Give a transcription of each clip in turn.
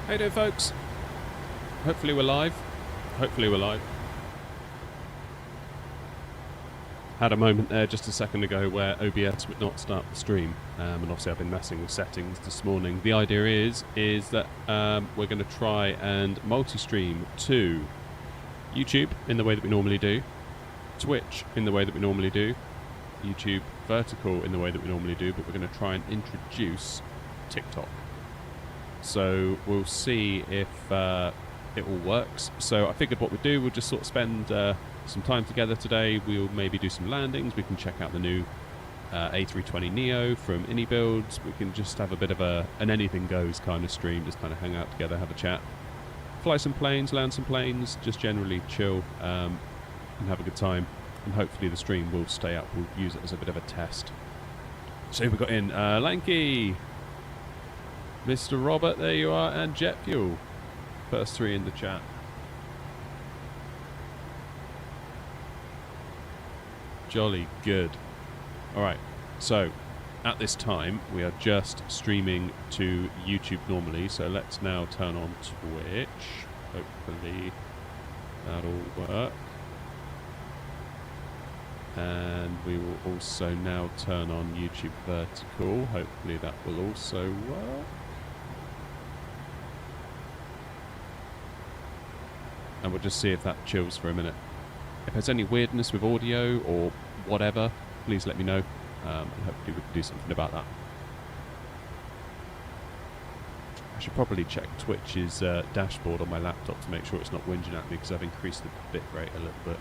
How you doing, folks? Hopefully we're live. Hopefully we're live. Had a moment there just a second ago where OBS would not start the stream, and obviously I've been messing with settings this morning. The idea is that we're going to try and multi-stream to YouTube in the way that we normally do, Twitch in the way that we normally do, YouTube vertical in the way that we normally do, but we're going to try and introduce TikTok. So we'll see if it all works. So I figured what we'd do, we'll just sort of spend some time together today. We'll maybe do some landings. We can check out the new A320neo from InnyBuilds. We can just have a bit of an anything goes kind of stream, just kind of hang out together, have a chat, fly some planes, land some planes, just generally chill and have a good time. And hopefully the stream will stay up. We'll use it as a bit of a test. So who we got in? Lanky, Mr. Robert, there you are, and Jet Fuel. First three in the chat. Jolly good. Alright, so at this time we are just streaming to YouTube normally, so let's now turn on Twitch. Hopefully that'll work. And we will also now turn on YouTube vertical. Hopefully that will also work. And we'll just see if that chills for a minute. If there's any weirdness with audio or whatever, please let me know, and hopefully we can do something about that. I should probably check Twitch's dashboard on my laptop to make sure it's not whinging at me, because I've increased the bitrate a little bit.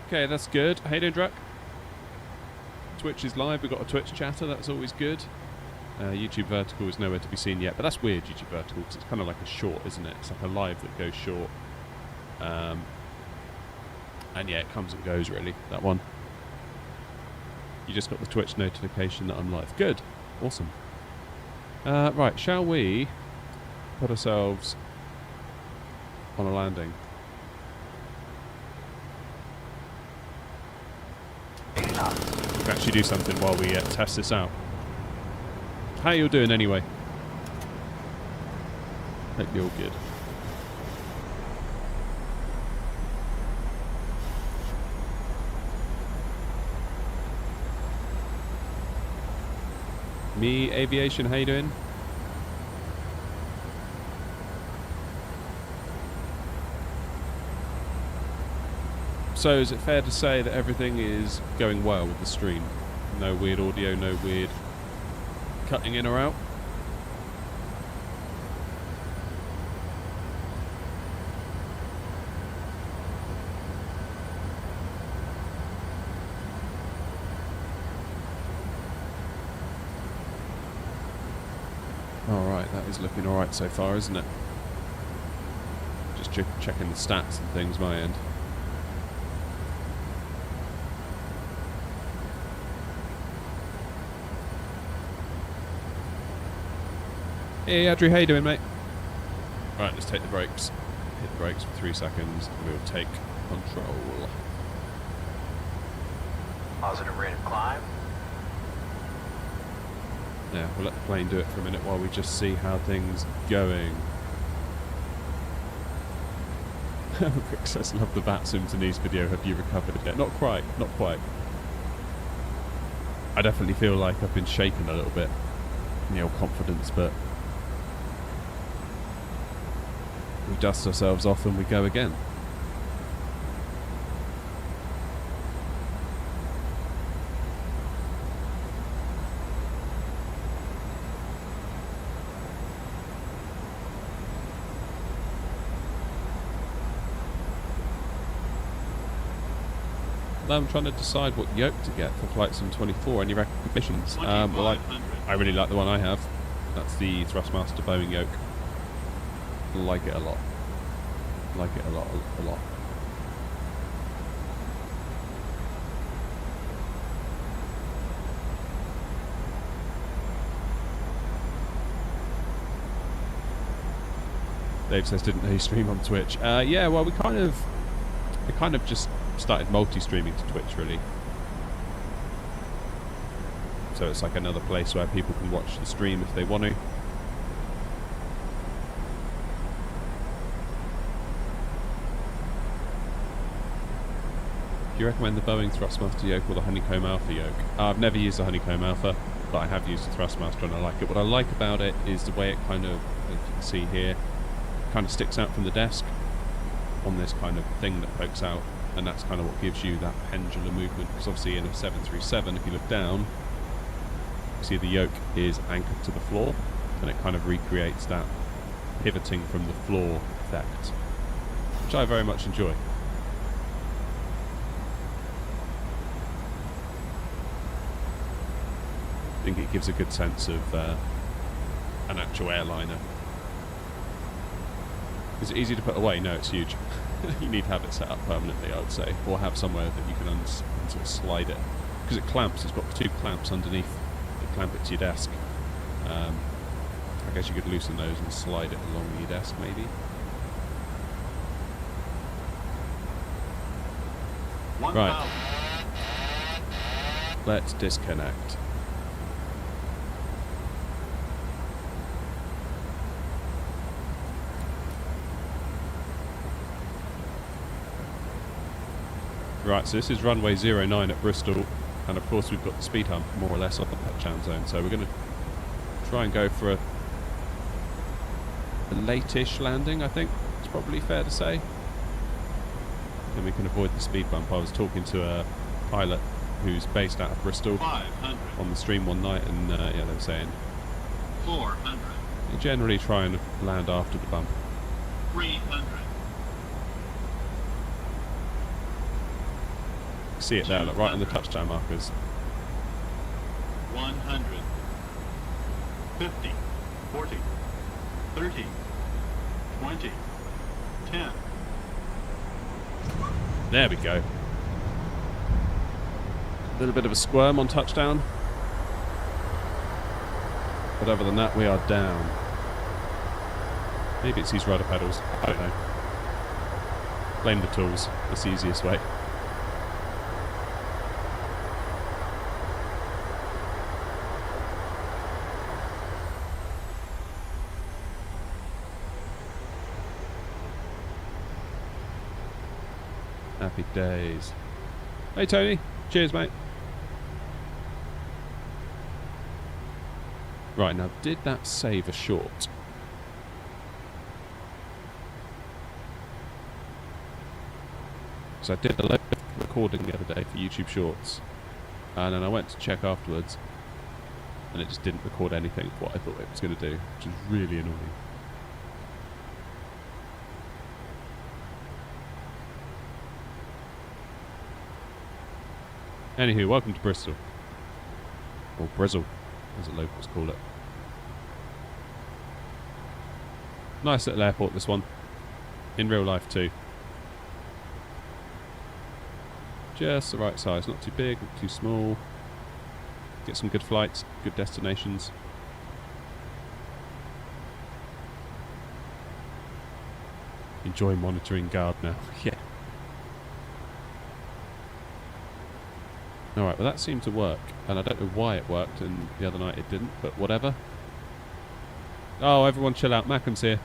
Okay, that's good. How you doing, Druck? Twitch is live. We've got a Twitch chatter. That's always good. YouTube vertical is nowhere to be seen yet, but that's weird, YouTube vertical, because it's kind of like a short, isn't it? It's like a live that goes short. And yeah, it comes and goes, really, that one. You just got the Twitch notification that I'm live. Good. Awesome. Right, shall we put ourselves on a landing? We can actually do something while we test this out. How you doing anyway? Hope you're all good. Me, Aviation, how you doing? So is it fair to say that everything is going well with the stream? No weird audio, no weird cutting in or out? Alright, that is looking alright so far, isn't it? Just checking the stats and things my end. Hey Adri, how you doing, mate? Right, let's take the brakes. Hit the brakes for 3 seconds and we'll take control. Positive rate of climb. Yeah, we'll let the plane do it for a minute while we just see how things going. Rick says, love the Vatsum Denise video, have you recovered yet? Not quite, not quite. I definitely feel like I've been shaken a little bit. You know, confidence, but we dust ourselves off and we go again. Now I'm trying to decide what yoke to get for Flight Sim 24. Any recommendations? Well, I really like the one I have. That's the Thrustmaster Boeing yoke. Like it a lot. Like it a lot, a lot. Dave says, didn't know you stream on Twitch. Yeah, well, we kind of just started multi-streaming to Twitch, really. So it's like another place where people can watch the stream if they want to. Do you recommend the Boeing Thrustmaster yoke or the Honeycomb Alpha yoke? I've never used the Honeycomb Alpha, but I have used the Thrustmaster and I like it. What I like about it is the way it kind of, as you can see here, kind of sticks out from the desk on this kind of thing that pokes out, and that's kind of what gives you that pendular movement, because obviously in a 737, if you look down, you see the yoke is anchored to the floor, and it kind of recreates that pivoting from the floor effect, which I very much enjoy. I think it gives a good sense of an actual airliner. Is it easy to put away? No, it's huge. You need to have it set up permanently, I would say, or have somewhere that you can sort of slide it, because it clamps. It's got 2 clamps underneath that clamp it to your desk. I guess you could loosen those and slide it along your desk, maybe. Right. Let's disconnect. Right, so this is runway 09 at Bristol, and of course we've got the speed hump more or less off the touchdown zone, so we're going to try and go for a late-ish landing, I think it's probably fair to say. Then we can avoid the speed bump. I was talking to a pilot who's based out of Bristol on the stream one night, and yeah, they were saying 400. You generally try and land after the bump. 300. See it there, look, right on the touchdown markers. 100. 50. 40. 30. 20. 10. There we go. A little bit of a squirm on touchdown. But other than that, we are down. Maybe it's these rudder pedals. I don't know. Blame the tools. That's the easiest way. Happy days. Hey Tony, cheers mate. Right, now did that save a short? So I did a load of recording the other day for YouTube Shorts, and then I went to check afterwards, and it just didn't record anything of what I thought it was going to do, which is really annoying. Anywho, welcome to Bristol. Or Bristol, as the locals call it. Nice little airport, this one. In real life, too. Just the right size. Not too big, not too small. Get some good flights, good destinations. Enjoy monitoring guard now. Yeah. Alright, well that seemed to work, and I don't know why it worked, and the other night it didn't, but whatever. Oh, everyone chill out, Mackham's here.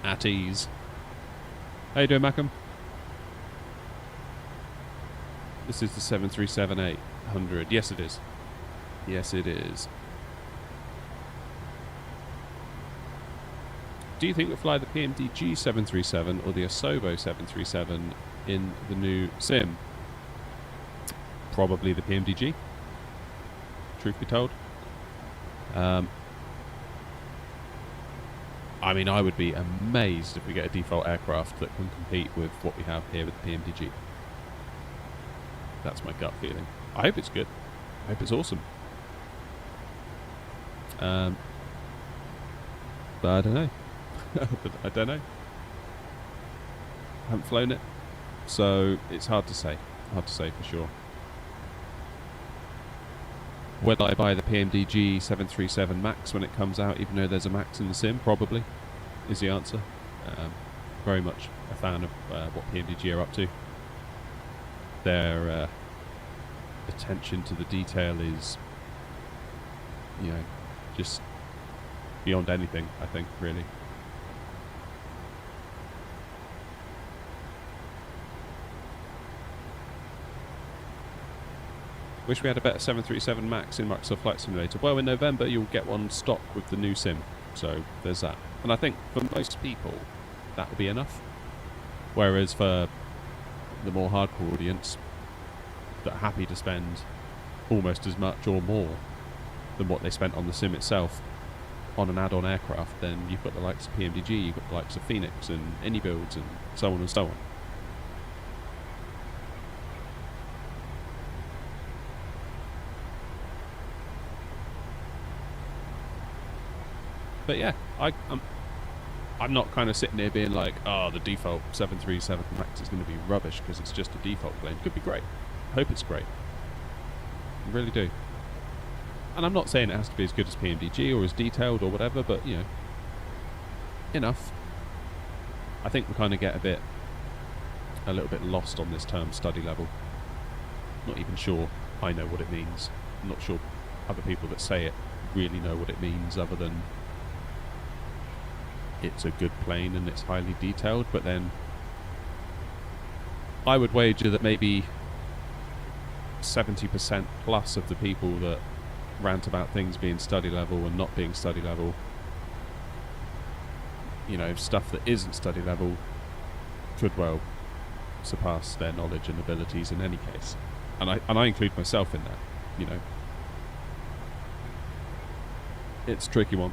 At ease. How you doing, Mackham? This is the 737-800. Yes, it is. Yes, it is. Do you think we'll fly the PMDG 737 or the Asobo 737 in the new sim? Probably the PMDG, truth be told. I mean, I would be amazed if we get a default aircraft that can compete with what we have here with the PMDG. That's my gut feeling. I hope it's good. I hope it's awesome. But I don't know. But I don't know. I haven't flown it, so it's hard to say. Hard to say for sure. Whether I buy the PMDG 737 MAX when it comes out, even though there's a MAX in the sim, probably, is the answer. Very much a fan of what PMDG are up to. Their attention to the detail is, you know, just beyond anything, I think, really. Wish we had a better 737 MAX in Microsoft Flight Simulator. Well, in November you'll get one stock with the new sim, so there's that. And I think for most people that will be enough. Whereas for the more hardcore audience that are happy to spend almost as much or more than what they spent on the sim itself on an add-on aircraft, then you've got the likes of PMDG, you've got the likes of Phoenix and AnyBuilds and so on and so on. But yeah, I'm not kind of sitting here being like, oh, the default 737 MAX is going to be rubbish because it's just a default plane. It could be great. I hope it's great. I really do. And I'm not saying it has to be as good as PMDG or as detailed or whatever, but, you know, enough. I think we kind of get a little bit lost on this term study level. Not even sure I know what it means. I'm not sure other people that say it really know what it means, other than it's a good plane and it's highly detailed. But then I would wager that maybe 70% plus of the people that rant about things being study level and not being study level, you know, stuff that isn't study level could well surpass their knowledge and abilities in any case. And I include myself in that, you know. It's a tricky one.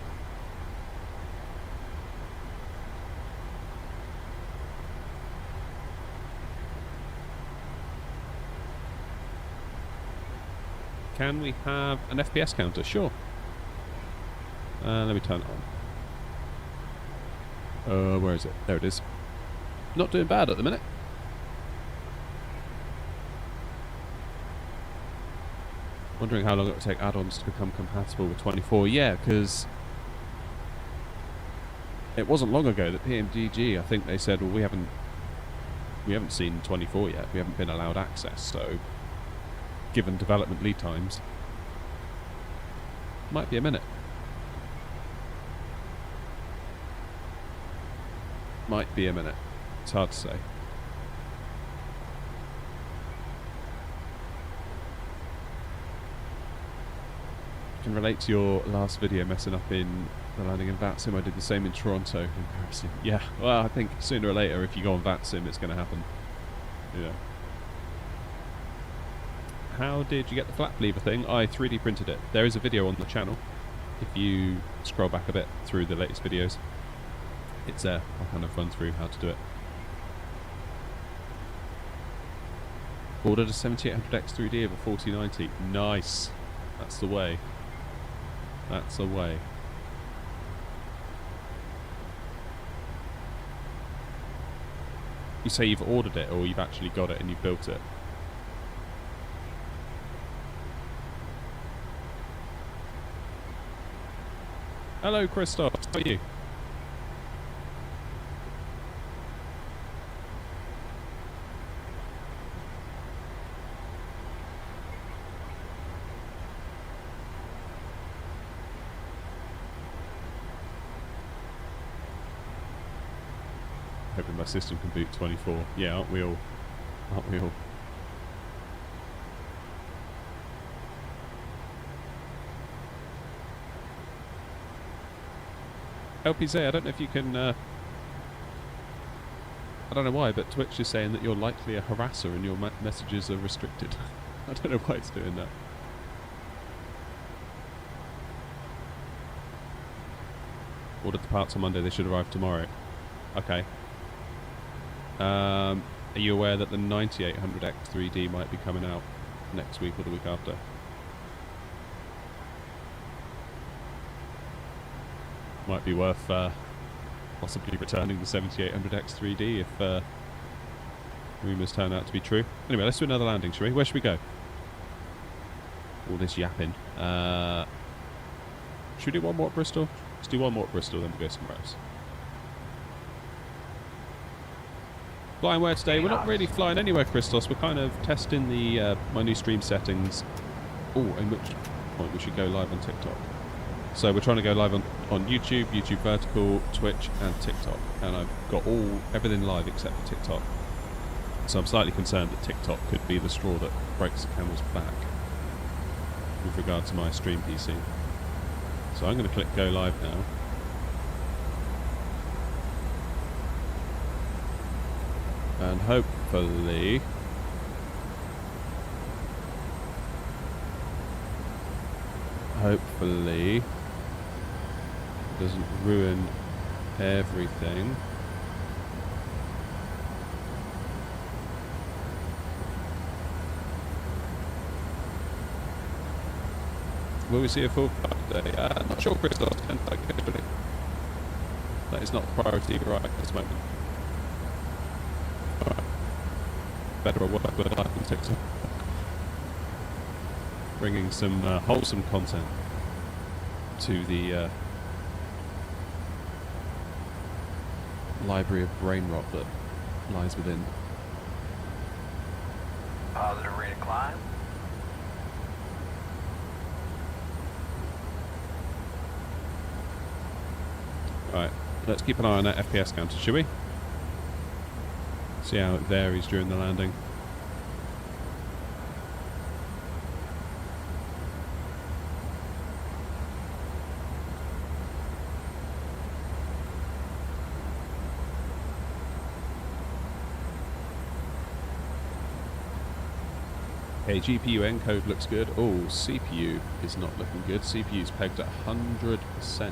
Can we have an FPS counter? Sure. Let me turn it on. Where is it? There it is. Not doing bad at the minute. Wondering how long it would take add-ons to become compatible with 24. Yeah, because it wasn't long ago that PMDG, I think they said, well, we haven't seen 24 yet. We haven't been allowed access. So, given development lead times, might be a minute. Might be a minute. It's hard to say. Can relate to your last video messing up in the landing in VATSIM. I did the same in Toronto. Embarrassing. Yeah, well, I think sooner or later, if you go on VATSIM, it's going to happen. Yeah. How did you get the flap lever thing? I 3D printed it. There is a video on the channel. If you scroll back a bit through the latest videos, it's there. I'll kind of run through how to do it. Ordered a 7800X 3D of a 4090. Nice. That's the way. That's the way. You say you've ordered it, or you've actually got it and you've built it? Hello, Christoph. How are you? Hoping my system can boot 24. Yeah, aren't we all? Aren't we all? LPZ, I don't know if you can... I don't know why, but Twitch is saying that you're likely a harasser and your messages are restricted. I don't know why it's doing that. Ordered the parts on Monday, they should arrive tomorrow. Okay. Are you aware that the 9800X 3D might be coming out next week or the week after? Might be worth possibly returning the 7800X 3D if rumours turn out to be true. Anyway, let's do another landing, shall we? Where should we go? All this yapping. Should we do one more at Bristol? Let's do one more at Bristol, then we'll go somewhere else. Flying where today? We're not really flying anywhere, Christos. We're kind of testing the my new stream settings. Oh, in which point we should go live on TikTok. So we're trying to go live on YouTube, YouTube Vertical, Twitch and TikTok. And I've got everything live except for TikTok. So I'm slightly concerned that TikTok could be the straw that breaks the camel's back with regard to my stream PC. So I'm going to click go live now. And hopefully it doesn't ruin everything. Will we see a full flight today? Not sure, Christos. That is not the priority right at this moment. Alright. Better work with life on TikTok. Bringing some wholesome content to the library of brain rot that lies within. Positive rate of climb. Right, let's keep an eye on that FPS counter, shall we? See how it varies during the landing. Okay, GPU encode looks good. Oh, CPU is not looking good. CPU's pegged at 100%.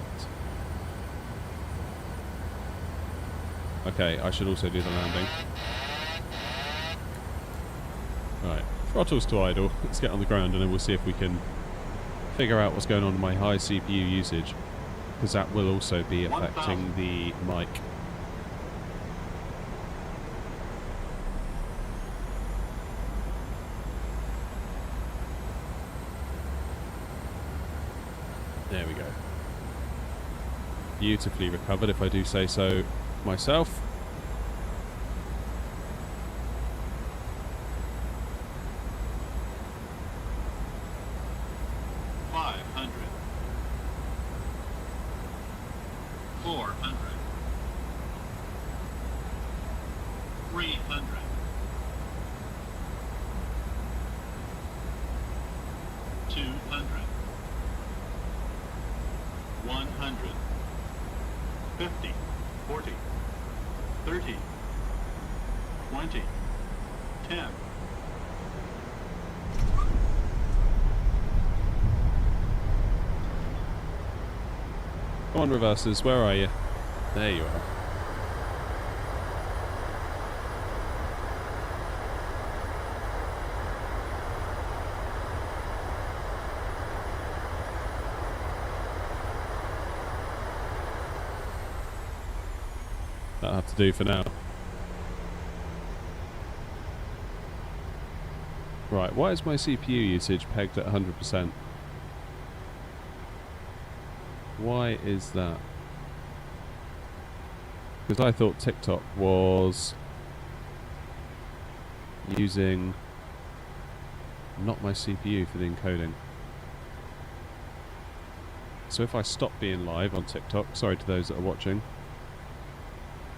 Okay, I should also do the landing. Right, throttles to idle. Let's get on the ground and then we'll see if we can figure out what's going on in my high CPU usage, because that will also be affecting the mic. There we go. Beautifully recovered, if I do say so myself. Come on, reversers, where are you? There you are. That'll have to do for now. Right, why is my CPU usage pegged at 100%? Why is that? Because I thought TikTok was using not my CPU for the encoding. So if I stop being live on TikTok, sorry to those that are watching,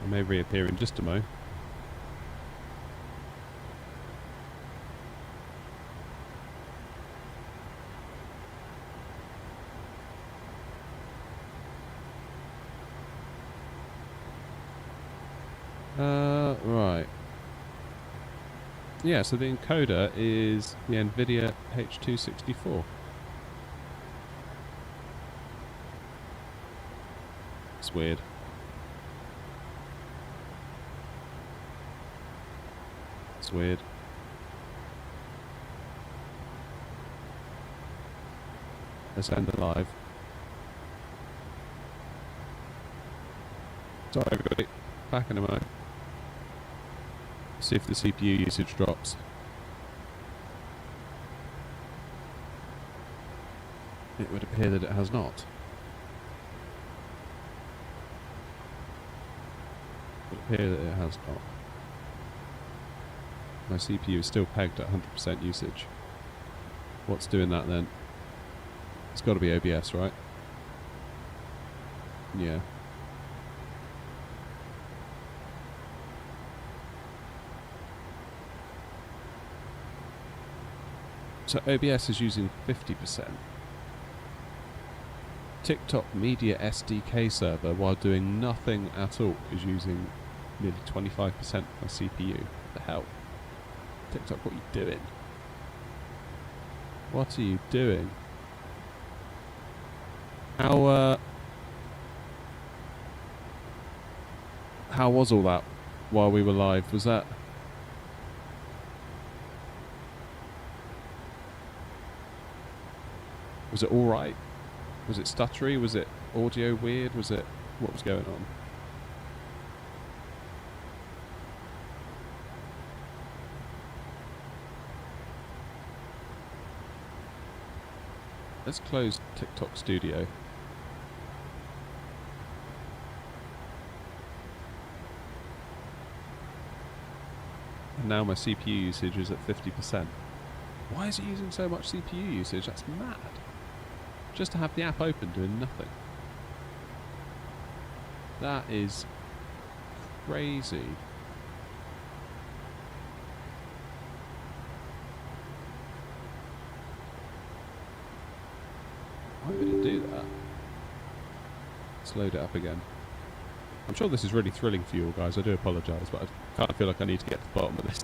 I may reappear in just a mo. Right. Yeah, so the encoder is the NVIDIA H264. It's weird. It's weird. Let's end it live. Sorry everybody, back in a moment. See if the CPU usage drops. It would appear that it has not. It would appear that it has not. My CPU is still pegged at 100% usage. What's doing that then? It's got to be OBS, right? Yeah. So OBS is using 50%. TikTok Media SDK server, while doing nothing at all, is using nearly 25% of my CPU. What the hell? TikTok, what are you doing? What are you doing? How was all that while we were live? Was that... Was it alright? Was it stuttery? Was it audio weird? Was it... What was going on? Let's close TikTok Studio. And now my CPU usage is at 50%. Why is it using so much CPU usage? That's mad. Just to have the app open doing nothing. That is crazy. Why would it do that? Let's load it up again. I'm sure this is really thrilling for you all guys. I do apologise, but I kind of feel like I need to get to the bottom of this.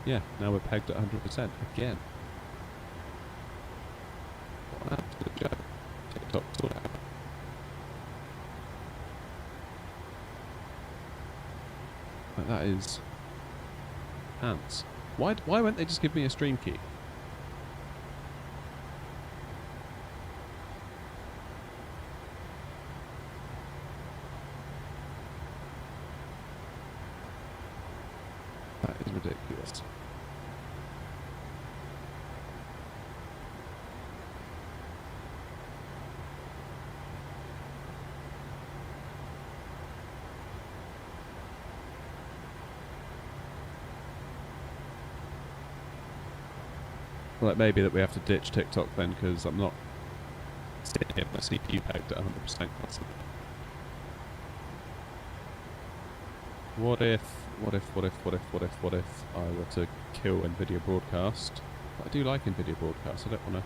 Yeah, now we're pegged at 100% again. What happened to the joke? TikTok sort out. Like, that is ants. Why won't they just give me a stream key? That is ridiculous. Well, it may be that we have to ditch TikTok then, because I'm not sitting here with my CPU pegged at 100% constantly. What if I were to kill NVIDIA Broadcast? But I do like NVIDIA Broadcast, I don't want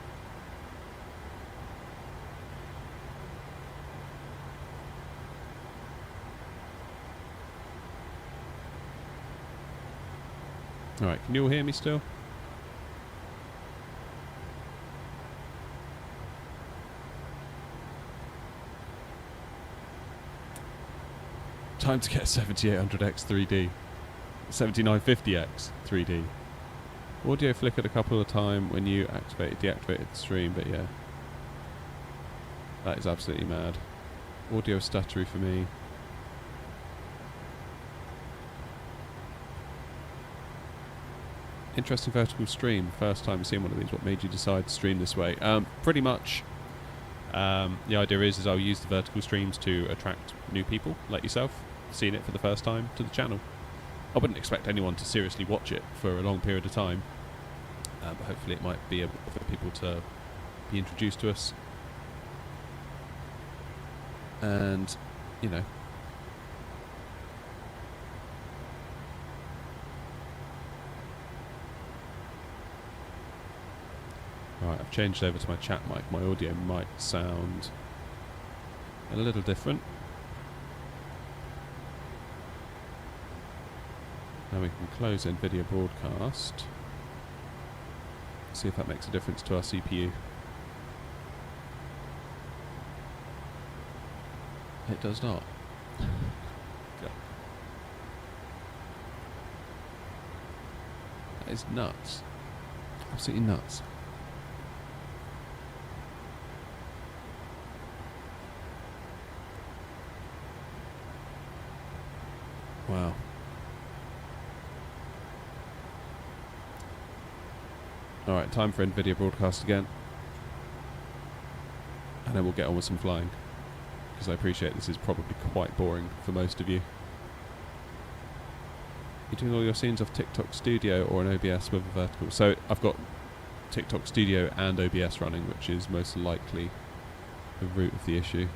to... Alright, can you all hear me still? Time to get 7800X 3D. 7950X 3D. Audio flickered a couple of times when you deactivated the stream, but yeah. That is absolutely mad. Audio stuttery for me. Interesting vertical stream. First time seeing one of these. What made you decide to stream this way? Pretty much, the idea is I'll use the vertical streams to attract new people like yourself, seeing it for the first time, to the channel. I wouldn't expect anyone to seriously watch it for a long period of time, but hopefully it might be able for people to be introduced to us. And, you know, right, I've changed over to my chat mic. My audio might sound a little different. Now we can close NVIDIA Broadcast. See if that makes a difference to our CPU. It does not. God. That is nuts. Absolutely nuts. Wow. Alright, time for NVIDIA broadcast again. And then we'll get on with some flying. Because I appreciate this is probably quite boring for most of you. You're doing all your scenes off TikTok Studio or an OBS with a vertical. So I've got TikTok Studio and OBS running, which is most likely the root of the issue.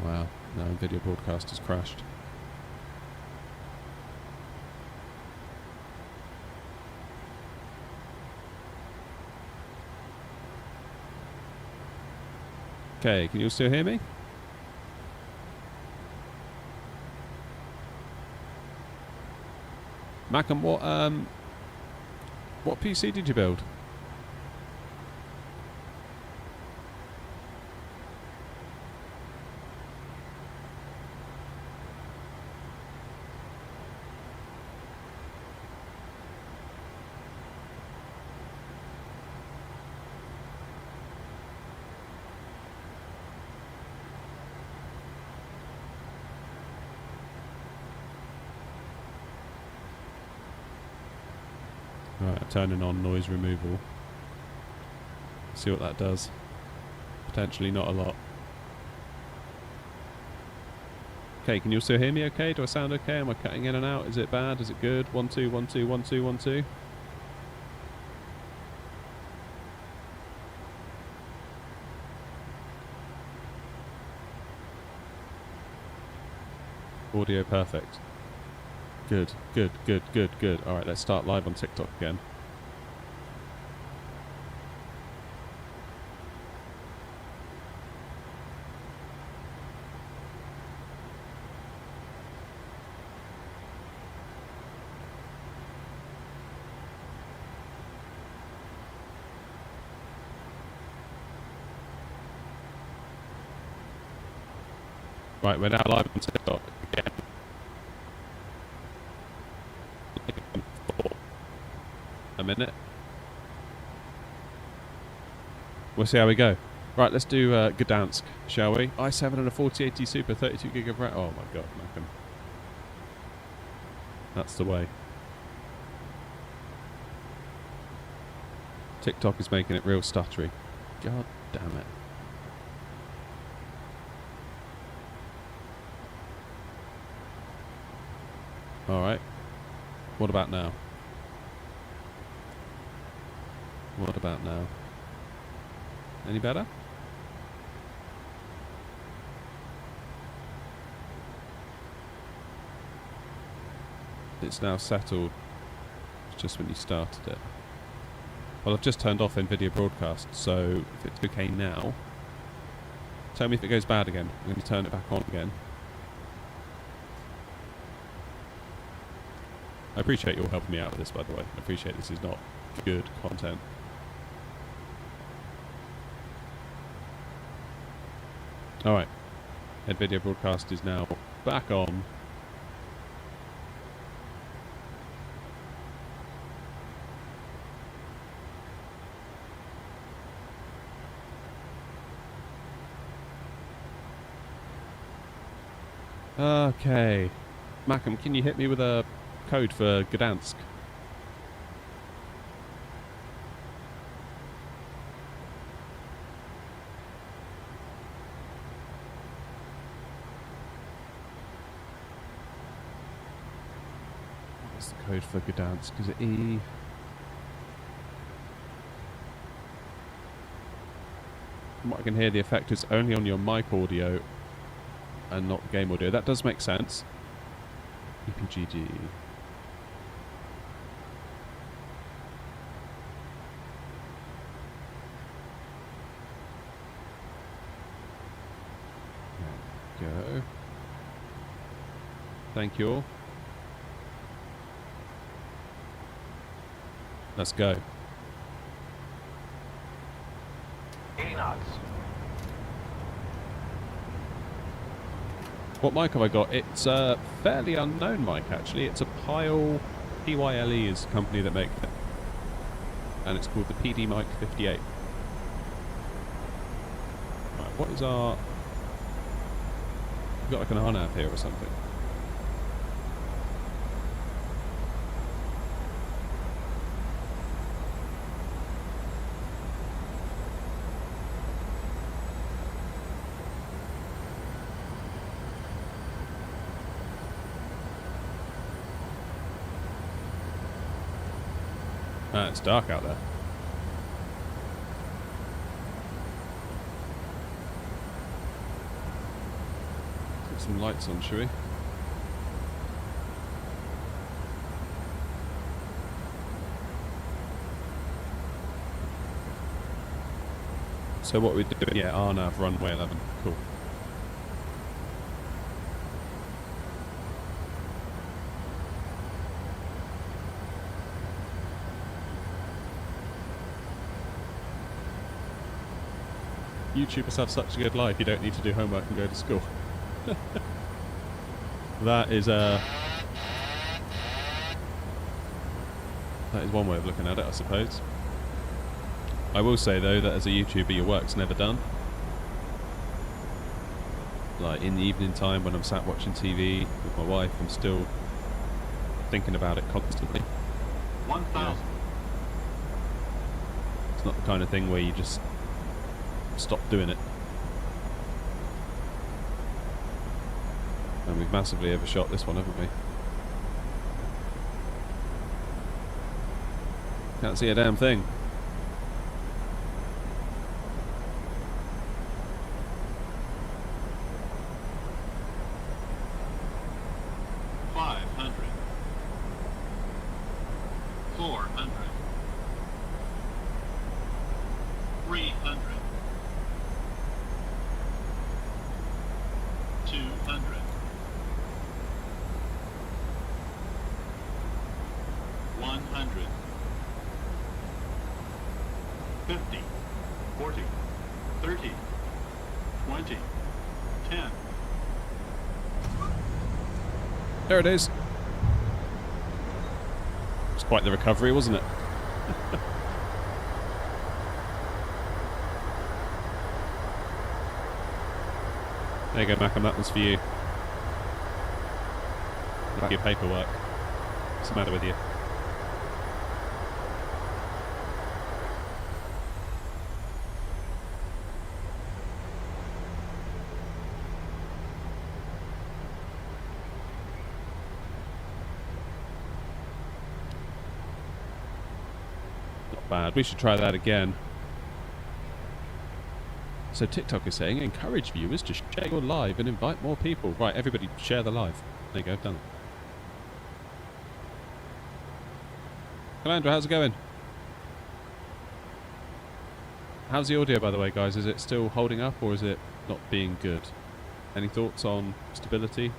Wow, now NVIDIA broadcast has crashed. Okay, can you still hear me? Macam, what PC did you build? Right, I'm turning on noise removal. See what that does. Potentially not a lot. Okay, can you still hear me okay? Do I sound okay? Am I cutting in and out? Is it bad? Is it good? 1 2 1 2 1 2 1 2. Audio perfect. Good, good, good, good, good. Alright, let's start live on TikTok again. Right, we're now live on TikTok again. A minute. We'll see how we go. Right, let's do Gdansk, shall we? i7 and a 4080 Super, 32 gig of RAM. Oh my god, Malcolm. That's the way. TikTok is making it real stuttery. God damn it. Alright. What about now? What about now? Any better? It's now settled. It's just when you started it. Well, I've just turned off NVIDIA broadcast, so if it's okay now, tell me if it goes bad again. I'm going to turn it back on again. I appreciate you all helping me out with this, by the way. I appreciate this is not good content. Alright. NVIDIA broadcast is now back on. Okay. Malcolm, can you hit me with a code for Gdansk? What's the code for Gdansk? Is it E? From what I can hear, the effect is only on your mic audio and not game audio. That does make sense. EPGD. There we go. Thank you all. Let's go. 80 knots. What mic have I got? It's a fairly unknown mic, actually. It's a Pyle, PYLE is the company that makes it. And it's called the PD Mic 58. What is our... We've got like an RNAV here or something. It's dark out there. Put some lights on, shall we? So what we're doing, yeah, RNAV, runway 11, cool. YouTubers have such a good life, you don't need to do homework and go to school. That is one way of looking at it, I suppose. I will say though that as a YouTuber your work's never done. Like in the evening time when I'm sat watching TV with my wife, I'm still thinking about it constantly. 1,000. It's not the kind of thing where you just stop doing it. And we've massively overshot this one, haven't we? Can't see a damn thing. There it is. It's quite the recovery, wasn't it? There you go, Malcolm, that one's for you. Look at your paperwork. What's the matter with you? Bad. We should try that again. So TikTok is saying encourage viewers to share your live and invite more people. Right, everybody share the live. There you go, done it. Calandra, how's it going? How's the audio, by the way, guys? Is it still holding up or is it not being good? Any thoughts on stability?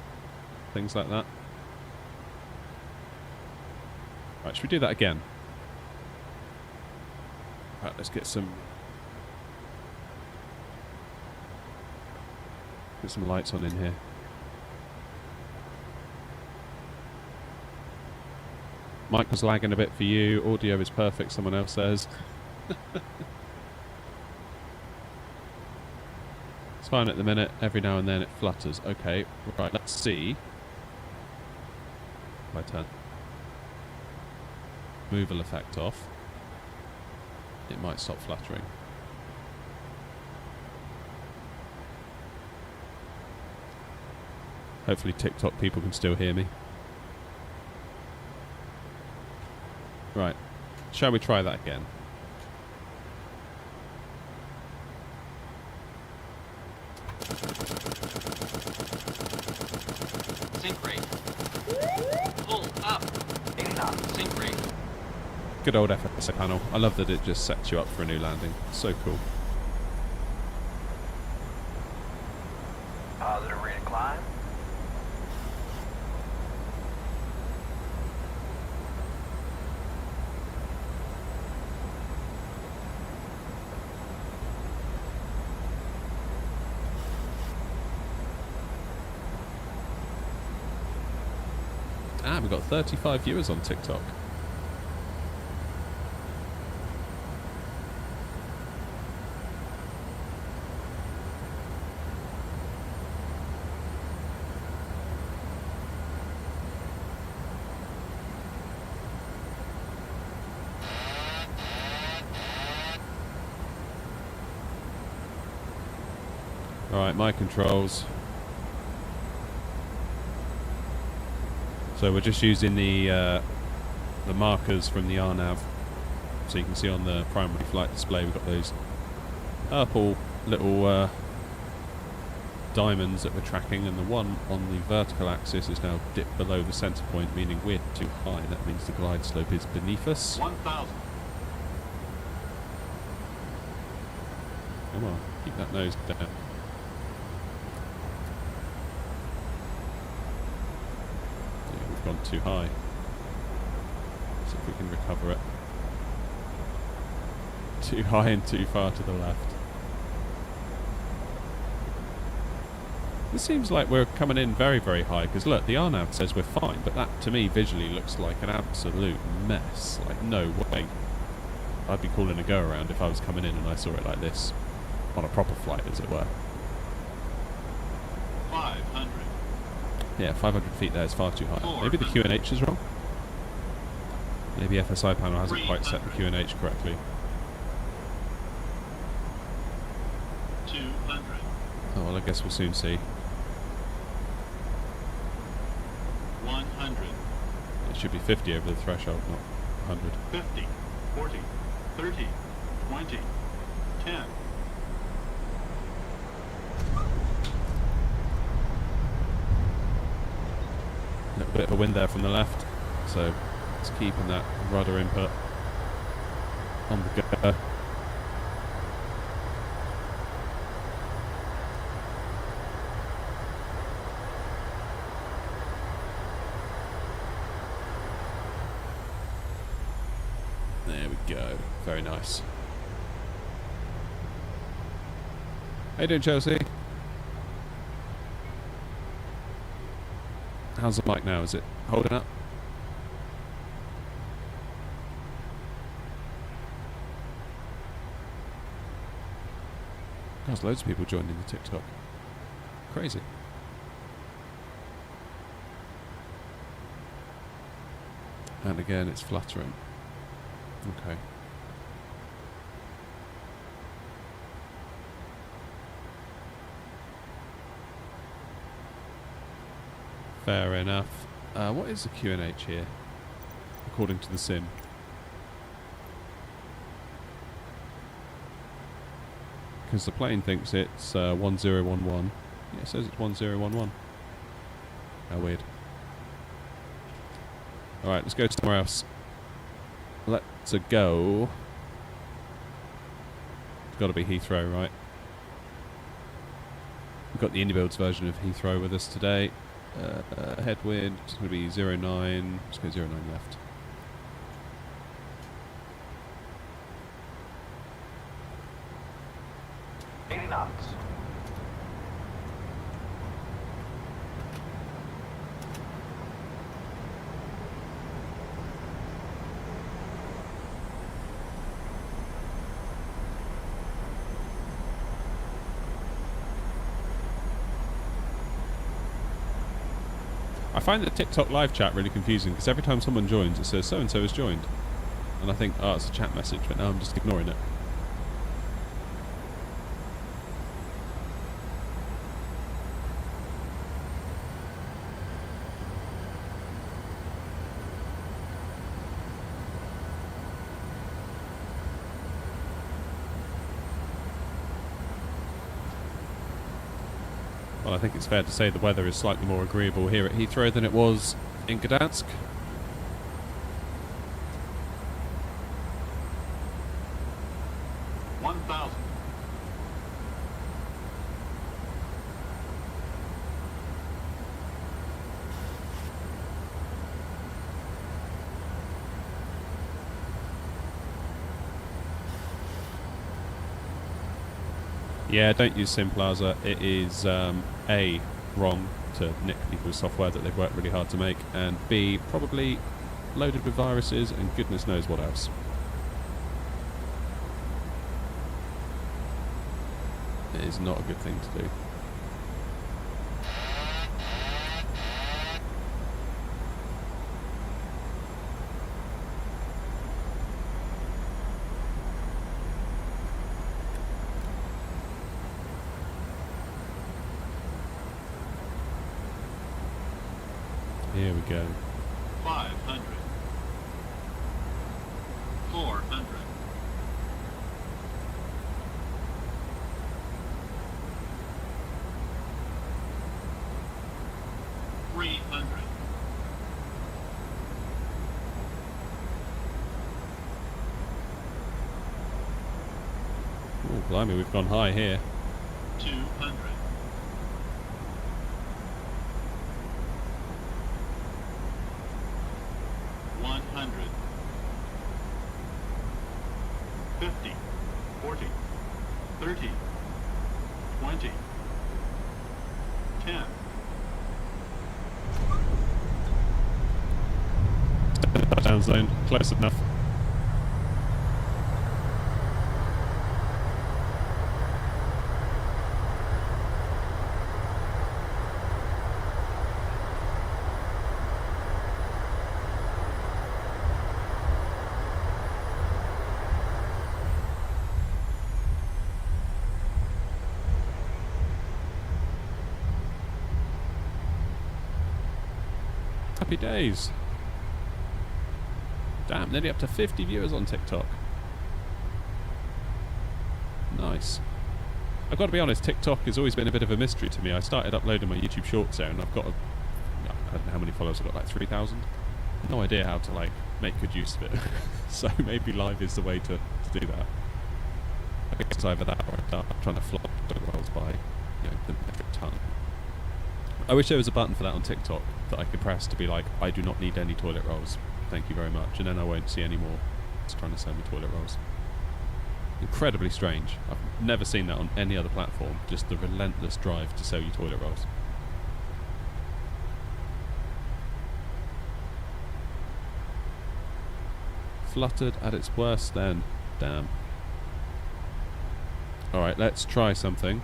Things like that? Right, should we do that again? Right, let's get some lights on in here. Mic was lagging a bit for you. Audio is perfect, someone else says. It's fine at the minute. Every now and then it flutters. Okay, right, let's see. If I turn removal effect off, it might stop fluttering. Hopefully TikTok people can still hear me. Right, shall we try that again? Sync rate. Pull up. 80 knots. Sync rate. Good old FSA panel. I love that it just sets you up for a new landing. So cool. Positive rate of climb. Ah, we've got 35 viewers on TikTok. Alright, my controls. So we're just using the markers from the RNAV. So you can see on the primary flight display we've got those purple little diamonds that we're tracking, and the one on the vertical axis is now dipped below the centre point, meaning we're too high. That means the glide slope is beneath us. 1,000. Come on, keep that nose down. Yeah, we've gone too high. See if we can recover it. Too high and too far to the left. It seems like we're coming in very, very high, because look, the RNAV says we're fine, but that to me visually looks like an absolute mess. Like, no way. I'd be calling a go around if I was coming in and I saw it like this. On a proper flight, as it were. 500. Yeah, 500 feet there is far too high. Maybe the QNH is wrong. Maybe FSI panel hasn't quite set the QNH correctly. 200. Oh, well, I guess we'll soon see. 100. It should be 50 over the threshold, not 100. 50. 40. 30. 20. 10. A little bit of a wind there from the left, so it's keeping that rudder input on the go. There we go. Very nice. How you doing, Chelsea? How's the mic now? Is it holding up? There's loads of people joining the TikTok. Crazy. And again, it's fluttering. Okay. Fair enough. What is the QNH here, according to the sim? Because the plane thinks it's 1011. Yeah, it says it's 1011. How weird. Alright, let's go somewhere else. Let's go. It's got to be Heathrow, right? We've got the IndyBuilds version of Heathrow with us today. Headwind, it's going to be 09. Let's go 09 left. knots. I find the TikTok live chat really confusing because every time someone joins it says so and so has joined, and I think, oh, it's a chat message, but now I'm just ignoring it. Well, I think it's fair to say the weather is slightly more agreeable here at Heathrow than it was in Gdansk. Yeah, don't use SimPlaza. It is A, wrong to nick people's software that they've worked really hard to make, and B, probably loaded with viruses and goodness knows what else. It is not a good thing to do. go. 500. 400. 300. Oh, blimey, we've gone high here. 200. 100. 50. 40. 30. 20. 10. Touchdown zone, close enough. Happy days. Damn, nearly up to 50 viewers on TikTok. Nice. I've got to be honest, TikTok has always been a bit of a mystery to me. I started uploading my YouTube Shorts there, and I've got, I don't know how many followers I've got, like 3,000. No idea how to like make good use of it. So maybe live is the way to do that. I guess it's either that or I start trying to flop toilet rolls by, the metric ton. I wish there was a button for that on TikTok that I could press to be like, I do not need any toilet rolls. Thank you very much. And then I won't see any more. It's trying to sell me toilet rolls. Incredibly strange. I've never seen that on any other platform. Just the relentless drive to sell you toilet rolls. Fluttered at its worst then. Damn. Alright, let's try something.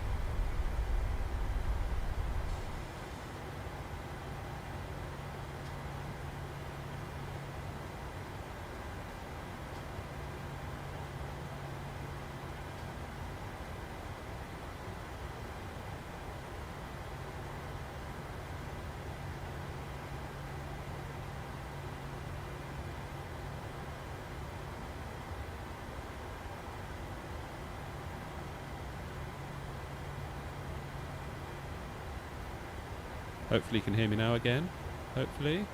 Hopefully you can hear me now again. Hopefully.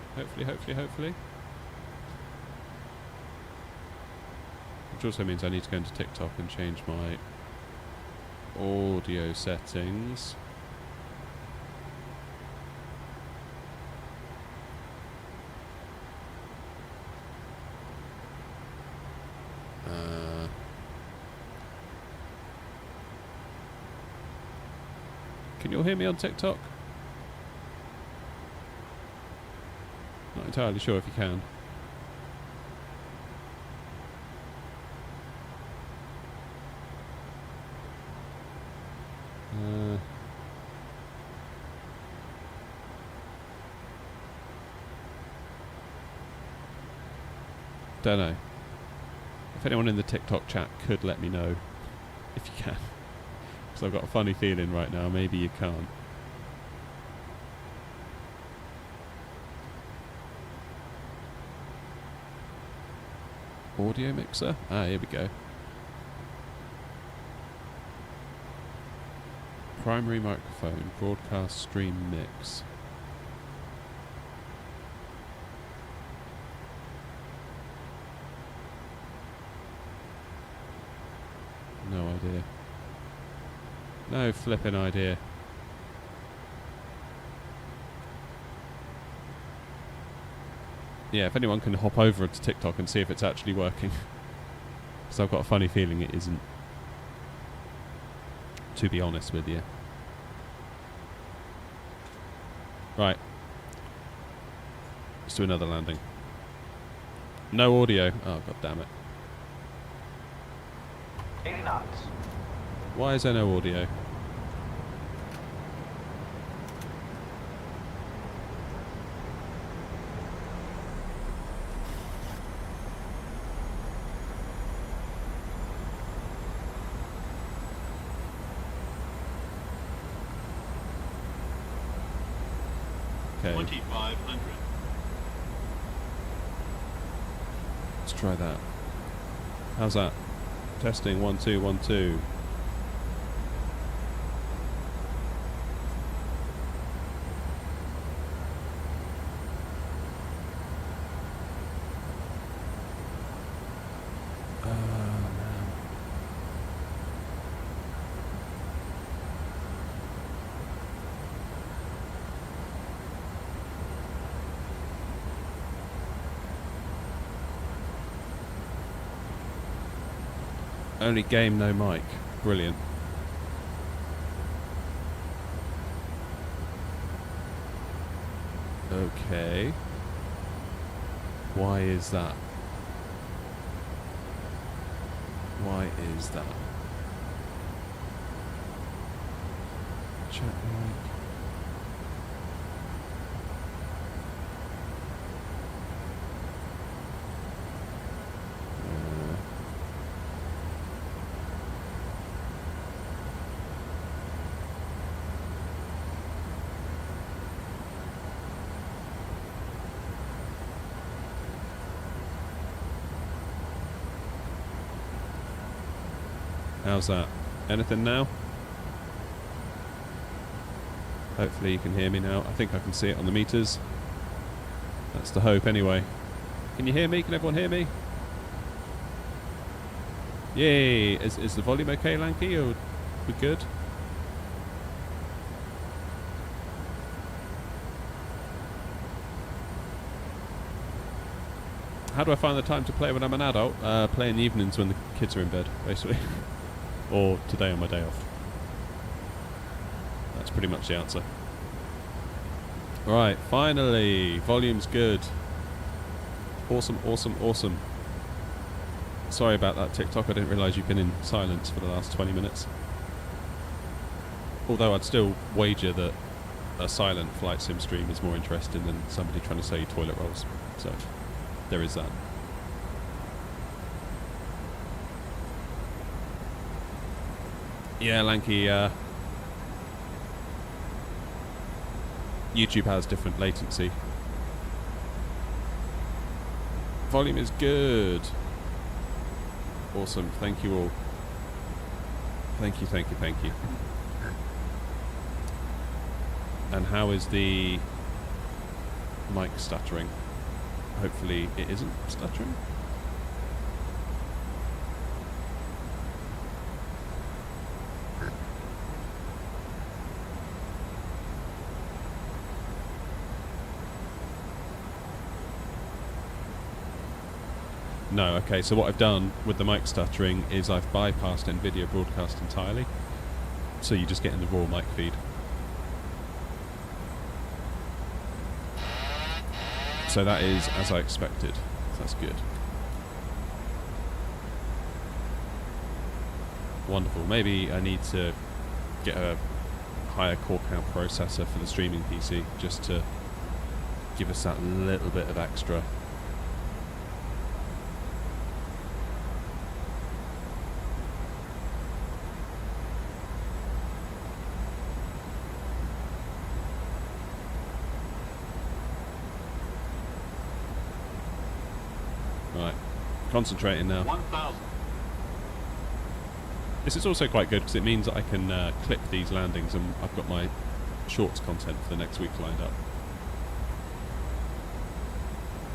Which also means I need to go into TikTok and change my audio settings. Can you all hear me on TikTok? Not entirely sure if you can. Don't know. If anyone in the TikTok chat could let me know if you can. Because I've got a funny feeling right now, maybe you can't. Audio mixer? Ah, here we go. Primary microphone, broadcast stream mix. No idea. No flipping idea. Yeah, if anyone can hop over to TikTok and see if it's actually working. Because I've got a funny feeling it isn't. To be honest with you. Right. Let's do another landing. No audio. Oh, god damn it. 80 knots. Why is there no audio? Okay. 2,500. try that. How's that? Testing 1 2 1 2. Only game, no mic. Brilliant. Okay. Why is that? Why is that? Chat mic. How's that? Anything now? Hopefully you can hear me now. I think I can see it on the meters. That's the hope anyway. Can you hear me? Can everyone hear me? Yay! Is the volume okay, Lanky? Or we good? How do I find the time to play when I'm an adult? Play in the evenings when the kids are in bed, basically. Or today on my day off. That's pretty much the answer. Right, finally. Volume's good. Awesome, awesome, awesome. Sorry about that, TikTok. I didn't realise you've been in silence for the last 20 minutes. Although I'd still wager that a silent flight sim stream is more interesting than somebody trying to sell you toilet rolls. So, there is that. Yeah, Lanky, YouTube has different latency. Volume is good. Awesome, thank you all. Thank you, thank you, thank you. And how is the mic stuttering? Hopefully it isn't stuttering. No, okay, so what I've done with the mic stuttering is I've bypassed NVIDIA Broadcast entirely, so you just get in the raw mic feed. So that is as I expected, so that's good. Wonderful, maybe I need to get a higher core count processor for the streaming PC, just to give us that little bit of extra. Right, concentrating now. 1,000. This is also quite good because it means that I can clip these landings, and I've got my shorts content for the next week lined up.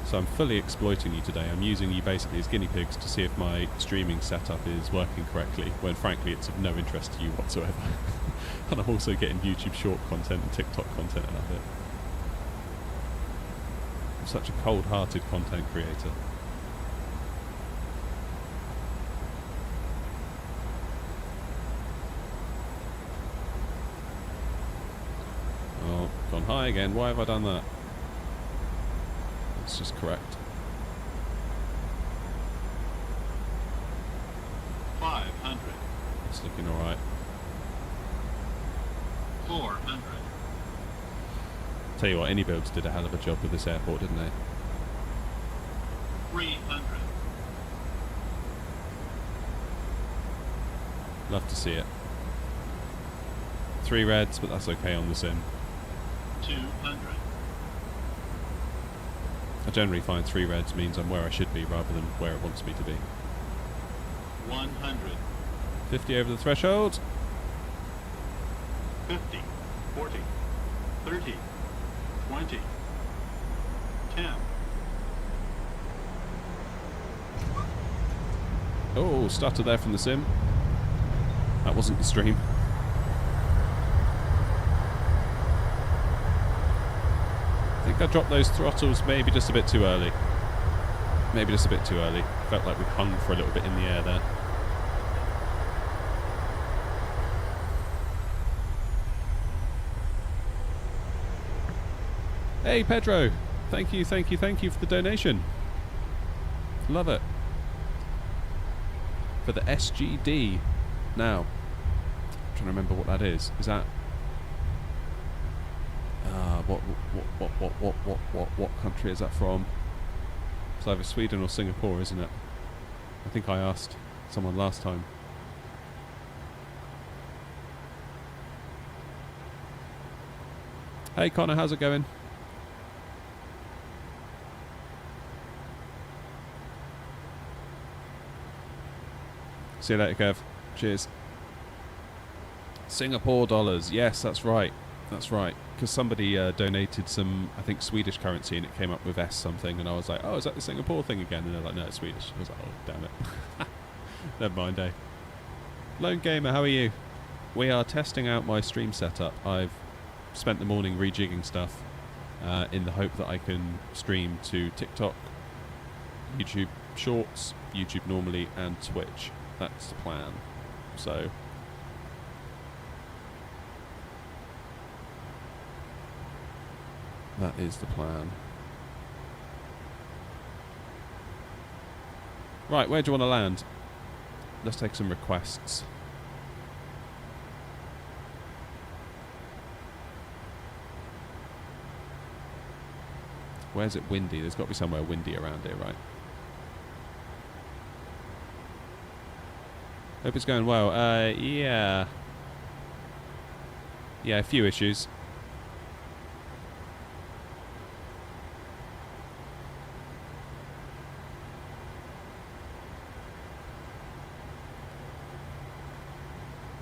So I'm fully exploiting you today. I'm using you basically as guinea pigs to see if my streaming setup is working correctly, when frankly it's of no interest to you whatsoever. And I'm also getting YouTube short content and TikTok content out of it. I'm such a cold-hearted content creator. Oh, gone high again. Why have I done that? Let's just correct. 500. It's looking alright. 400. Tell you what, any builds did a hell of a job with this airport, didn't they? 300. Love to see it. 3 reds, but that's okay on the sim. 200. I generally find 3 reds means I'm where I should be rather than where it wants me to be. 100. 50 over the threshold. 50. 40. 30. 20. 10. Oh, stutter there from the sim. That wasn't the stream. I think I dropped those throttles maybe just a bit too early. Maybe just a bit too early. Felt like we hung for a little bit in the air there. Hey Pedro! Thank you for the donation. Love it. For the SGD. Now, I'm trying to remember what that is. Is that what country is that from? It's either Sweden or Singapore, isn't it? I think I asked someone last time. Hey Connor, how's it going? See you later, Kev. Cheers. Singapore dollars. Yes, that's right. That's right. Because somebody donated some, I think, Swedish currency, and it came up with S something, and I was like, oh, is that the Singapore thing again? And they're like, no, it's Swedish. I was like, oh, damn it. Never mind, eh? Lone Gamer, how are you? We are testing out my stream setup. I've spent the morning rejigging stuff in the hope that I can stream to TikTok, YouTube Shorts, YouTube normally, and Twitch. That's the plan. So that is the plan. Right, where do you want to land? Let's take some requests. Where's it windy? There's got to be somewhere windy around here, right? Hope it's going well. Yeah. Yeah, a few issues.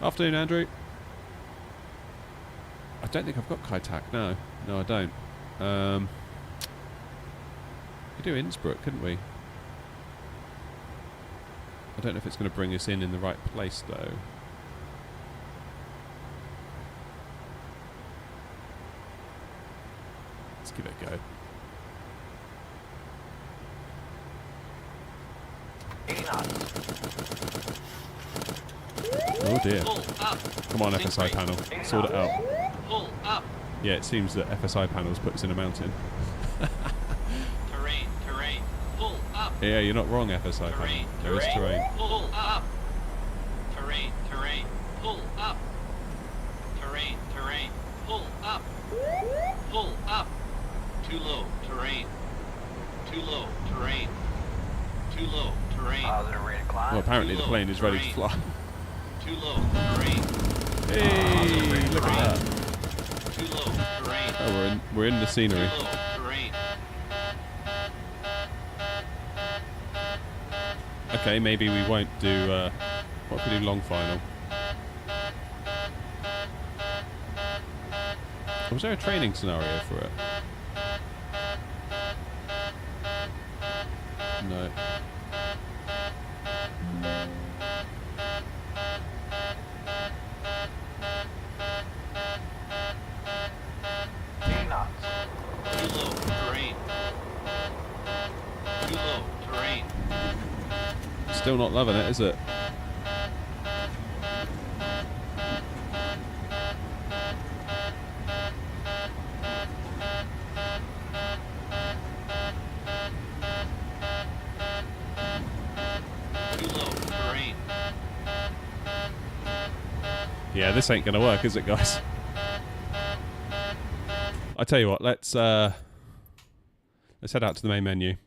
Afternoon, Andrew. I don't think I've got Kaitak. No, I don't. We could do Innsbruck, couldn't we? I don't know if it's going to bring us in the right place, though. Let's give it a go. Oh dear. Come on, FSI panel. Sort it out. Pull up. Yeah, it seems that FSI panels put us in a mountain. Terrain. Pull up. Yeah, you're not wrong, FSI panel. There is terrain. Pull up. Terrain. Pull up. Terrain. Pull up. Pull up. Too low. Terrain. Too low. Terrain. Too low. Terrain. Positive rate of climb. Well, apparently the plane is ready to fly. Too low. Terrain. Hey, look at that. Too low. Terrain. Oh, we're in the scenery. Too low. Terrain. Okay, maybe we won't do. What if we do long final? Was there a training scenario for it? No. Too low. Terrain. Too low. Terrain. Still not loving it, is it? Yeah, this ain't gonna work, is it, guys? I tell you what, let's head out to the main menu.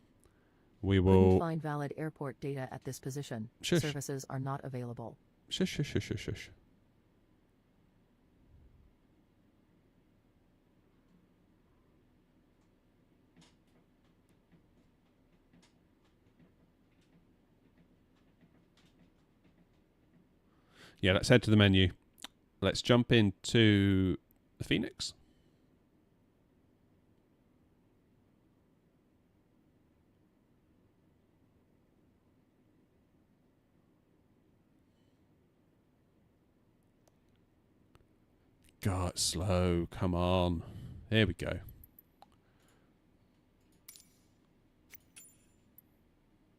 We will Find valid airport data at this position. Shush. Services are not available. Shush. Yeah, let's head to the menu. Let's jump into the Phoenix. God, slow. Come on. There we go.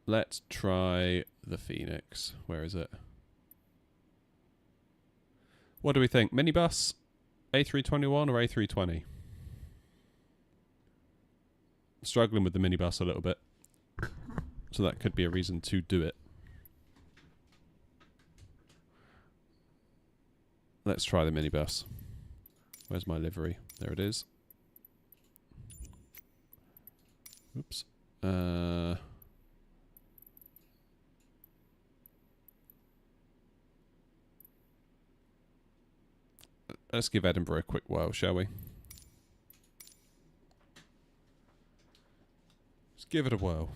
Let's try the Phoenix. Where is it? What do we think? Minibus, A321 or A320? Struggling with the minibus a little bit. So that could be a reason to do it. Let's try the minibus. Where's my livery? There it is. Oops. Let's give Edinburgh a quick whirl, shall we? Let's give it a whirl.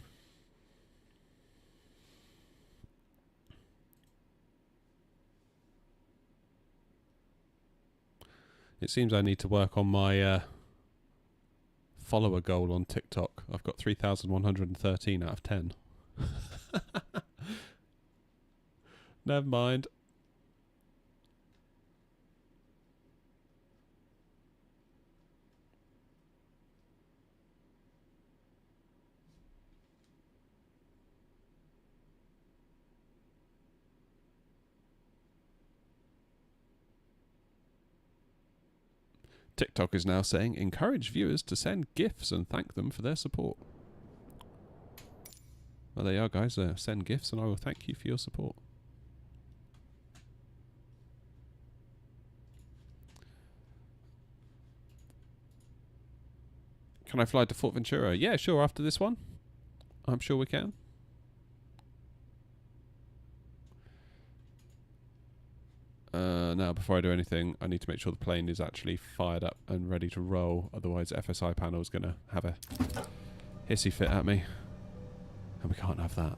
It seems I need to work on my follower goal on TikTok. I've got 3,113 out of 10. Never mind. TikTok is now saying, encourage viewers to send GIFs and thank them for their support. Well, there you are, guys. Send GIFs and I will thank you for your support. Can I fly to Fort Ventura? Yeah, sure, after this one. I'm sure we can. Now, before I do anything, I need to make sure the plane is actually fired up and ready to roll. Otherwise, FSI panel is going to have a hissy fit at me. And we can't have that.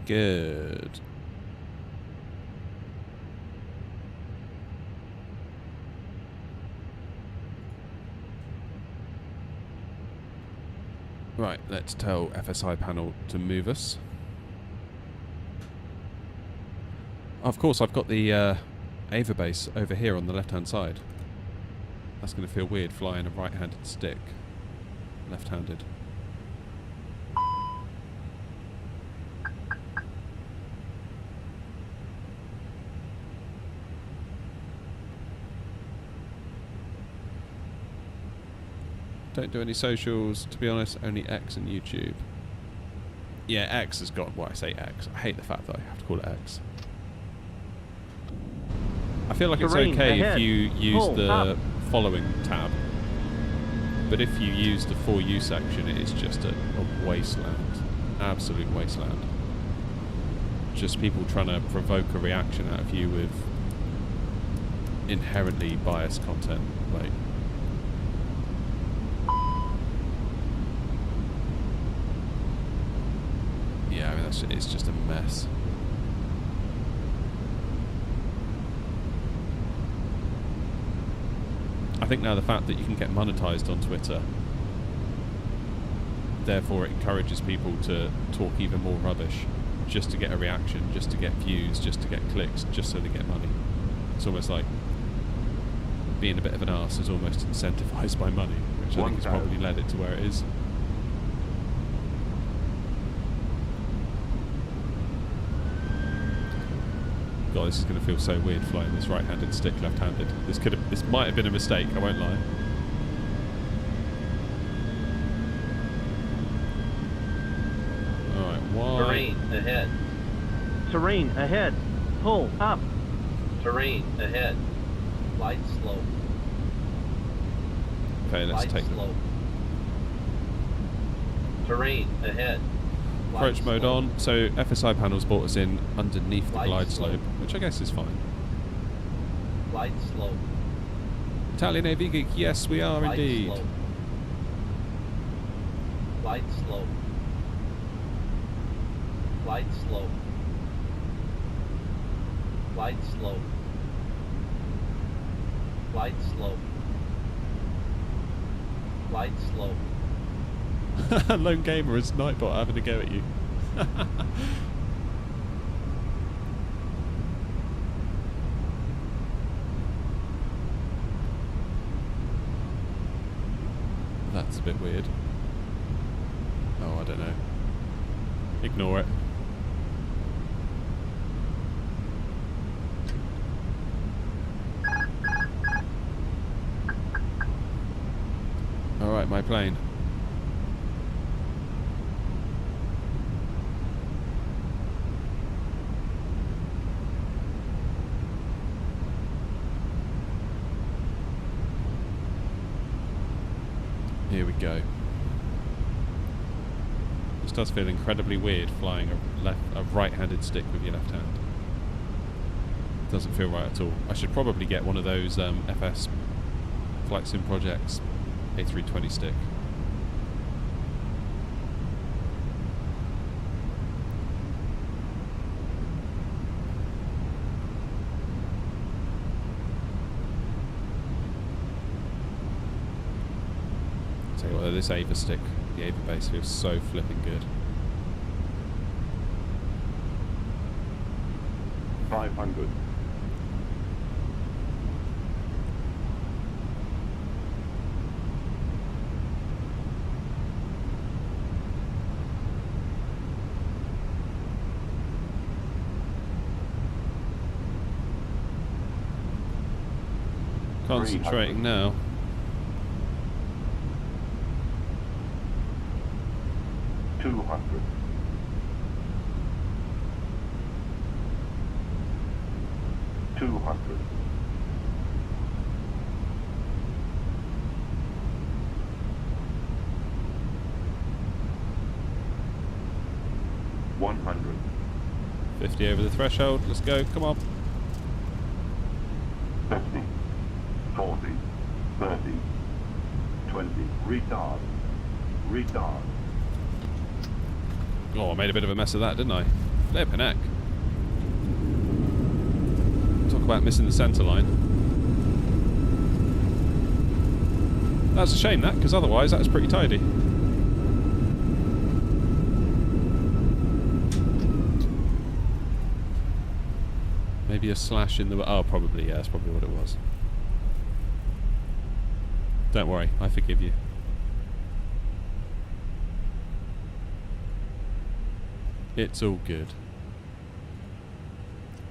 Good. Right, let's tell FSI panel to move us. Of course, I've got the Ava base over here on the left-hand side. That's going to feel weird flying a right-handed stick. Left-handed. Don't do any socials, to be honest, only X and YouTube. Yeah, X has got, well, I say X. I hate the fact that I have to call it X. I feel like it's okay if you use the following tab. But if you use the For You section, it is just a wasteland. Absolute wasteland. Just people trying to provoke a reaction out of you with inherently biased content. Like, yeah, I mean, it's just a mess. I think now the fact that you can get monetized on Twitter, therefore it encourages people to talk even more rubbish just to get a reaction, just to get views, just to get clicks, just so they get money. It's almost like being a bit of an arse is almost incentivized by money, which I think has probably led it to where it is. God, this is going to feel so weird flying this right-handed stick left-handed. This might have been a mistake, I won't lie. Alright, why? Terrain ahead. Terrain ahead. Pull up. Terrain ahead. Light slope. Okay, let's Light take slope. Terrain ahead. approach mode on. So FSI panels brought us in underneath the Light glide slope. slope, which I guess is fine. Flight slope. Italian AV Geek, yes, we are Flight indeed. slope. Flight slope. Flight slope. Flight slope. Flight slope. Flight slope. Lone Gamer is Nightbot having a go at you. That's a bit weird. Oh, I don't know. Ignore it. Alright, my plane. Here we go. This does feel incredibly weird flying a right-handed stick with your left hand. Doesn't feel right at all. I should probably get one of those FS Flight Sim Projects A320 stick. Tell you what, this Ava stick, the Ava base feels so flipping good. 500. Concentrating now. 200. 200. 100. 50 over the threshold. Let's go. Come on. 50. 40. 30. 20. Retard. Retard. Oh, I made a bit of a mess of that, didn't I? Flippin' heck. Talk about missing the centre line. That's a shame, that, because otherwise that was pretty tidy. Maybe a slash in the... Oh, probably, yeah, that's probably what it was. Don't worry, I forgive you. It's all good.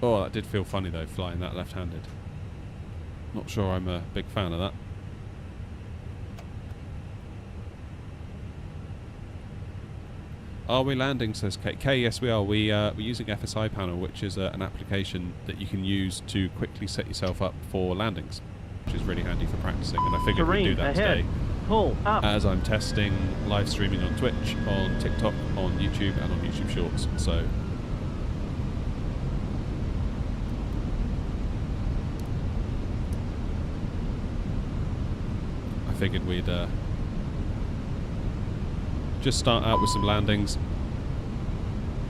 Oh, that did feel funny though, flying that left-handed. Not sure I'm a big fan of that. Are we landing, says Kate. Kay, yes we are. We're using FSI Panel, which is an application that you can use to quickly set yourself up for landings, which is really handy for practicing, and I figured we'd do that ahead. today. Pull up. As I'm testing live streaming on Twitch, on TikTok, on YouTube, and on YouTube Shorts. So I figured we'd just start out with some landings,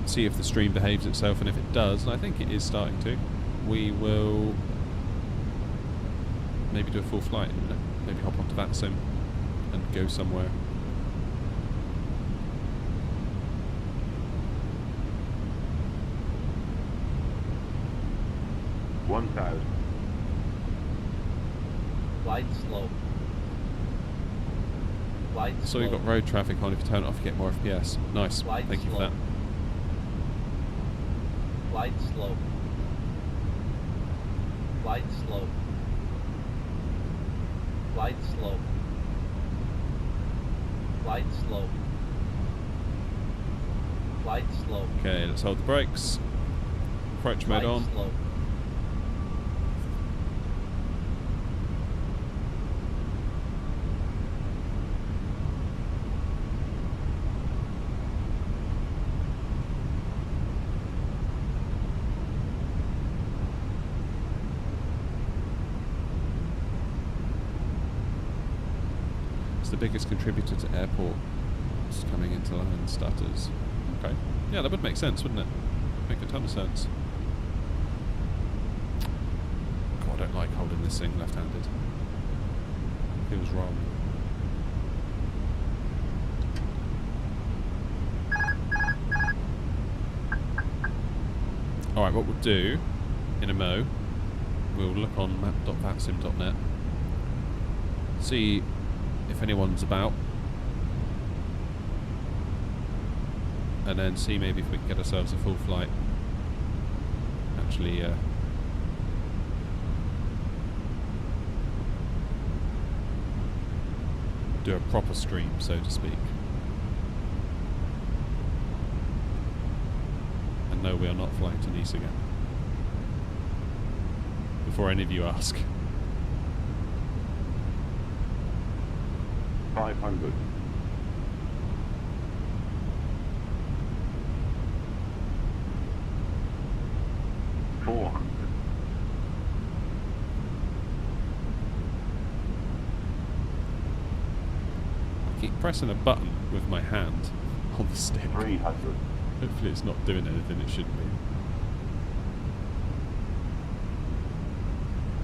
see if the stream behaves itself, and if it does, and I think it is starting to, we will maybe do a full flight in a minute. Maybe hop onto that sim and go somewhere. Flight slope. Flight slope. So you've got road traffic on. If you turn it off, you get more FPS. Nice. Flight Thank you for slope. that. Flight slope. Flight slope. Flight slope. Flight slope. Flight slope. Okay, let's hold the brakes. Approach mode Flight on. slope. the biggest contributor to airports coming into land stutters. Okay. Yeah, that would make sense, wouldn't it? Make a ton of sense. God, I don't like holding this thing left-handed. Feels wrong. Alright, what we'll do in a mo, we'll look on map.vatsim.net, see if anyone's about, and then see maybe if we can get ourselves a full flight. Actually, do a proper stream, so to speak. And no, we are not flying to Nice again. Before any of you ask. 500. 400. I keep pressing a button with my hand on the stick. 300. Hopefully it's not doing anything it shouldn't be.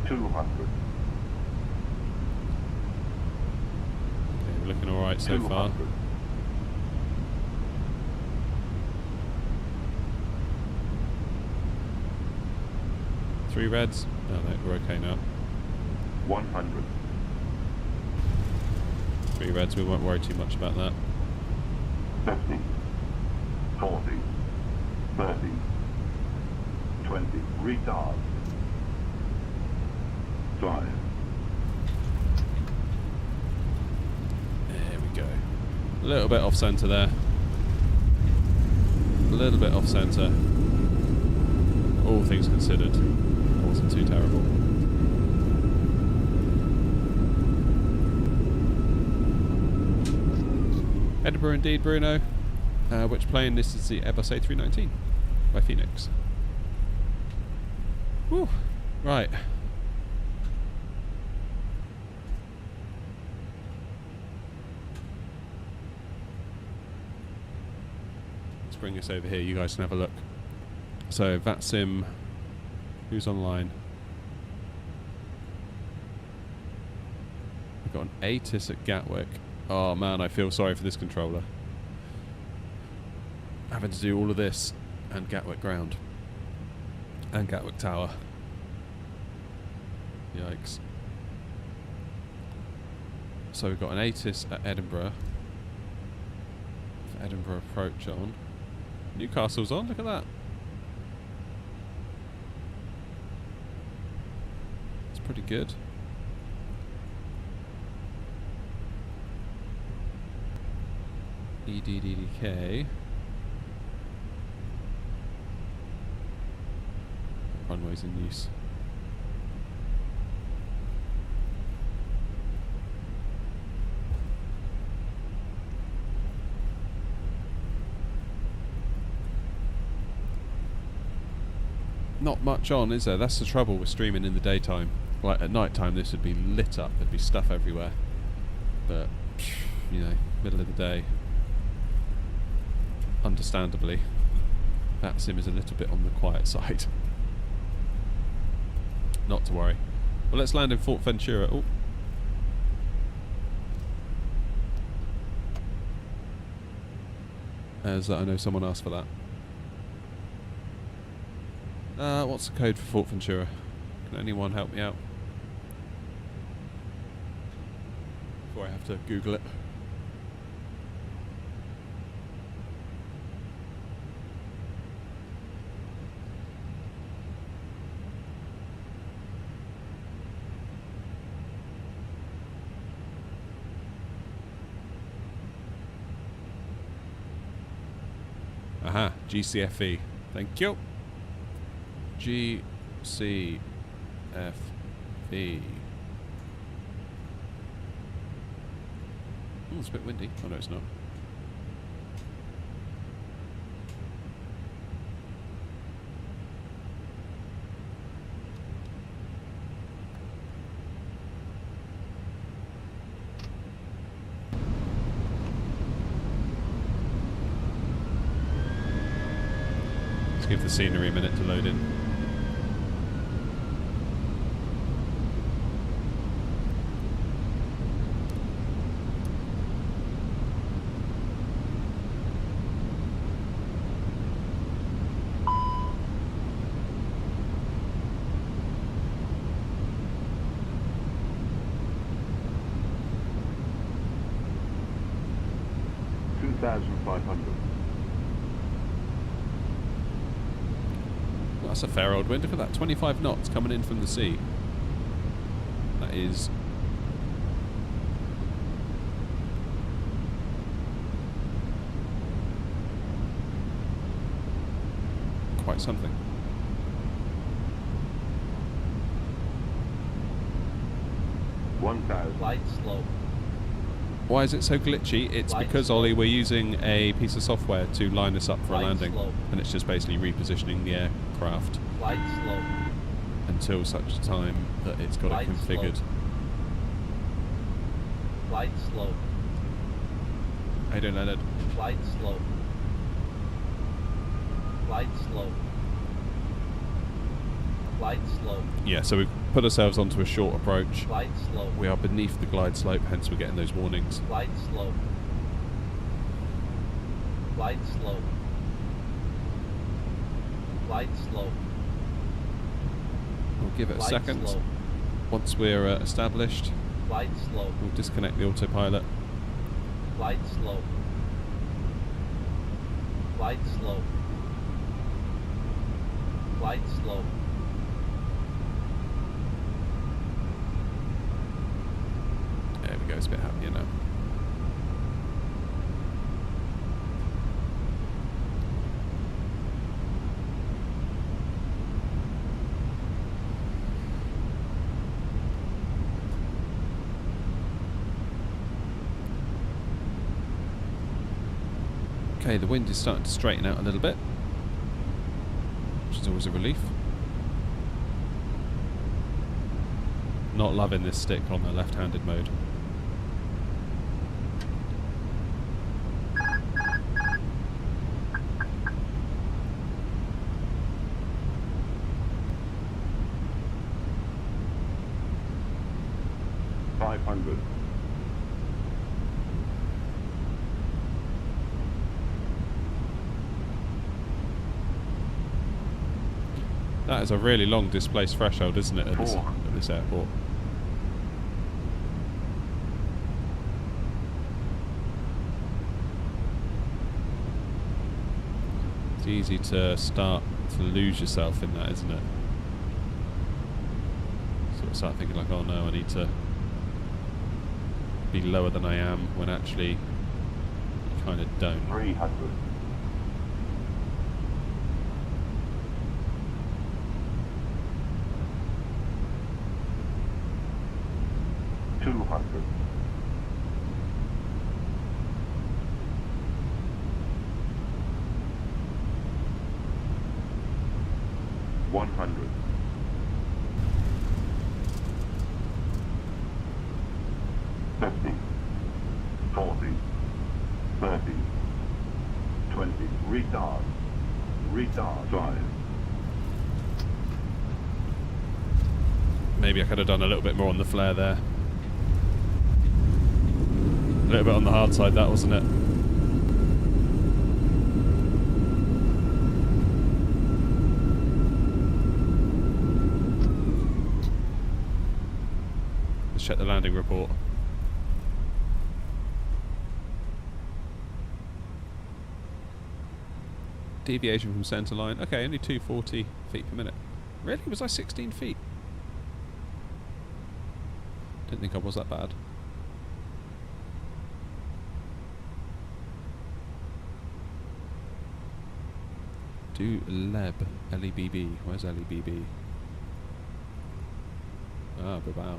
200. Okay, we're looking alright so far. 200. Three reds. Oh no, we're okay now. 100. Three reds, we won't worry too much about that. 50. 40. 30. 20. Retard. 5. There we go. A little bit off centre there. A little bit off centre. All things considered, it wasn't too terrible. Edinburgh indeed, Bruno. Which plane? This is the Airbus A319 by Phoenix. Whew. Right. Let's bring this over here. You guys can have a look. So VATSIM, who's online? We've got an ATIS at Gatwick. Oh man, I feel sorry for this controller. Having to do all of this and Gatwick Ground and Gatwick Tower. Yikes. So we've got an ATIS at Edinburgh. For Edinburgh approach on. Newcastle's on, look at that. It's pretty good. EDDK. Runways in use. Not much on, is there? That's the trouble with streaming in the daytime. Like at night time this would be lit up, there'd be stuff everywhere. But, you know, middle of the day, understandably, VATSIM is a little bit on the quiet side. Not to worry. Well, let's land in Fort Ventura. Oh. As I know someone asked for that. What's the code for Fort Ventura? Can anyone help me out? Before I have to Google it. Aha, GCFE. Thank you. GCFE. Oh, it's a bit windy. Oh no, it's not. give the scenery a minute to load in. Well, that's a fair old wind. Look at that, 25 knots coming in from the sea. That is quite something. Flight slope. Why is it so glitchy? It's Flight because, slope. Ollie, we're using a piece of software to line us up for Flight a landing. slope. And it's just basically repositioning the aircraft Flight slope. until such time that it's got Flight it configured. slope. Flight slope. How you doing, Leonard? Flight slope. Flight slope. Flight slope. Yeah, so we've put ourselves onto a short approach. Flight slope. We are beneath the glide slope, hence we're getting those warnings. Flight slope. Flight slope. Flight slope. We'll give it a Flight second. slope. Once we're established, Flight slope. we'll disconnect the autopilot. Flight slope. Flight slope. Flight slope. There we go, it's a bit happier now. Okay, the wind is starting to straighten out a little bit, which is always a relief. Not loving this stick on the left-handed mode. That is a really long displaced threshold, isn't it, at this airport? It's easy to start to lose yourself in that, isn't it? Sort of start thinking like, oh no, I need to be lower than I am, when actually you kind of don't. 300. 200. 100. 50. 40. 30. 20. Retard. Retard. 5. Maybe I could have done a little bit more on the flare there. A little bit on the hard side, that, wasn't it? Let's check the landing report. Deviation from centre line. Okay, only 240 feet per minute. Really? Was I 16 feet? Didn't think I was that bad. Do Leb. L-E-B-B. Where's L-E-B-B? Ah, Bilbao.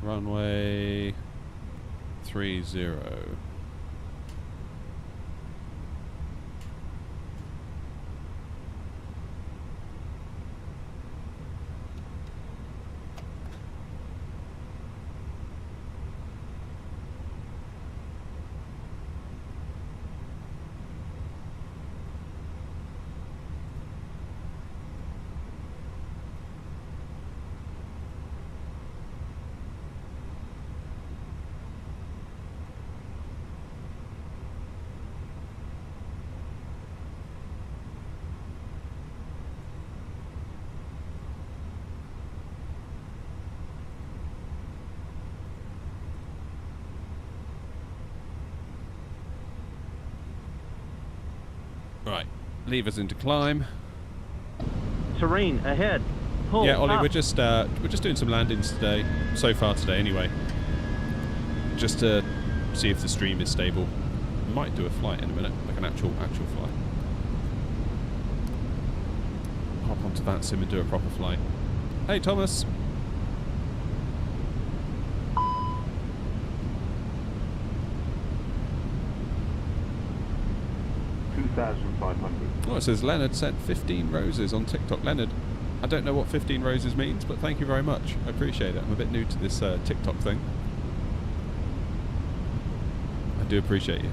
Runway 30. Right, levers into climb. Terrain ahead. Pull Yeah, Ollie, up. we're just doing some landings today, so far today anyway, just to see if the stream is stable. Might do a flight in a minute, like an actual flight. Hop onto that sim and do a proper flight. Hey, Thomas. Oh, it says Leonard sent 15 roses on TikTok. Leonard, I don't know what 15 roses means, but thank you very much. I appreciate it. I'm a bit new to this TikTok thing. I do appreciate you.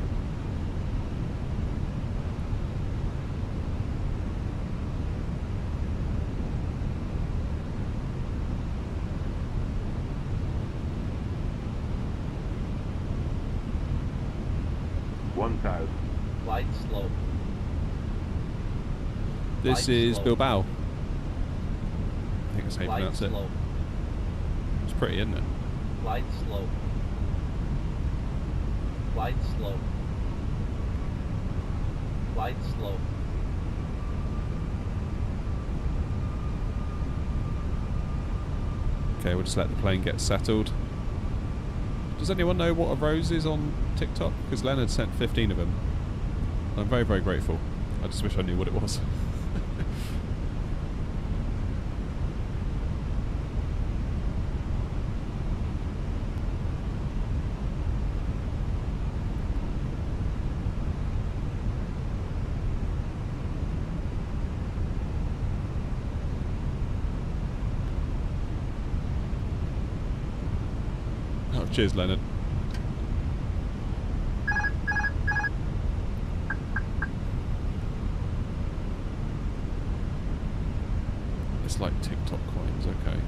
Flight slope. This Flight is slope. Bilbao. I think that's how you Flight pronounce it. slope. It's pretty, isn't it? Flight slope. Flight slope. Flight slope. Okay, we'll just let the plane get settled. Does anyone know what a rose is on TikTok? Because Leonard sent 15 of them. I'm very, very grateful. I just wish I knew what it was. Oh, cheers, Leonard. It's like TikTok coins, okay.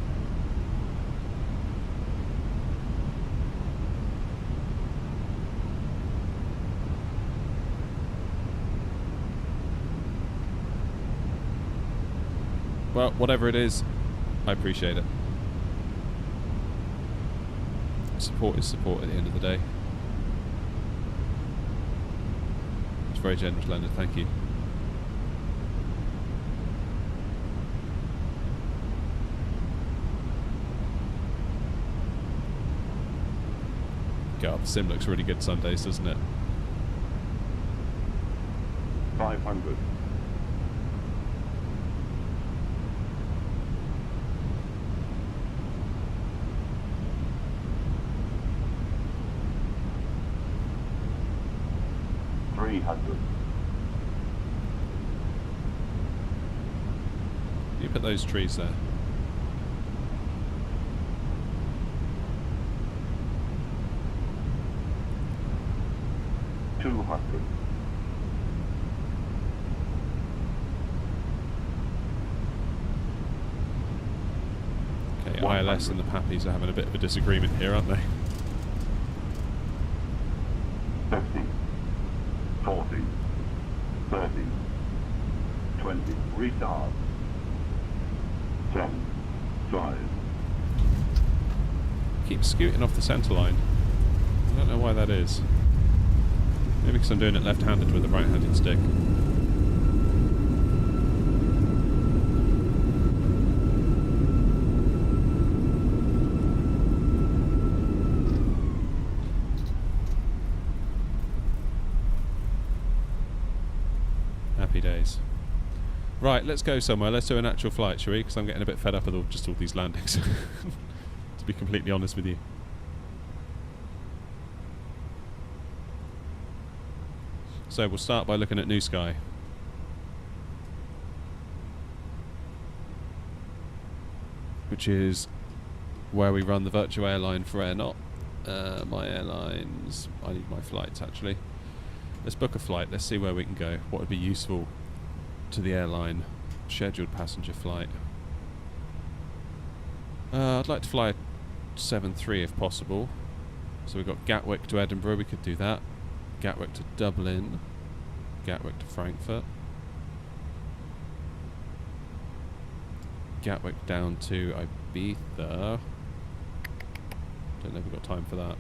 Well, whatever it is, I appreciate it. Support is support at the end of the day. It's very generous, Leonard, thank you. God, the sim looks really good some days, doesn't it? 500. You put those trees there. Okay, ILS and the Pappies are having a bit of a disagreement here, aren't they? 50, 40, 30, 20, retard, 10, 5. Keep scooting off the centre line. I don't know why that is. Maybe because I'm doing it left-handed with a right-handed stick. Happy days. Right, let's go somewhere. Let's do an actual flight, shall we? Because I'm getting a bit fed up with just all these landings. To be completely honest with you. So we'll start by looking at New Sky. Which is where we run the virtual airline for Air Not. My airlines... I need my flights, actually. Let's book a flight. Let's see where we can go. What would be useful to the airline. Scheduled passenger flight. I'd like to fly 7-3 if possible. So we've got Gatwick to Edinburgh. We could do that. Gatwick to Dublin. Gatwick to Frankfurt. Gatwick down to Ibiza. Don't know if we've got time for that.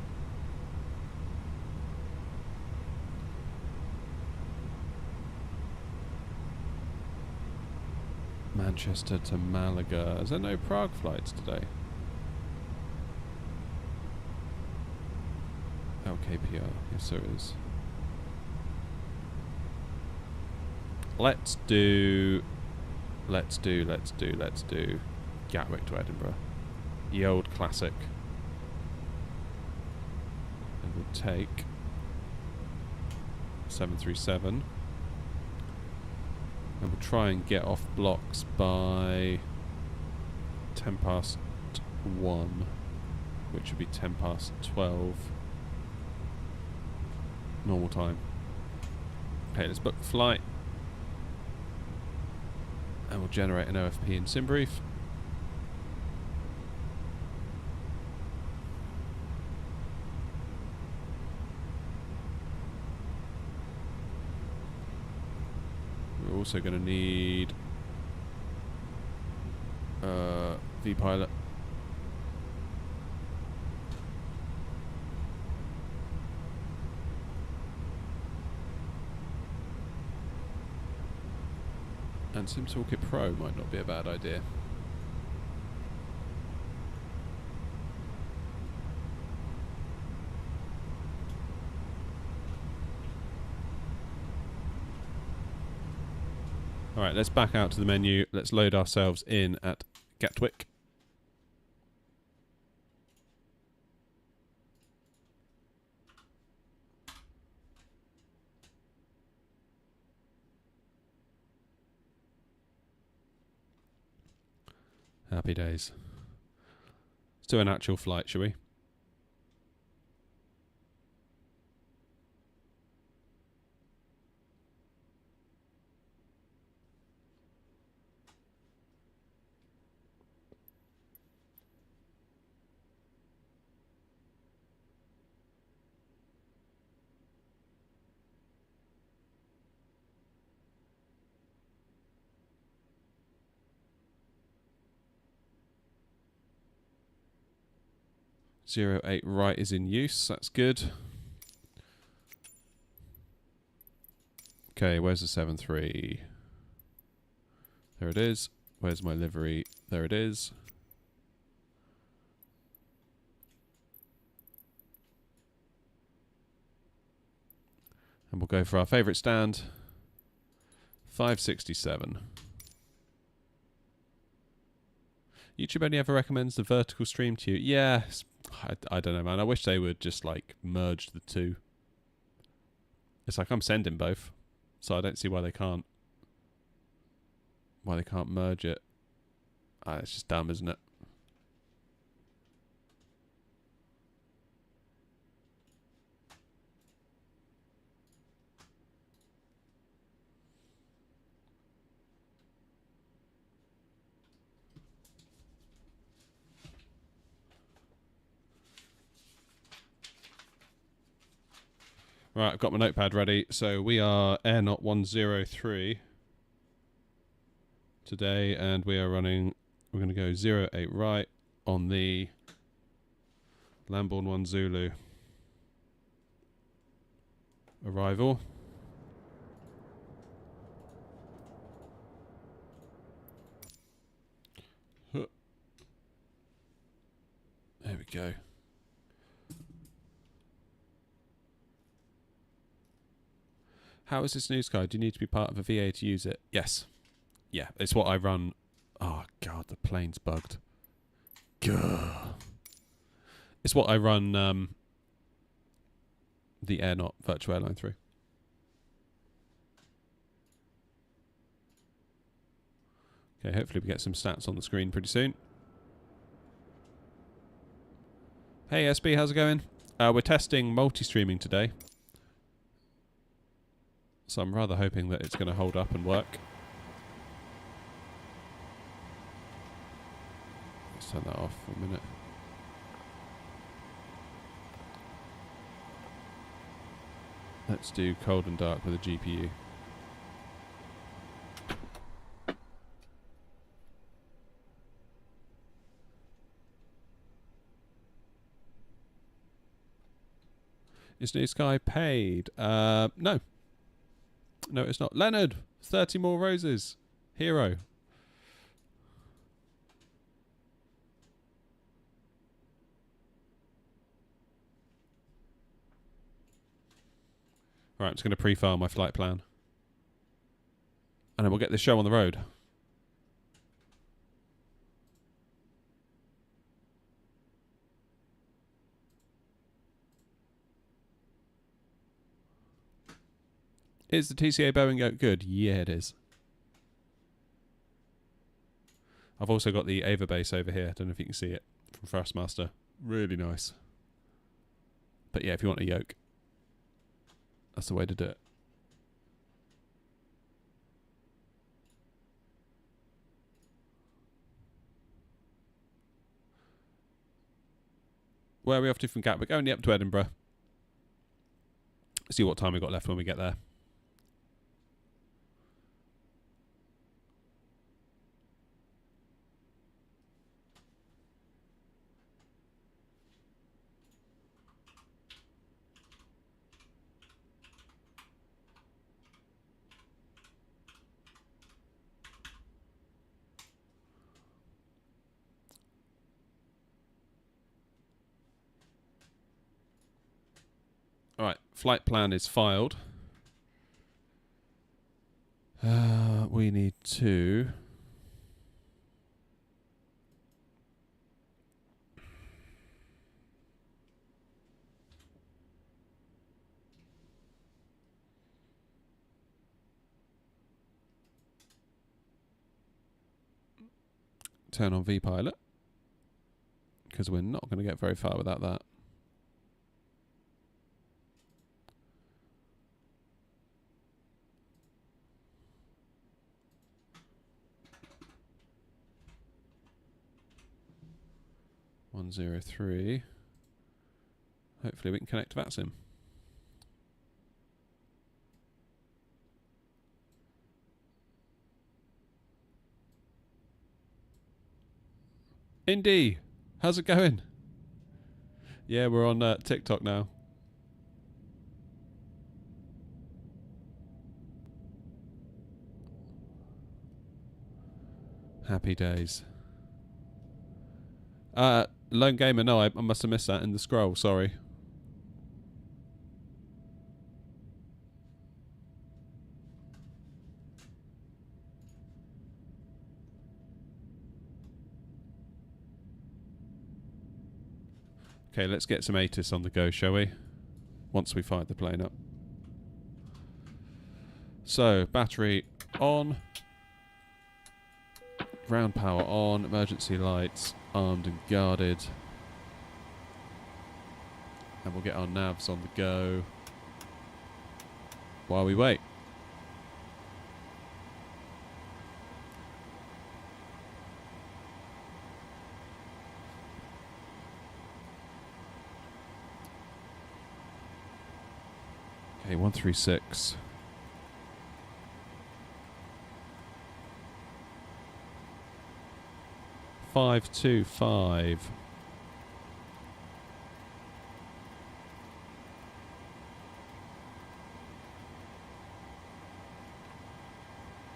Manchester to Malaga. Is there no Prague flights today? LKPR. Yes, there is. Let's do Gatwick to Edinburgh. The old classic. And we'll take 737. And we'll try and get off blocks by 1:10, which would be 12:10 normal time. Okay, let's book the flight. And we'll generate an OFP in SimBrief. We're also going to need vPilot. And SimToolkit Pro might not be a bad idea. Alright, let's back out to the menu. Let's load ourselves in at Gatwick. Happy days. Let's do an actual flight, shall we? (08) right is in use. That's good. Okay, where's the 73? There it is. Where's my livery? There it is. And we'll go for our favourite stand. 567. YouTube only ever recommends the vertical stream to you. Yeah, I don't know, man. I wish they would just like merge the two. It's like I'm sending both, so I don't see why they can't. Why they can't merge it? It's just dumb, isn't it? Right, I've got my notepad ready. So we are Air Not 103 today, and we are running. We're going to go 08 right on the Lambourne 1 Zulu arrival. There we go. How is this news guide? Do you need to be part of a VA to use it? Yes. Yeah, it's what I run. Oh, God, the plane's bugged. Gah. It's what I run the Air Not virtual airline through. Okay, hopefully we get some stats on the screen pretty soon. Hey, SB, how's it going? We're testing multi-streaming today. So I'm rather hoping that it's going to hold up and work. Let's turn that off for a minute. Let's do cold and dark with a GPU. Is New Sky paid? No. No, it's not. Leonard, 30 more roses. Hero. Right, I'm just going to pre-file my flight plan. And then we'll get this show on the road. Is the TCA Boeing yoke good? Yeah, it is. I've also got the Ava base over here. I don't know if you can see it from Thrustmaster. Really nice. But yeah, if you want a yoke, that's the way to do it. Where are we off to from Gatwick? Only up to Edinburgh. See what time we've got left when we get there. Alright, flight plan is filed. We need to... turn on VPilot, because we're not going to get very far without that. (103). Hopefully we can connect to VATSIM. Indy, how's it going? Yeah, we're on TikTok now. Happy days. Lone Gamer, no, I must have missed that in the scroll, sorry. Okay, let's get some ATIS on the go, shall we? Once we fired the plane up. So, battery on. Ground power on. Emergency lights armed and guarded. And we'll get our navs on the go while we wait. Okay, 136. Five, 2, 5.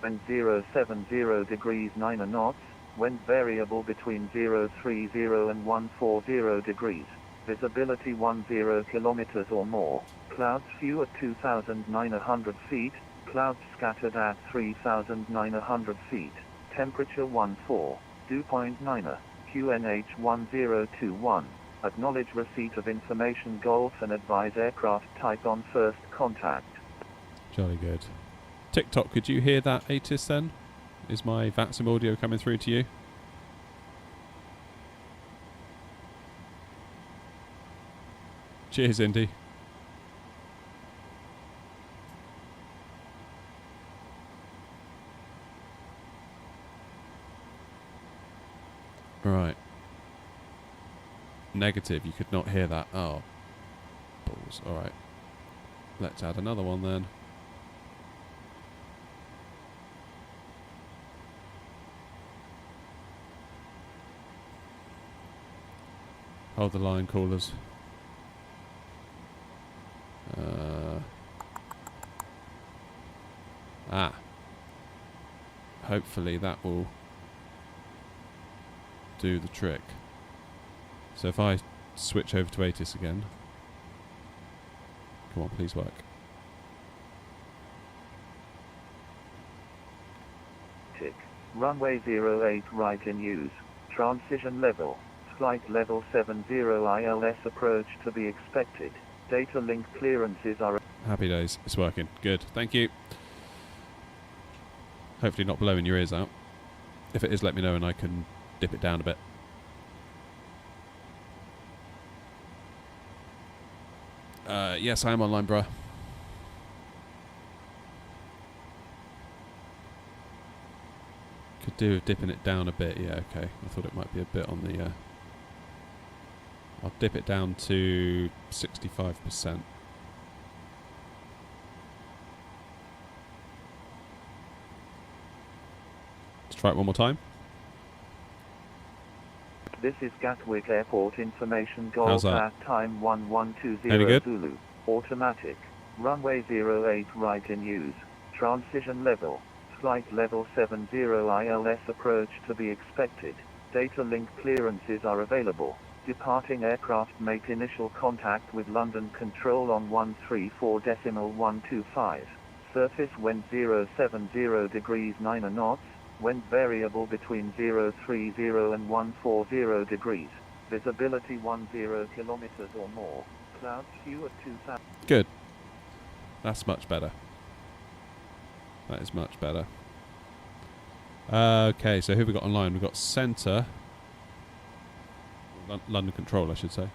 And 070 degrees 9 knots, wind variable between 030 and 140 degrees. Visibility 10 kilometers or more. Clouds few at 2,900 feet. Clouds scattered at 3,900 feet. Temperature 14. Dew point 9. QNH 1021. Acknowledge receipt of information Golf and advise aircraft type on first contact. Jolly good. TikTok, could you hear that ATIS then? Is my VATSIM audio coming through to you? Cheers, Indy. Right. Negative, you could not hear that. Oh. Balls. Alright. Let's add another one then. Hold the line, callers. Hopefully that will do the trick. So if I switch over to ATIS again. Come on, please work. Runway 08 right in use. Transition level. Flight level 70 ILS approach to be expected. Data link clearances are... Happy days. It's working. Good. Thank you. Hopefully not blowing your ears out. If it is, let me know and I can dip it down a bit. Yes, I am online, bruh. Could do with dipping it down a bit. Yeah, okay. I thought it might be a bit on the... I'll dip it down to 65%. Let's try it one more time. This is Gatwick Airport information. How's Golf that? at time Any 1120 good? Zulu. Automatic. Runway 08 right in use. Transition level. Flight level 70 ILS approach to be expected. Data link clearances are available. Departing aircraft make initial contact with London Control on 134.125. Surface wind 070 degrees 9 knots. Wind variable between 030 and 140 degrees. Visibility 10 kilometers or more. Clouds few at 2,000. Good. That's much better. That is much better. Okay, so who have we got online? We've got Centre. London Control, I should say.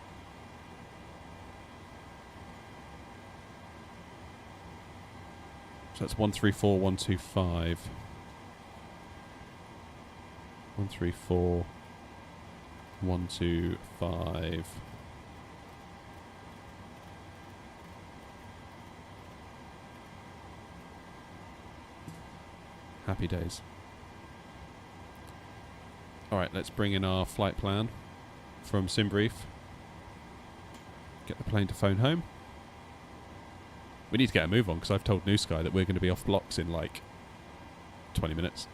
So that's 134125. 134125. Happy days. Alright, let's bring in our flight plan from SimBrief. Get the plane to phone home. We need to get a move on because I've told New Sky that we're going to be off blocks in like 20 minutes.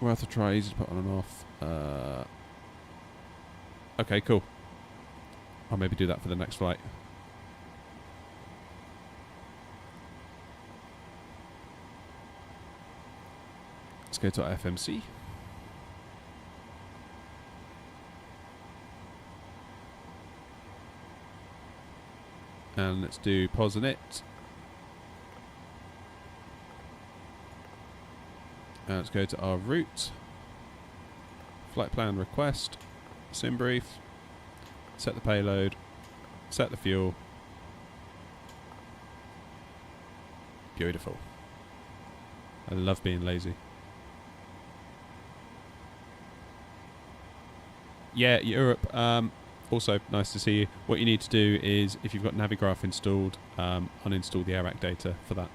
Worth a try, easy to put on and off. Okay, cool. I'll maybe do that for the next flight. Let's go to our FMC. And let's do pause and it. And let's go to our route. Flight plan request. SimBrief. Set the payload. Set the fuel. Beautiful. I love being lazy. Yeah, Europe. Also, nice to see you. What you need to do is, if you've got Navigraph installed, uninstall the AirAC data for that.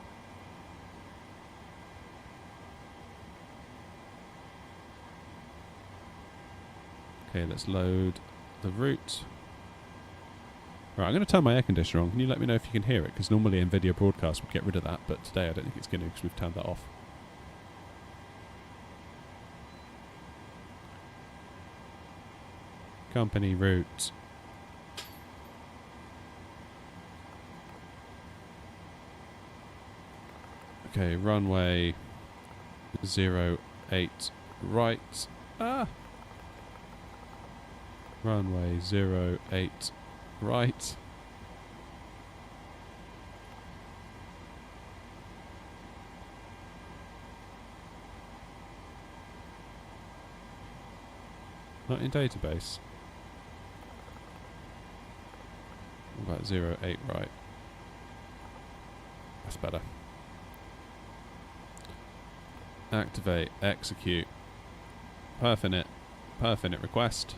Okay, let's load the route. Right, I'm going to turn my air conditioner on. Can you let me know if you can hear it? Because normally NVIDIA Broadcast would get rid of that, but today I don't think it's going to because we've turned that off. Company route. Okay, runway 08 right. Runway 08 right. Not in database. What about 08 right? That's better. Activate, execute. Perfinite request.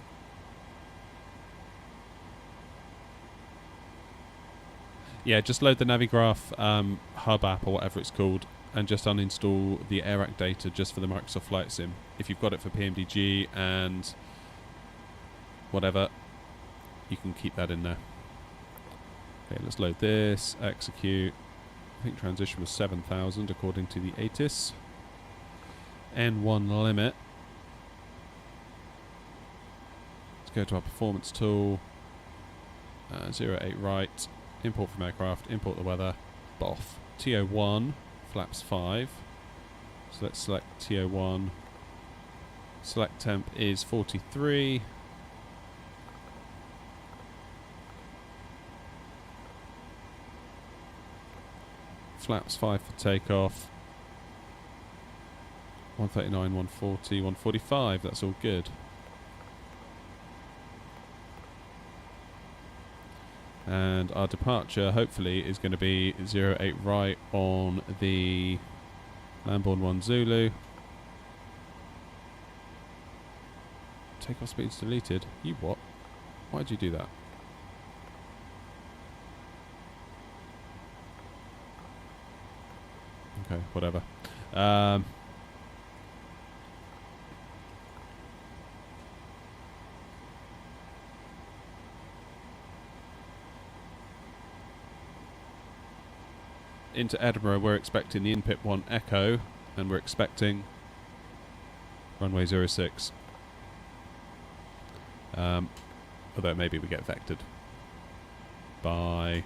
Yeah, just load the Navigraph hub app or whatever it's called and just uninstall the AirAC data just for the Microsoft Flight Sim. If you've got it for PMDG and whatever, you can keep that in there. Okay, let's load this, execute. I think transition was 7,000 according to the ATIS. N1 limit. Let's go to our performance tool. 08 right. Import from aircraft. Import the weather. Boff. TO1, flaps 5. So let's select TO1. Select temp is 43. Flaps 5 for takeoff. 139, 140, 145. That's all good. And our departure, hopefully, is going to be 08 right on the Lambourne 1 Zulu. Takeoff speed's deleted. You what? Why'd you do that? Okay, whatever. Into Edinburgh, we're expecting the in-pit 1 Echo, and we're expecting runway 06. Although maybe we get vectored by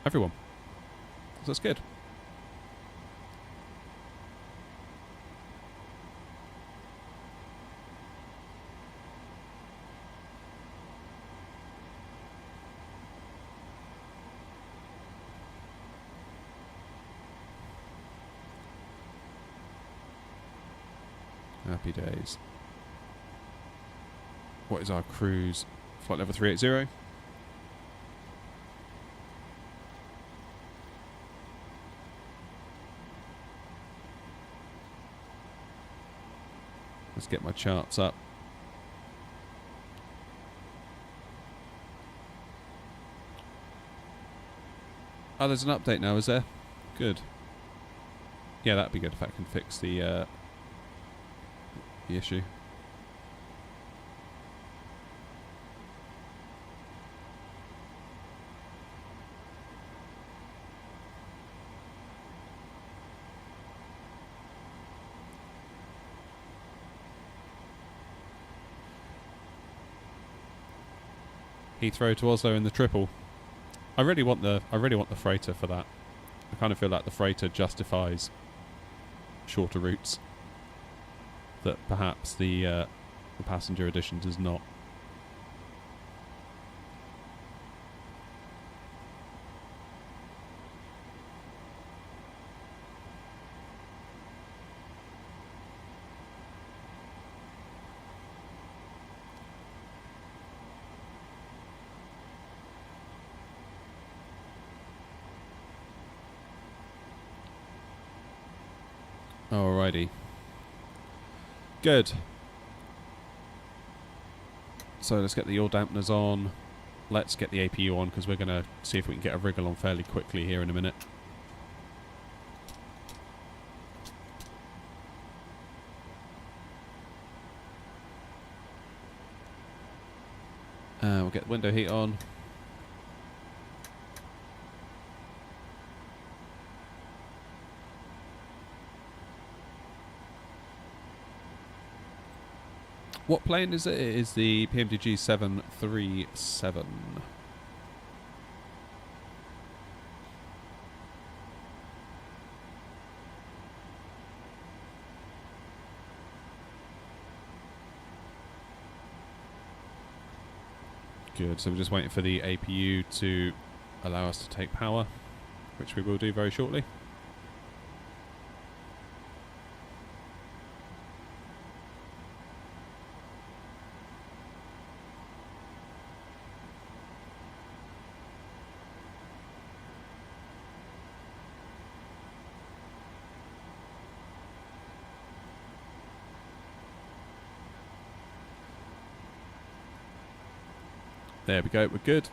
everyone. So that's good. Happy days. What is our cruise? Flight level 380. Let's get my charts up. Oh, there's an update now, is there? Good. Yeah, that'd be good if I can fix the issue. Heathrow to Oslo in the triple. I really want the freighter for that. I kind of feel like the freighter justifies shorter routes that perhaps the passenger edition does not. Alrighty. Good. So let's get the yaw dampeners on. Let's get the APU on because we're going to see if we can get a wriggle on fairly quickly here in a minute. We'll get the window heat on. What plane is it? It is the PMDG 737. Good, so we're just waiting for the APU to allow us to take power, which we will do very shortly. There we go, we're good.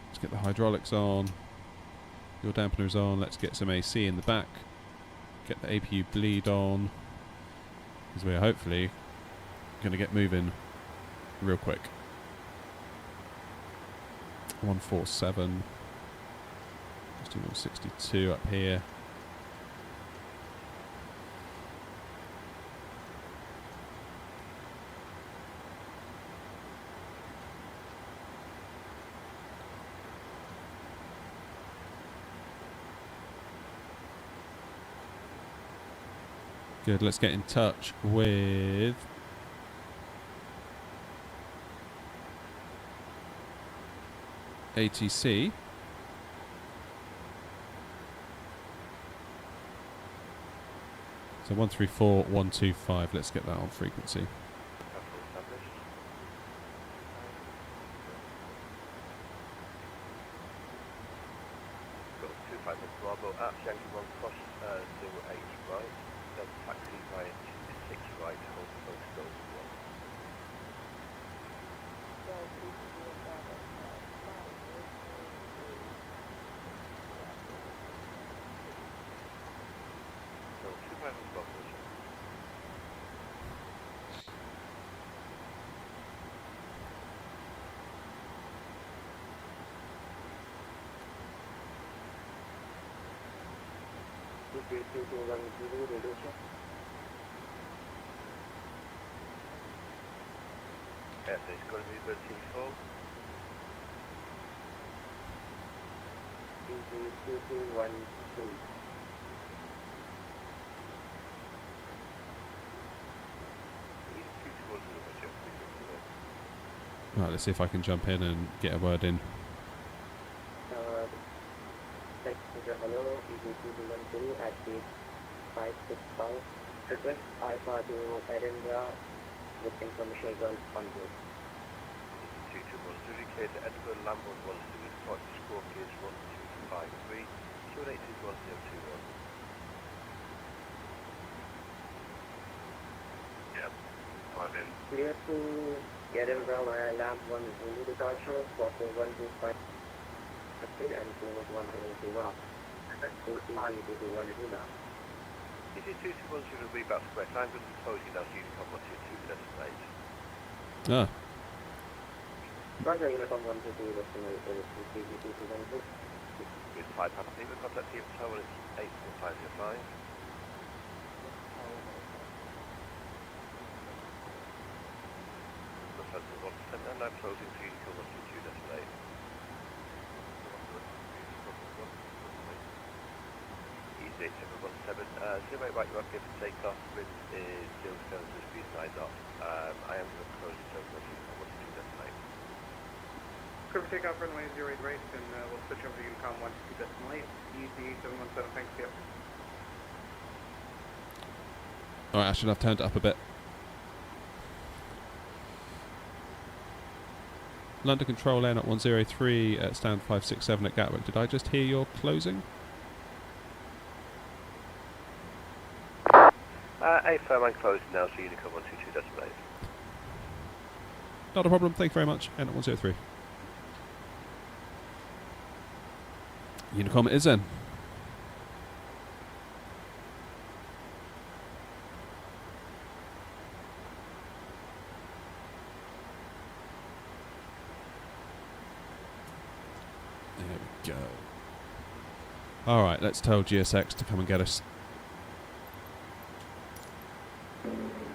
Let's get the hydraulics on. Your dampeners on. Let's get some AC in the back. Get the APU bleed on. Because we're hopefully going to get moving real quick. 147. Let's do 162 up here. Good, let's get in touch with ATC. So 134125, let's get that on frequency. Bravo at Yankee 1 cross 08 right, then taxi via 6 right, hold close goes 1. So 25 on Bravo. Yes, it's going to be 34. Right, let's see if I can jump in and get a word in. Hello, ED212 at gate 565. Request Alpha to Edinburgh with information on board. 221, indicate Edinburgh Lambert 1 to report to score case 1253, 2821021. Yep, 5 in. Clear to Edinburgh via Lamp 1 Zulu departure, for 125 and 211 now. This is 221 to read back square. I'm going to close you now so you can come on to 2 destinate. Ah, Roger, Uniform 122 destinate is 212. With 5 Papa Lima, contact team tower is 84505. The 1% and I'm closing so you can come on to 2 destinate. Easy 717, 08 right, you are given takeoff, wind is 07 to speed 9 knots. I am going to close it so you can come on to 2 destinate. Cover takeoff runway 08 right, and we'll switch over to Unicom 122 destinate. Easy 717, thanks, yep. alright, I should have turned it up a bit. London Control Air at 103 at stand 567 at Gatwick. Did I just hear your closing? A firm, I'm closing now, so you can come on to 2 destinate. Not a problem, thank you very much. N at 103. Unicom it is then. There we go. Alright, let's tell GSX to come and get us.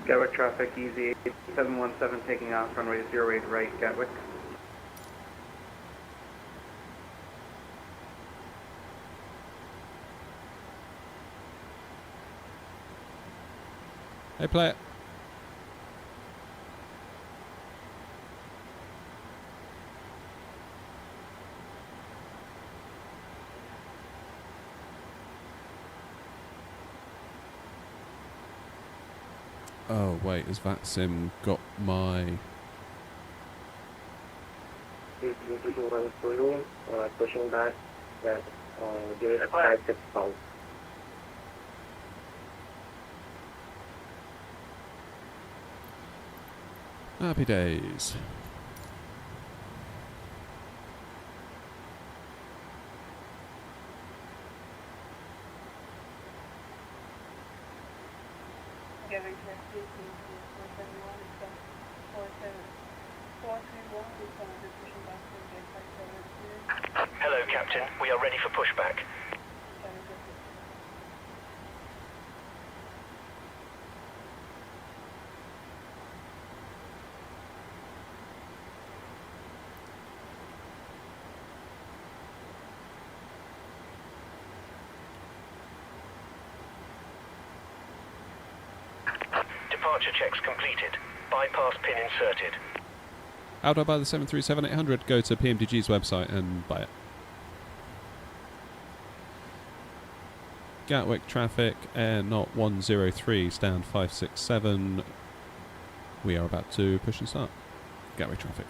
Gatwick traffic, easy 717 taking off, runway 08 right, Gatwick. Hey, play it. Oh wait, has that sim got my... Pushing back that during 5-6 pounds. Happy days. Hello, Captain. We are ready for pushback. departure checks completed. Bypass pin inserted. How do I buy the 737-800? Go to PMDG's website and buy it. Gatwick traffic, air not 103, stand 567. We are about to push and start. Gatwick traffic.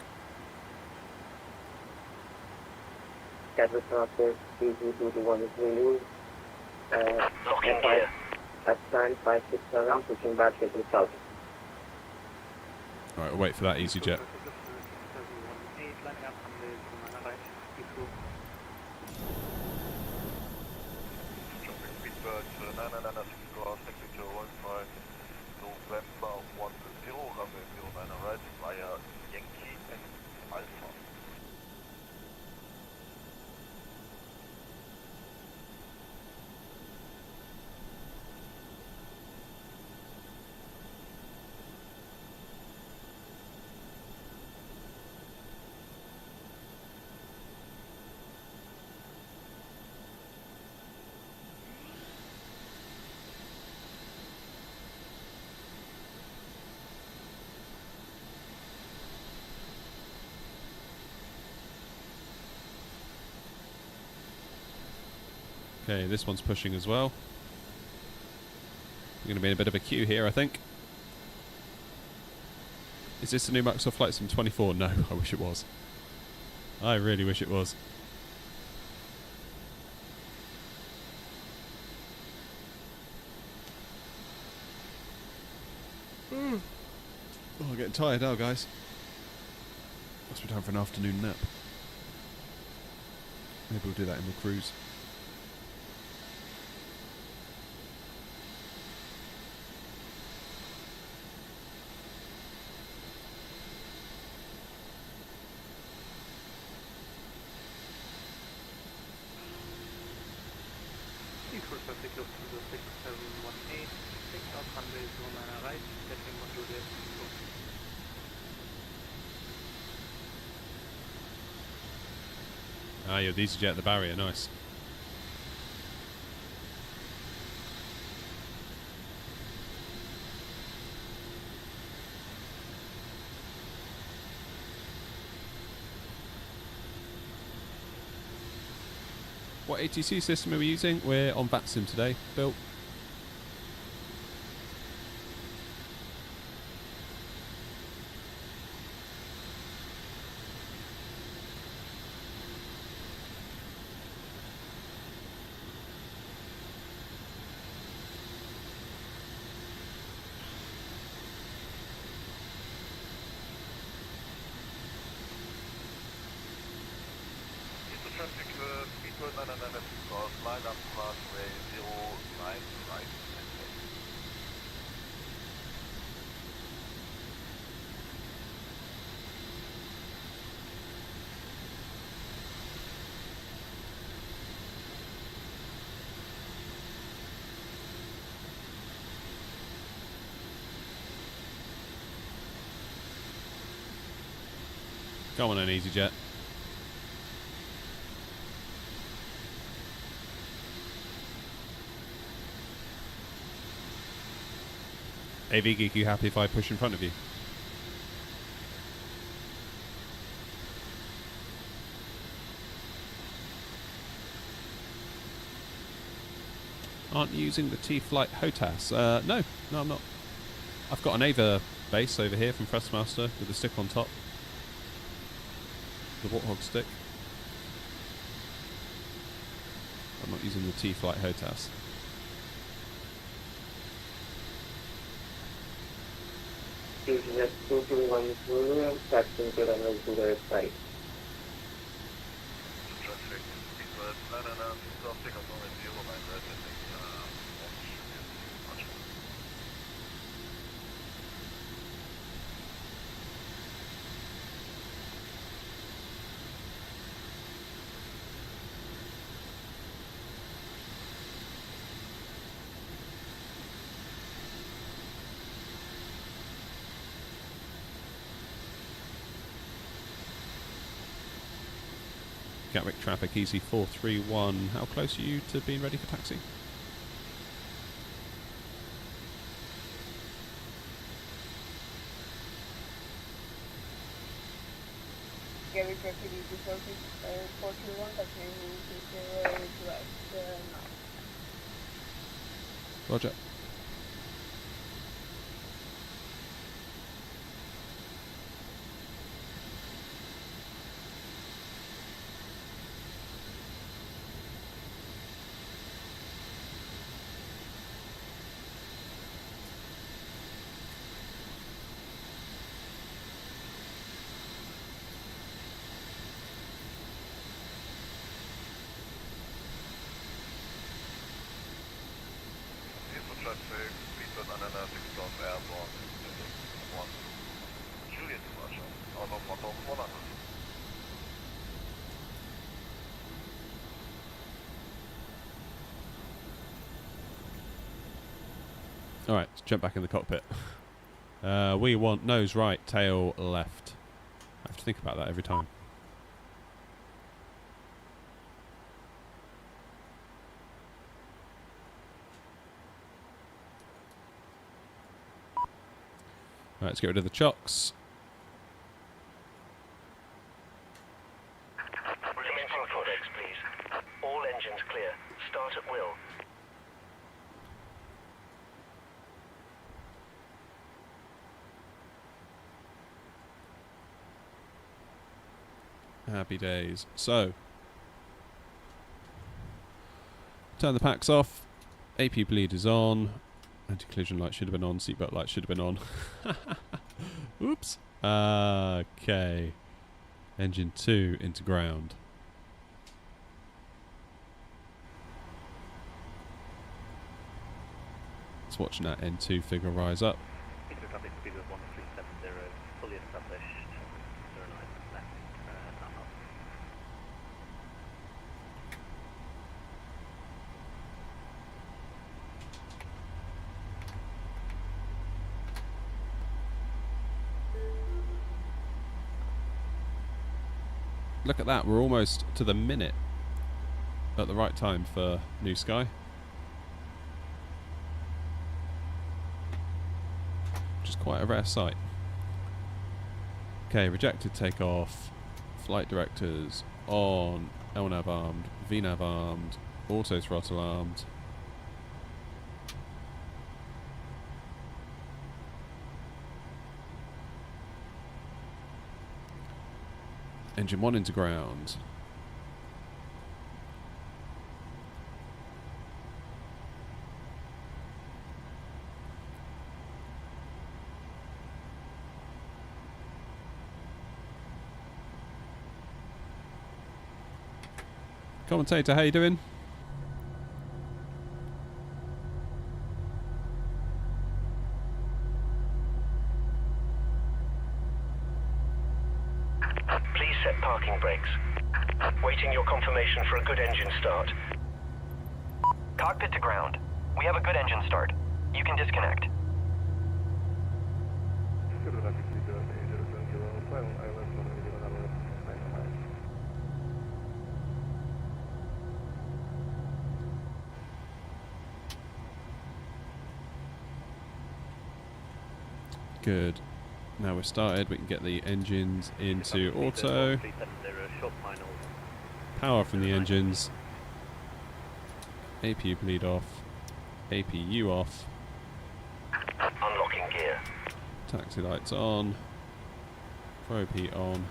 Gatwick traffic, CG21 is released. Locking gear. At stand 567, pushing back to the south. Alright, we'll wait for that EasyJet. Lining up on the Romana right, Heathrow. Traffic speedbird 996 cross, exit 015, November 10, runway 09 right, via Yankee and Alpha. Okay, this one's pushing as well. We're going to be in a bit of a queue here, I think. Is this the new Microsoft Flight Sim 24? No, I wish it was. I really wish it was. Oh, I'm getting tired now, guys. Must be time for an afternoon nap. Maybe we'll do that in the cruise. Heathrow traffic close to the 6718, take off runway 09 right, getting onto the Heathrow. Ah, you're the EasyJet at the barrier, nice. What ATC system are we using? We're on VATSIM today, Bill. Traffic, speedbird 996 cross, line up runway 09 right. Come on then, EasyJet. AV Geek, you happy if I push in front of you? Aren't you using the T-Flight HOTAS? No, I'm not. I've got an Ava base over here from Thrustmaster with the stick on top. The Warthog stick. I'm not using the T-Flight HOTAS. EasyJet 221 taxiing to runway 08 right. Traffic, speedbird 996 cross, take off runway 09 right, Gatwick traffic, easy 431. How close are you to being ready for taxi? Roger. Heathrow traffic, speedbird ananas, 6000 airborne, 1 Juliet departure, out of 1100. Alright, let's jump back in the cockpit. We want nose right, tail left. I have to think about that every time. Right, let's get rid of the chocks. Commencing codex, please. All engines clear. Start at will. Happy days. So, turn the packs off. AP bleed is on. Anti-collision light should have been on. Seatbelt light should have been on. Oops. Okay. Engine 2 into ground. Just watching that N2 figure rise up. Heathrow traffic speed of 1370, fully established. 09 left, up. Look at that, we're almost to the minute at the right time for New Sky. Which is quite a rare sight. Okay, rejected takeoff, flight directors on, LNAV armed, VNAV armed, auto throttle armed. Engine 1 into ground. Commentator, how you doing? Please set parking brakes. Waiting your confirmation for a good engine start. Cockpit to ground. We have a good engine start. You can disconnect. Good. Now we're started, we can get the engines into auto. Power from the engines. APU bleed off. APU off. Unlocking gear. Taxi lights on. Pro P on.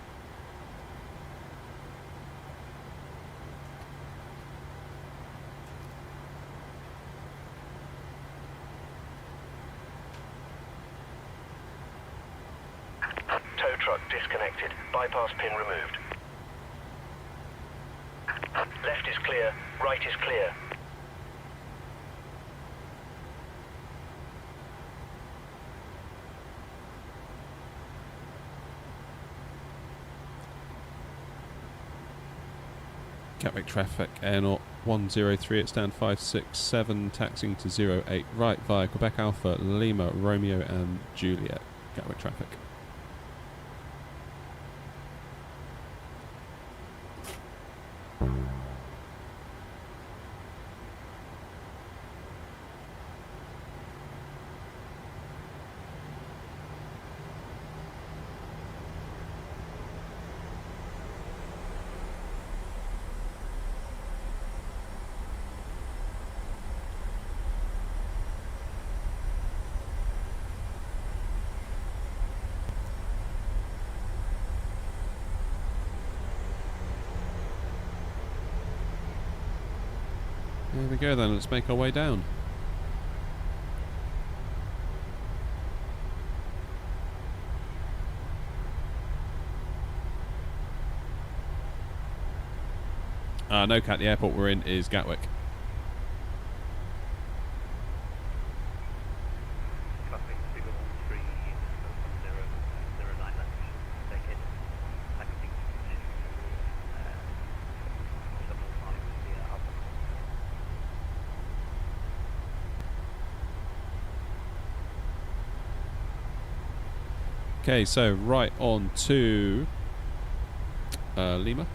Tow truck disconnected. Bypass pin removed. Left is clear. Right is clear. Gatwick traffic, Air 103 at stand 567, taxiing to 08 right via Quebec Alpha, Lima, Romeo and Juliet. Gatwick traffic. There we go then, let's make our way down. No, Cat, the airport we're in is Gatwick. Traffic figure 13, 009 left, take it, taxi to 705 via Alpha. Okay, so right on to Lima.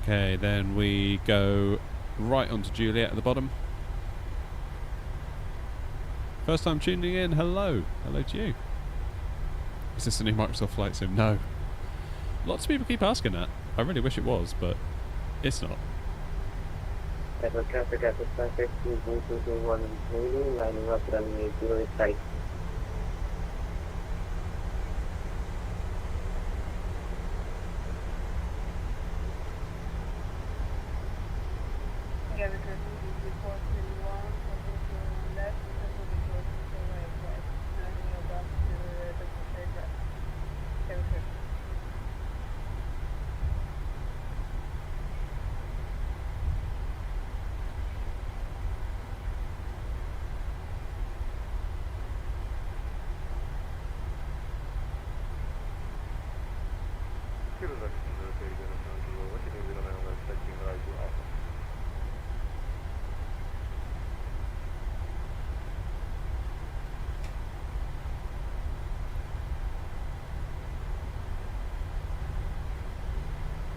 Okay, then we go right onto Juliet at the bottom. First time tuning in, hello. Hello to you. Is this a new Microsoft Flight Sim? No. Lots of people keep asking that. I really wish it was, but it's not. Edinburgh traffic at the traffic 2221 moving, lining up runway 08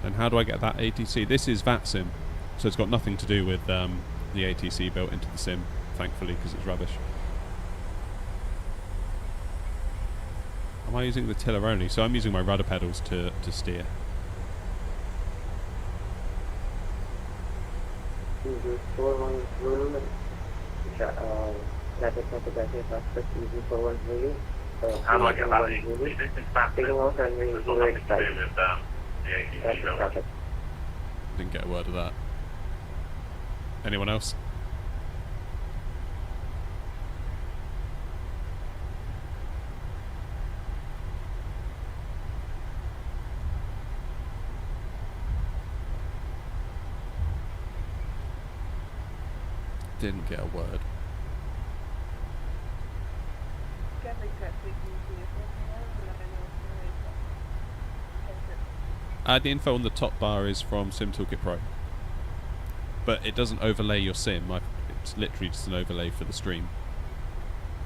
And how do I get that ATC? This is VATSIM, so it's got nothing to do with the ATC built into the sim, thankfully, because it's rubbish. Am I using the tiller only? So I'm using my rudder pedals to steer. How do I get that? Taking off runway 08 Didn't get a word of that. Anyone else? Didn't get a word. The info on the top bar is from Sim Toolkit Pro, but it doesn't overlay your sim. It's literally just an overlay for the stream.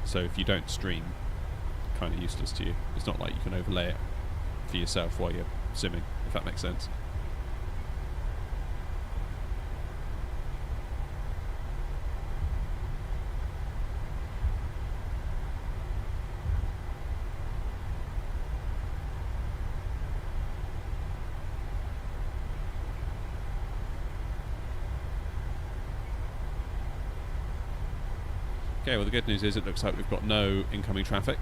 So if you don't stream, kind of useless to you. It's not like you can overlay it for yourself while you're simming, if that makes sense. Okay, well the good news is it looks like we've got no incoming traffic.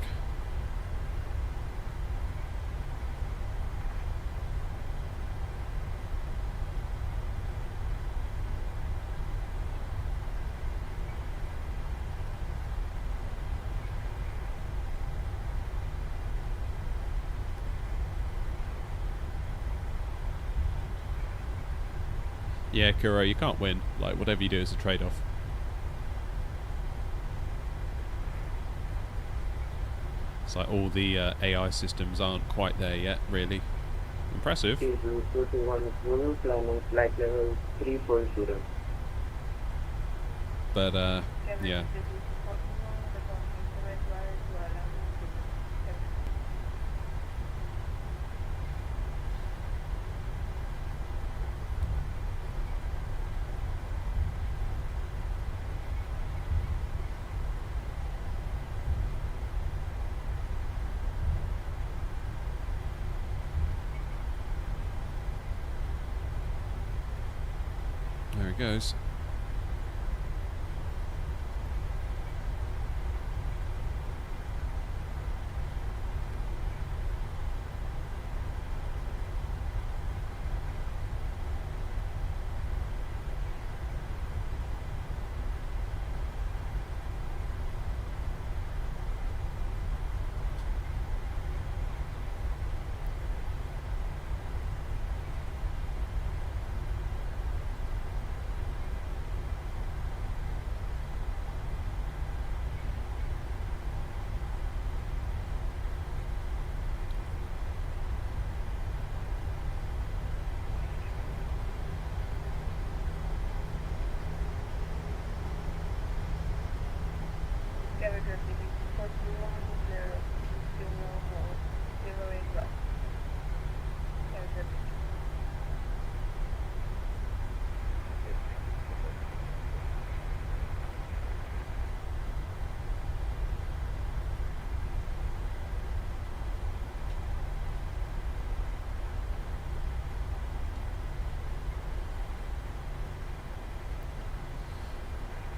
Yeah, Kuro, you can't win. Like, whatever you do is a trade-off. It's like all the AI systems aren't quite there yet, really. Impressive. Blue 41 Zulu, climbing flight level 340. But, yeah. There it goes.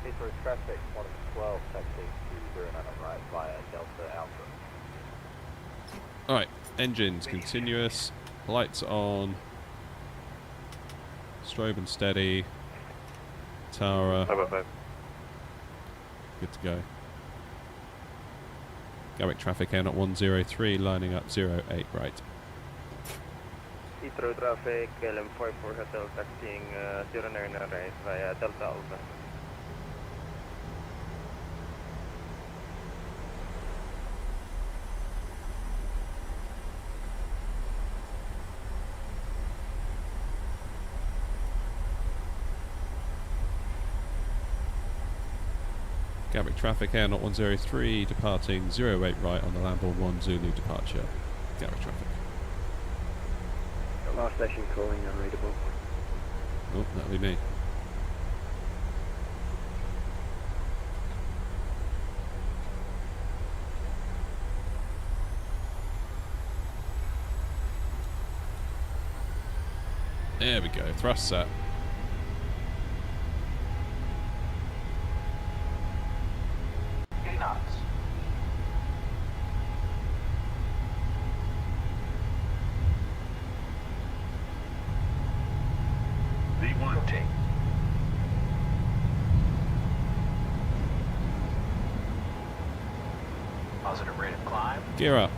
Heathrow traffic, 112, taxi to 09 on right via Delta Alpha. Alright, engines continuous, lights on, strobe and steady, Tara, good to go. Gatwick traffic Air 103 lining up 08 right. Heathrow traffic, LM54 Hotel taxiing 09 right via Delta Alpha. Gatwick traffic Air 103 departing 08 right on the Lambourne 1 Zulu departure. Gatwick traffic. Last station calling unreadable. Oh, that'll be me. There we go, thrust set. knots. V1. Rotate. Positive rate of climb. Gear up.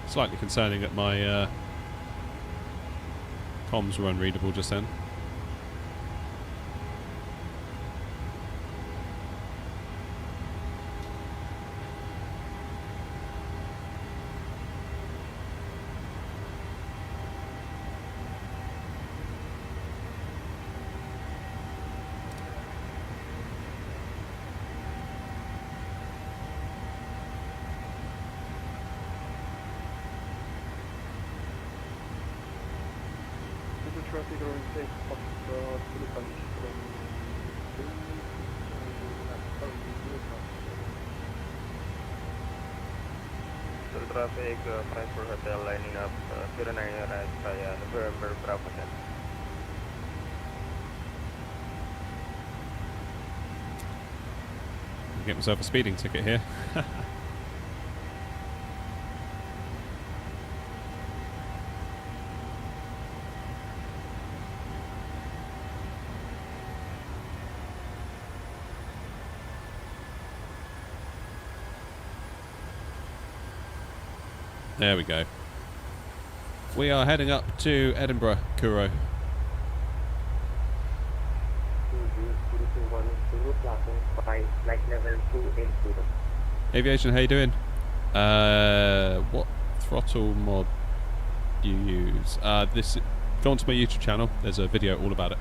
Slightly concerning that my comms were unreadable just then. Traffic or intake of Philippines So traffic, Frankfurt Hotel lining up 09 right via November Bravo 10. get myself a speeding ticket here. There we go. We are heading up to Edinburgh, Kuro. Aviation, how you doing? What throttle mod do you use? Go onto my YouTube channel. There's a video all about it.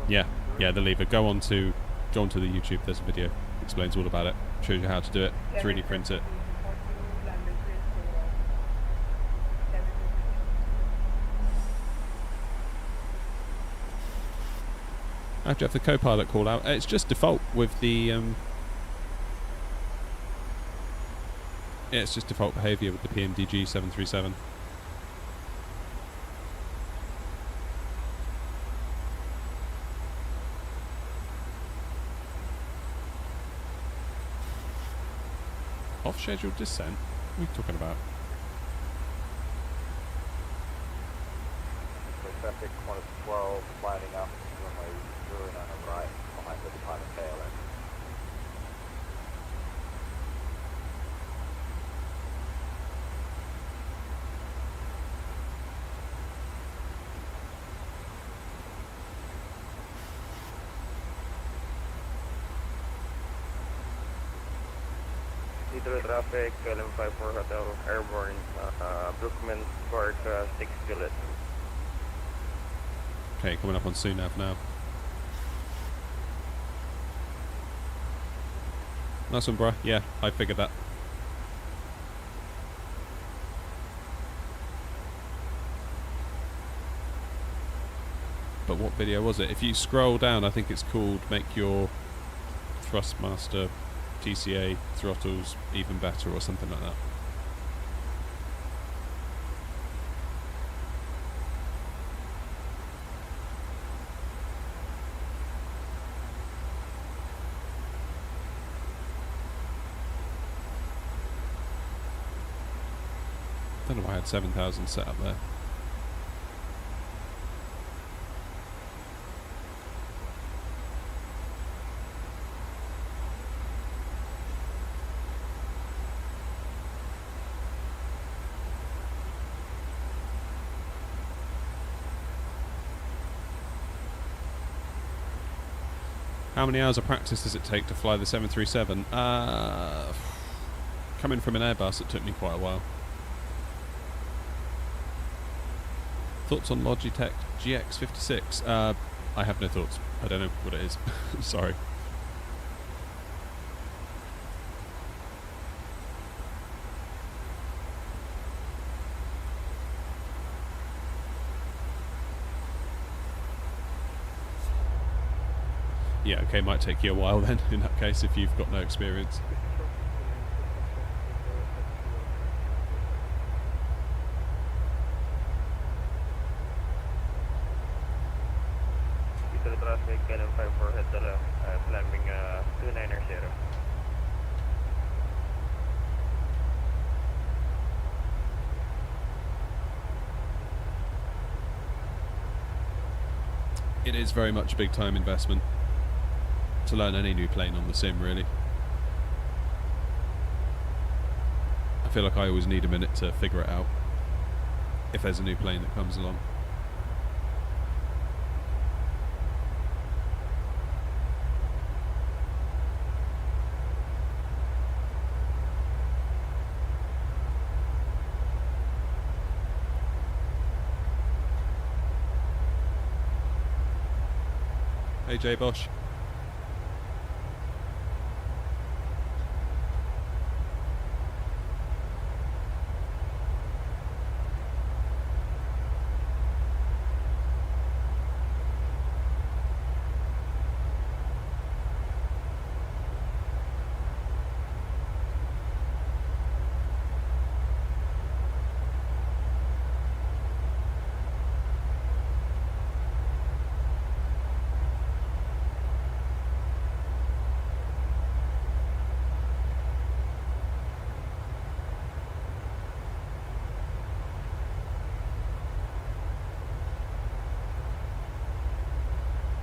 Yeah, the lever. Go onto the YouTube. There's a video. Explains all about it. Shows you how to do it. 3D print it. I have to have the co-pilot call out. It's just default with the yeah, it's just default behaviour with the PMDG 737. Off scheduled descent? What are you talking about? Traffic 112 lining up runway 09 on right behind the pilot tail end. Heathrow traffic, LM54 Hotel, airborne, Brookman Park, 6 Juliet. Okay, coming up on Sunav now. Nice one, bruh. Yeah, I figured that. But what video was it? If you scroll down, I think it's called Make Your Thrustmaster TCA Throttles Even Better or something like that. I don't know why I had 7,000 set up there. How many hours of practice does it take to fly the 737? Coming from an Airbus, it took me quite a while. Thoughts on Logitech GX56? I have no thoughts. I don't know what it is. Sorry. Yeah, okay, might take you a while then, in that case, if you've got no experience. Traffic, LM54 Hotel, climbing 290. It is very much a big time investment to learn any new plane on the sim, really. I feel like I always need a minute to figure it out if there's a new plane that comes along. Hey Jay Bosch.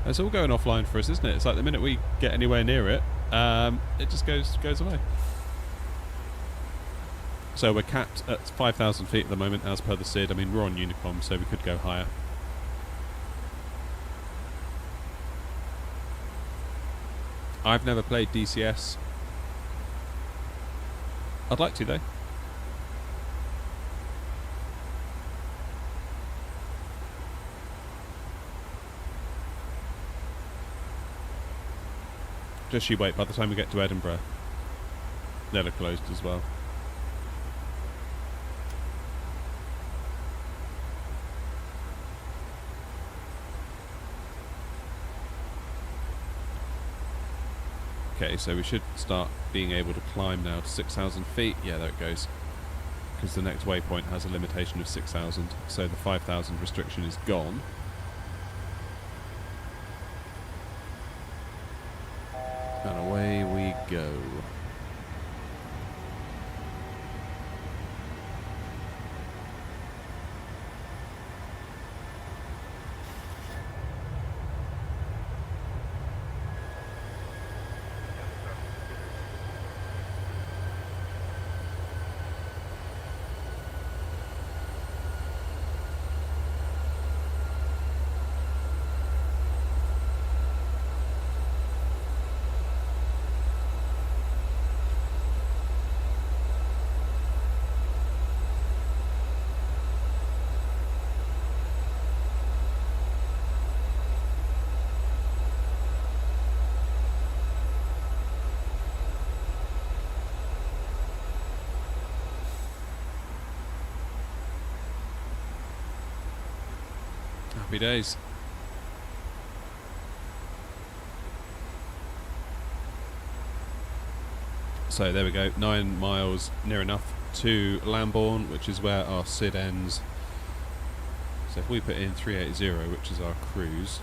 It's all going offline for us, isn't it? It's like the minute we get anywhere near it, it just goes away. So we're capped at 5,000 feet at the moment, as per the SID. I mean, we're on Unicom, so we could go higher. I've never played DCS. I'd like to, though. Just you wait, by the time we get to Edinburgh, they'll have closed as well. Okay, so we should start being able to climb now to 6,000 feet. Yeah, there it goes. Because the next waypoint has a limitation of 6,000, so the 5,000 restriction is gone. And away we go. Happy days. So there we go, 9 miles near enough to Lambourne, which is where our SID ends. So if we put in 380, which is our cruise,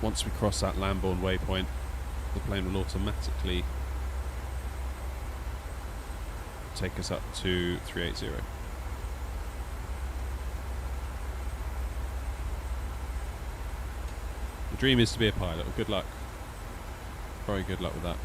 once we cross that Lambourne waypoint, the plane will automatically take us up to 380. The dream is to be a pilot. Good luck. Very good luck with that.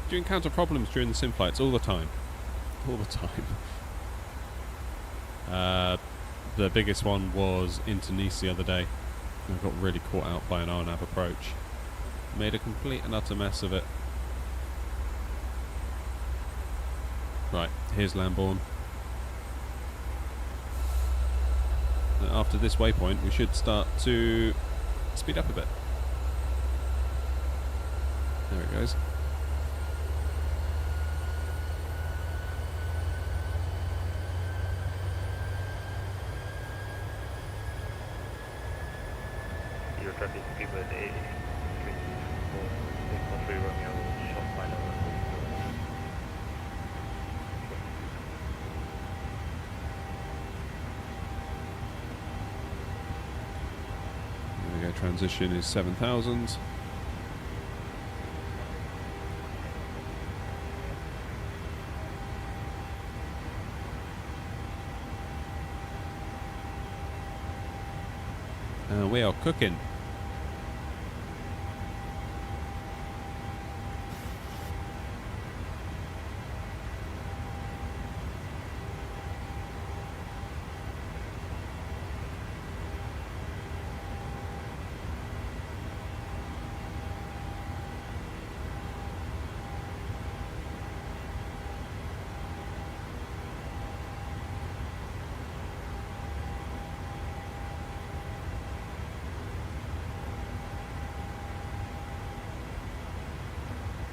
Do you encounter problems during the sim flights? All the time. All the time. The biggest one was into Nice the other day. I got really caught out by an RNAV approach. Made a complete and utter mess of it. Right, here's Lambourne. And after this waypoint, we should start to speed up a bit. There it goes. People at 80 for Romeo shot final. There we go, transition is 7,000. We are cooking.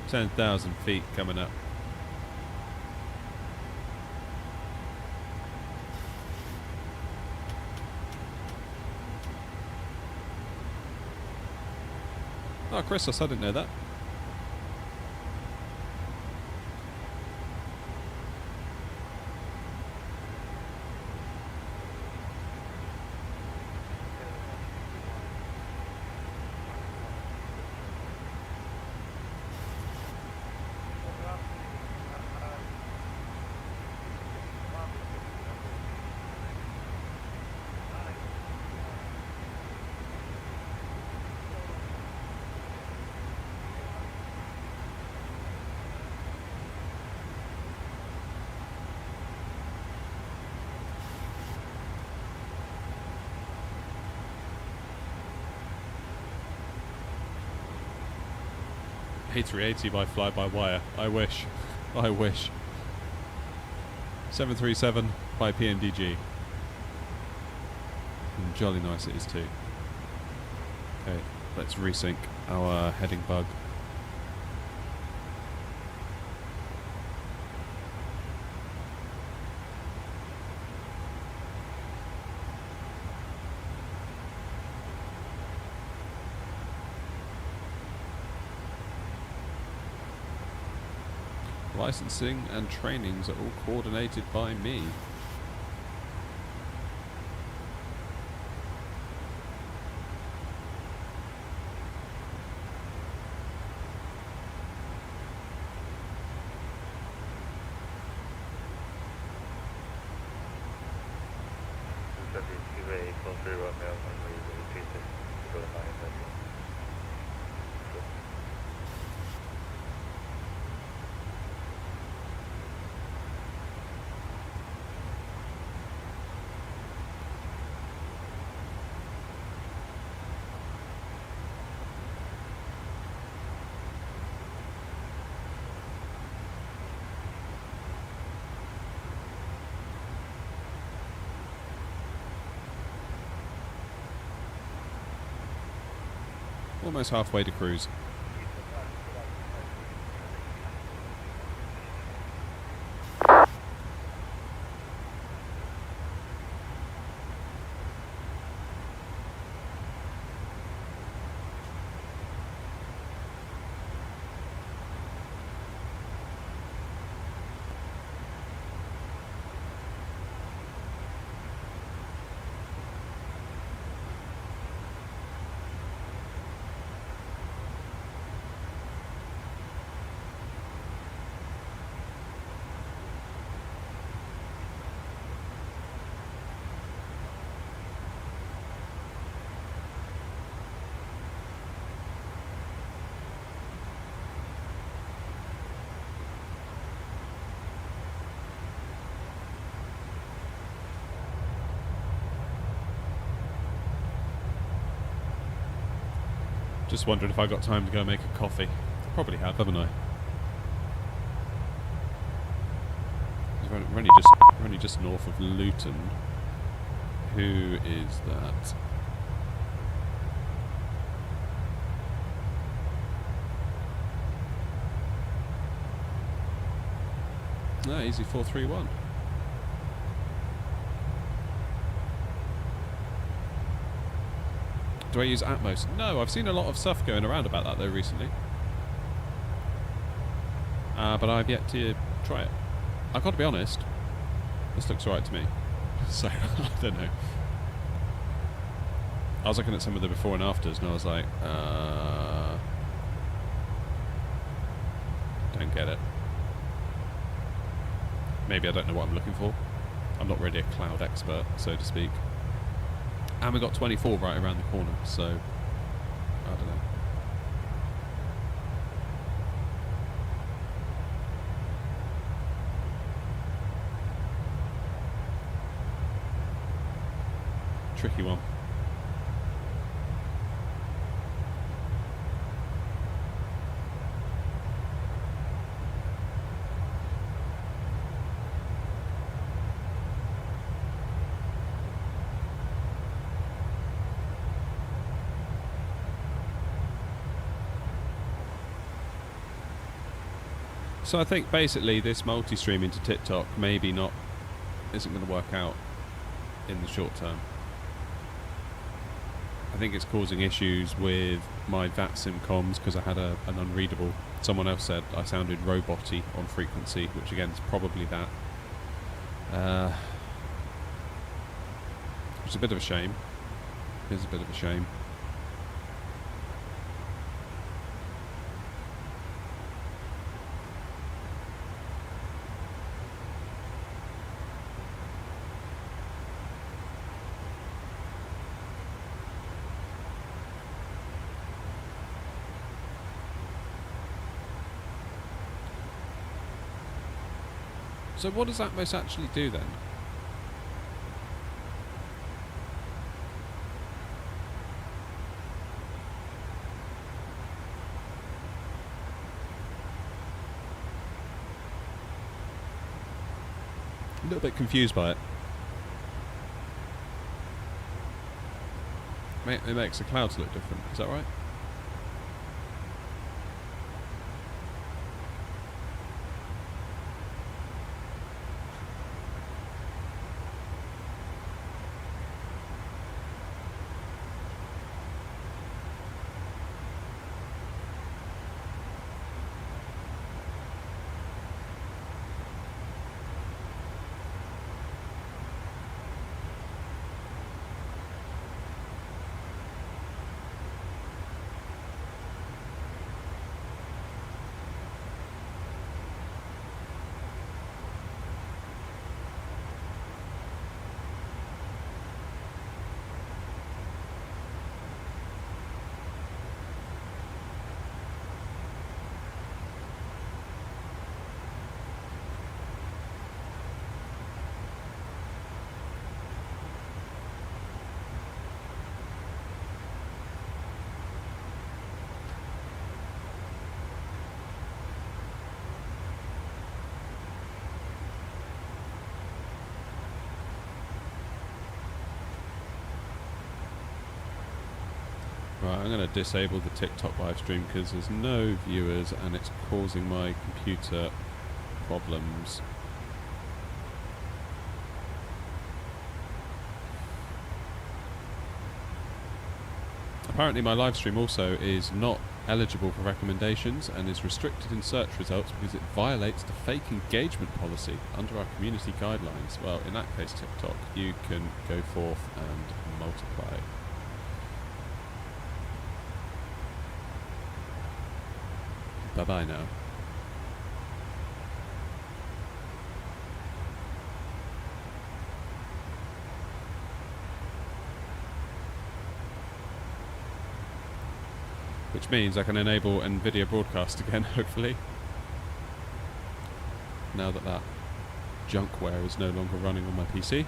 10,000 feet coming up. Oh, Christos, I didn't know that. A380 by fly-by-wire. I wish. I wish. 737 by PMDG. And jolly nice it is too. Okay, let's resync our heading bug. Licensing and trainings are all coordinated by me. Almost halfway to cruise. Just wondered if I got time to go make a coffee. Probably have, haven't I? We're only just north of Luton. Who is that? No, easy 431. Do I use Atmos? No, I've seen a lot of stuff going around about that though recently. But I've yet to try it. I've got to be honest, this looks alright to me. So, I don't know. I was looking at some of the before and afters and I was like, don't get it. Maybe I don't know what I'm looking for. I'm not really a cloud expert, so to speak. And we got 24 right around the corner, so I don't know. Tricky one. So I think basically this multi-streaming to TikTok maybe isn't going to work out in the short term. I think it's causing issues with my VATSIM comms because I had an unreadable. Someone else said I sounded robot-y on frequency, which again is probably that. Which is a bit of a shame. It is a bit of a shame. So what does Atmos actually do then? A little bit confused by it. It makes the clouds look different, is that right? Right, I'm going to disable the TikTok live stream because there's no viewers and it's causing my computer problems. Apparently my live stream also is not eligible for recommendations and is restricted in search results because it violates the fake engagement policy under our community guidelines. Well, in that case, TikTok, you can go forth and multiply. Bye-bye now. Which means I can enable NVIDIA Broadcast again, hopefully. Now that that junkware is no longer running on my PC.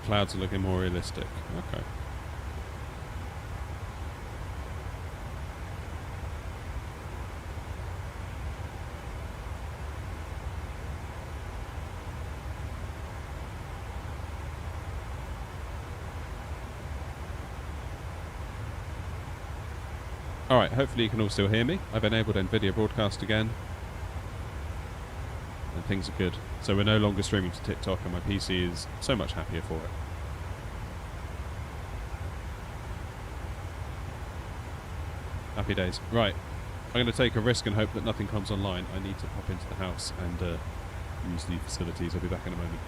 Clouds are looking more realistic. Okay. Alright, hopefully you can all still hear me. I've enabled NVIDIA Broadcast again. And things are good. So we're no longer streaming to TikTok and my PC is so much happier for it. Happy days. Right. I'm going to take a risk and hope that nothing comes online. I need to pop into the house and use the facilities. I'll be back in a moment.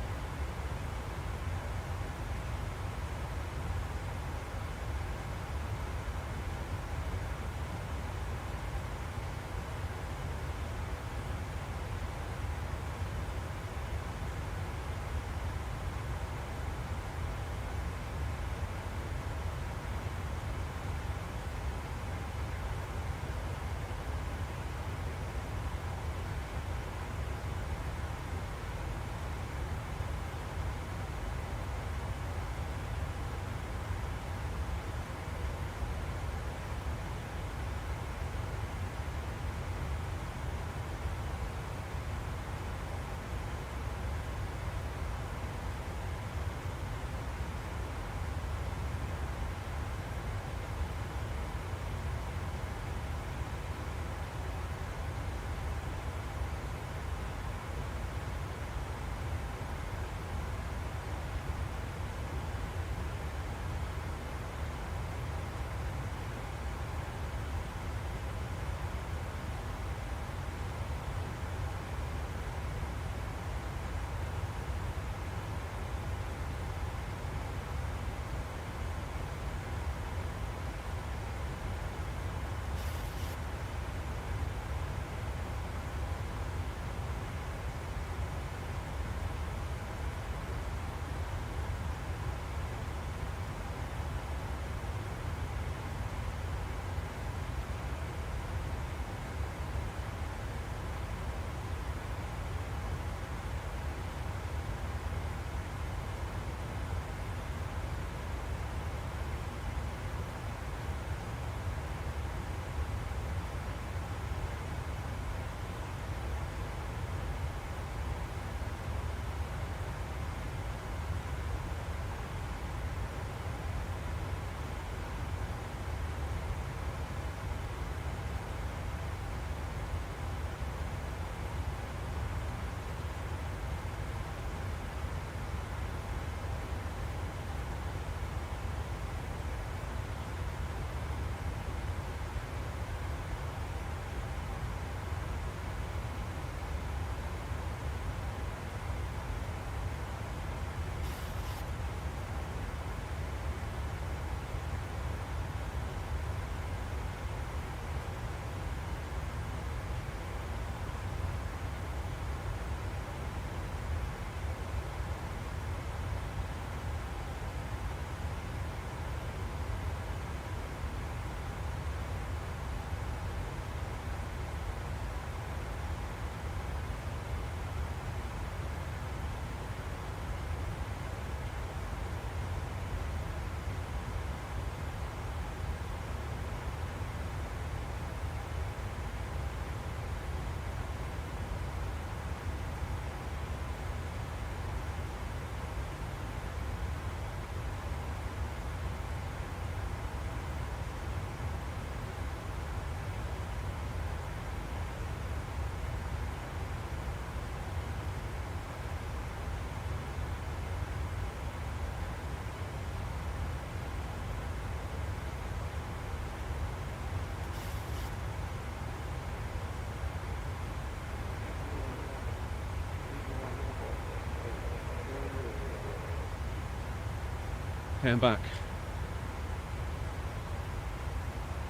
Okay, I'm back.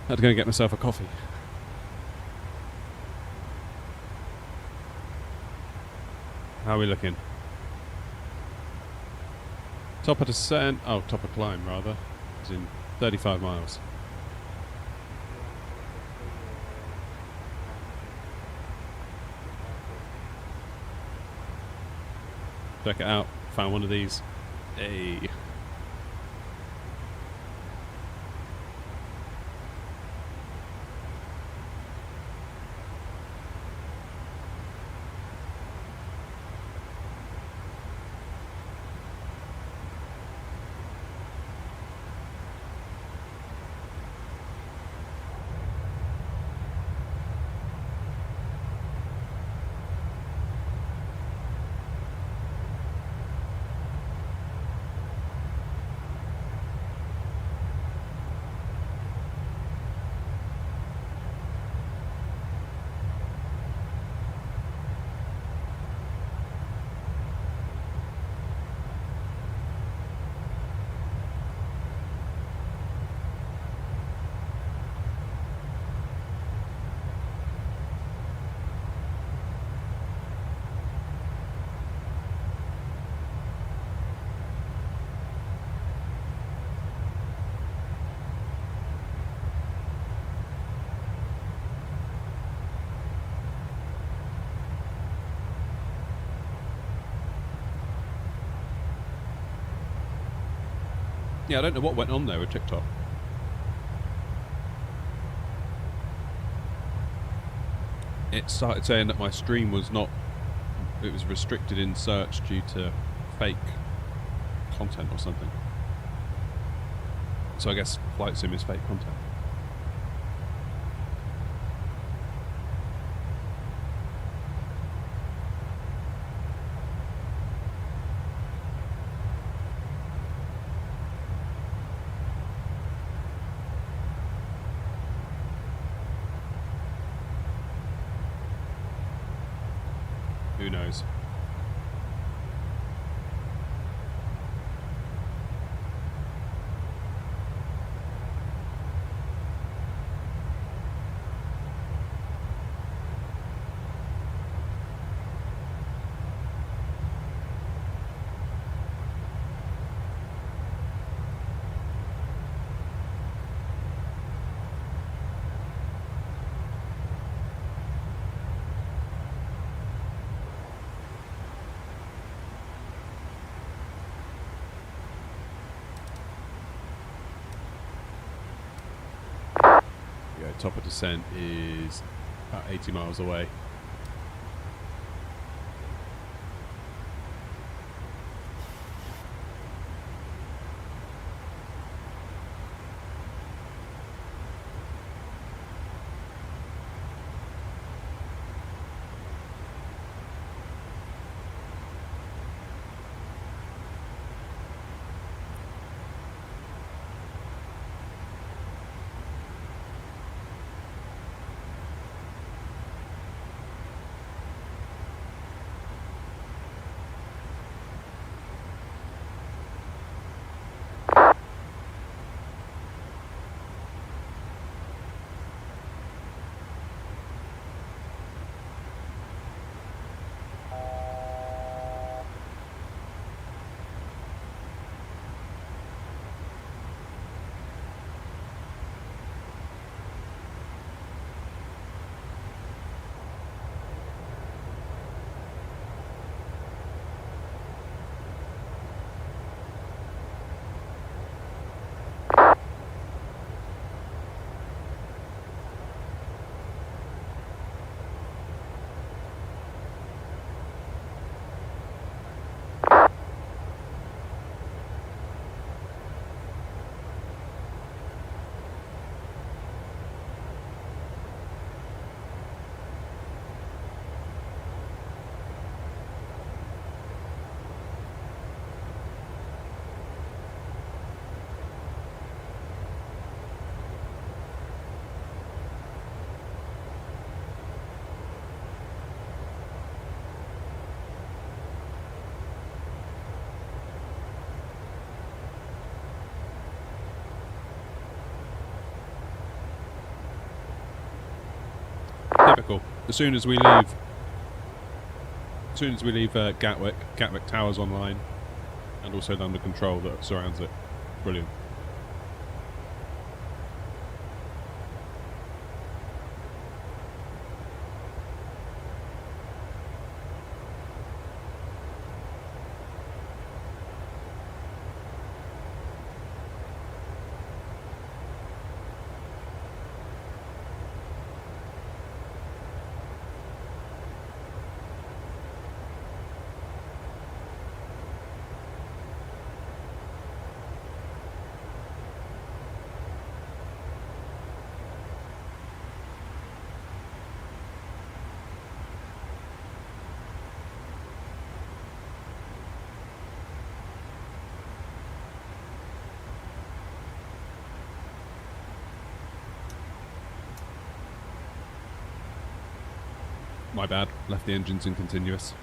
Had to go and get myself a coffee. How are we looking? Top of descent, oh, top of climb rather, is in 35 miles. Check it out, found one of these. Hey. Yeah, I don't know what went on there with TikTok. It started saying that my stream was not... It was restricted in search due to fake content or something. So I guess Flight Sim is fake content. Who knows? Top of descent is about 80 miles away. Cool. As soon as we leave Gatwick Tower's online, and also the under control that surrounds it. Brilliant. My bad, left the engines in continuous.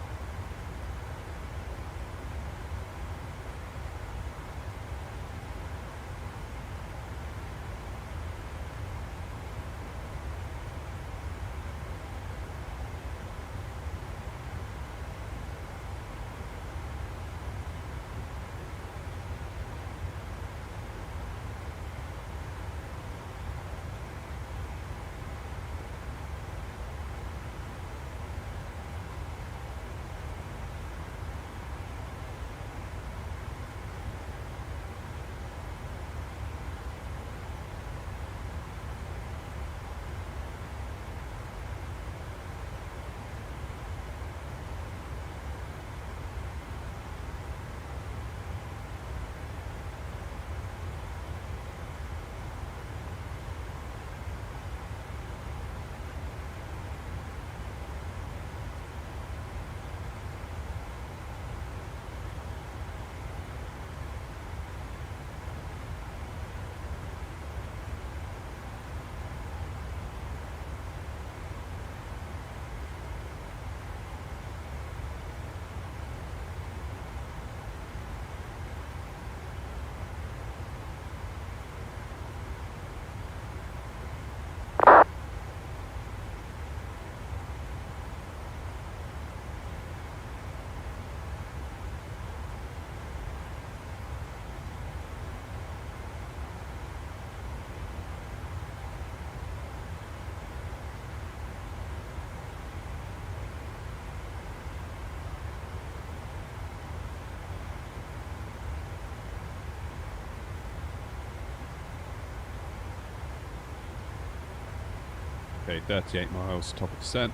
Okay, 38 miles, top of descent.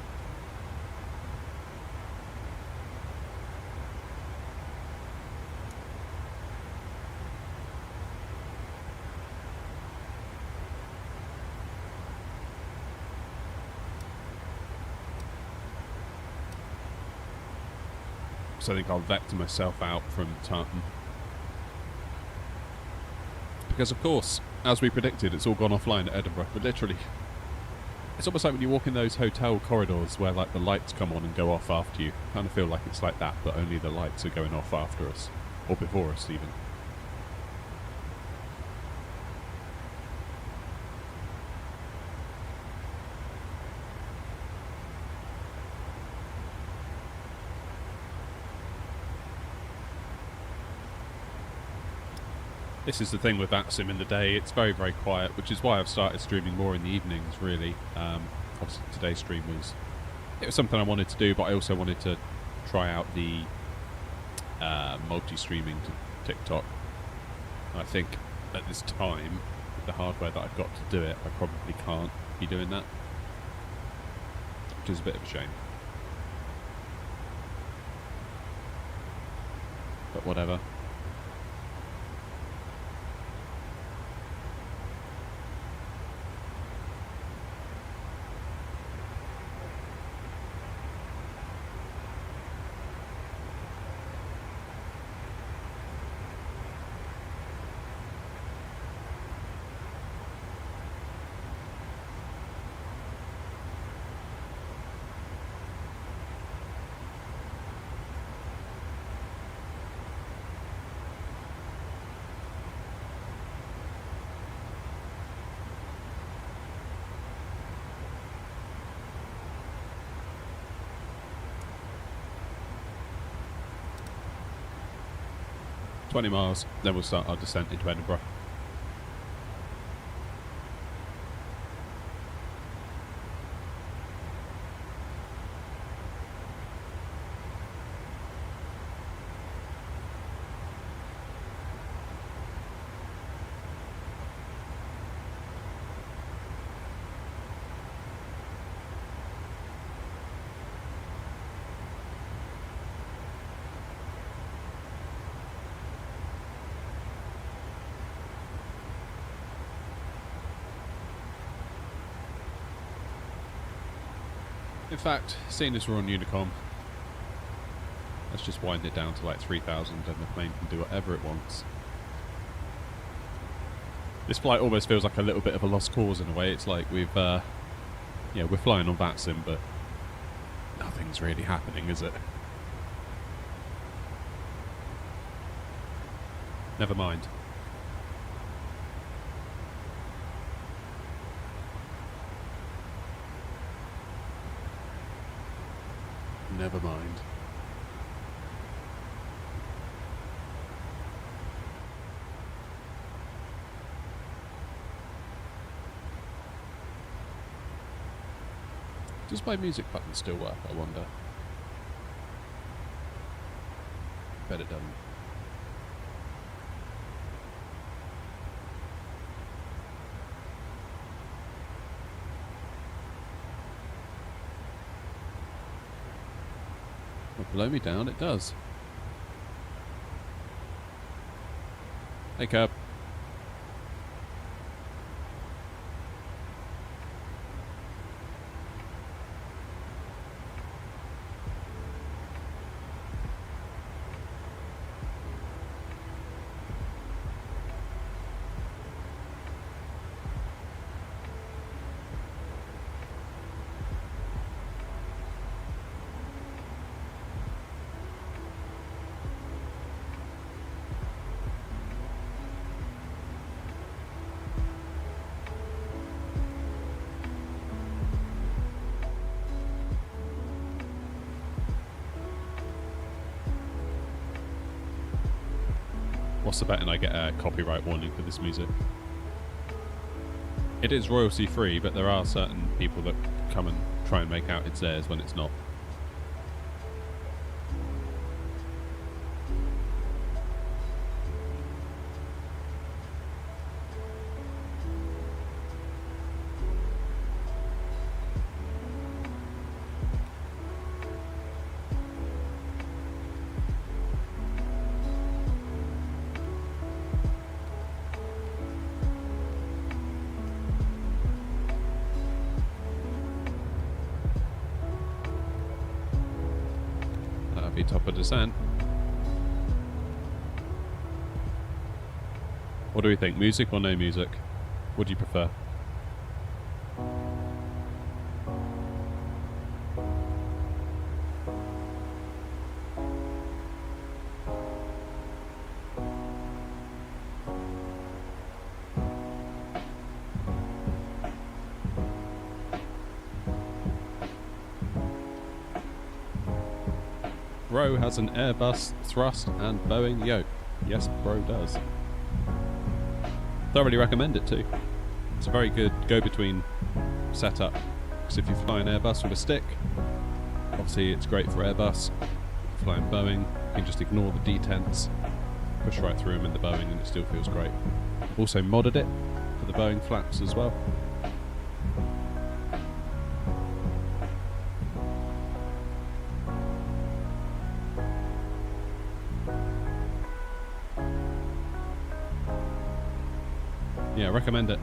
So I think I'll vector myself out from Tartan. Because of course, as we predicted, it's all gone offline at Edinburgh, but literally it's almost like when you walk in those hotel corridors where like the lights come on and go off after you. I kind of feel like it's like that, but only the lights are going off after us, or before us even. This is the thing with VATSIM in the day, it's very, very quiet, which is why I've started streaming more in the evenings, really. Obviously today's stream was something I wanted to do, but I also wanted to try out the multi-streaming to TikTok. I think at this time, with the hardware that I've got to do it, I probably can't be doing that, which is a bit of a shame. But whatever. 20 miles, then we'll start our descent into Edinburgh. In fact, seeing as we're on Unicom, let's just wind it down to like 3,000 and the plane can do whatever it wants. This flight almost feels like a little bit of a lost cause in a way. It's like we've, yeah, we're flying on VATSIM, but nothing's really happening, is it? Never mind. Never mind. Does my music button still work, I wonder? Bet it doesn't. Blow me down, it does. Hey, Curb. What's the betting I get a copyright warning for this music? It is royalty free, but there are certain people that come and try and make out it's theirs when it's not. Top of descent. What do we think? Music or no music? What do you prefer? Bro has an Airbus thrust and Boeing yoke. Yes, Bro does. Thoroughly recommend it too. It's a very good go-between setup. Because if you fly an Airbus with a stick, obviously it's great for Airbus. If you're flying Boeing, you can just ignore the detents, push right through them in the Boeing and it still feels great. Also modded it for the Boeing flaps as well. Yeah, recommend it.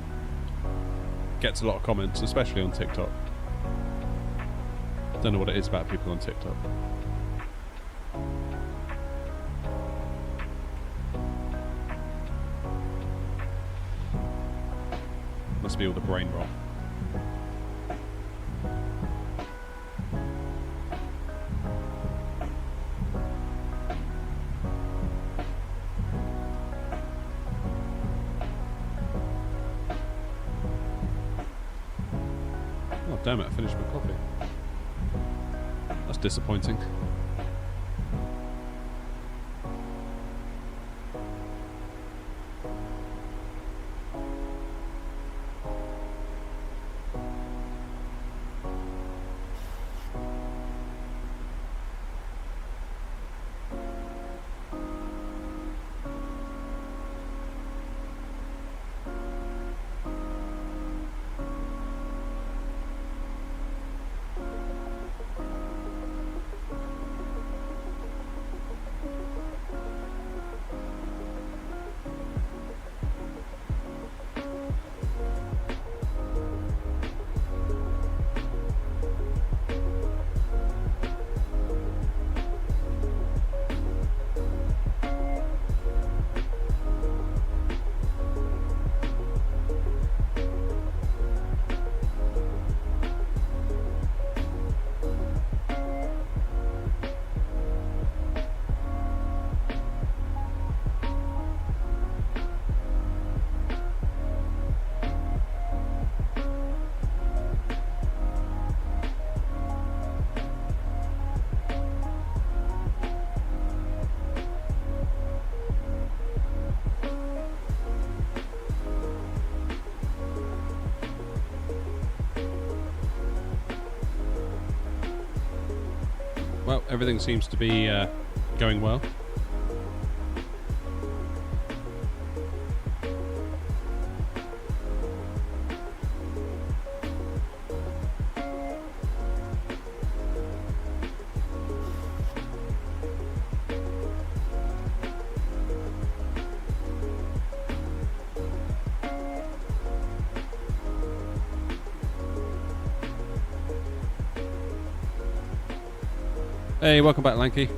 Gets a lot of comments, especially on TikTok. Don't know what it is about people on TikTok. Must be all the brain rot. Damn it, I finished my coffee. That's disappointing. Well, everything seems to be going well. Hey, welcome back, Lanky.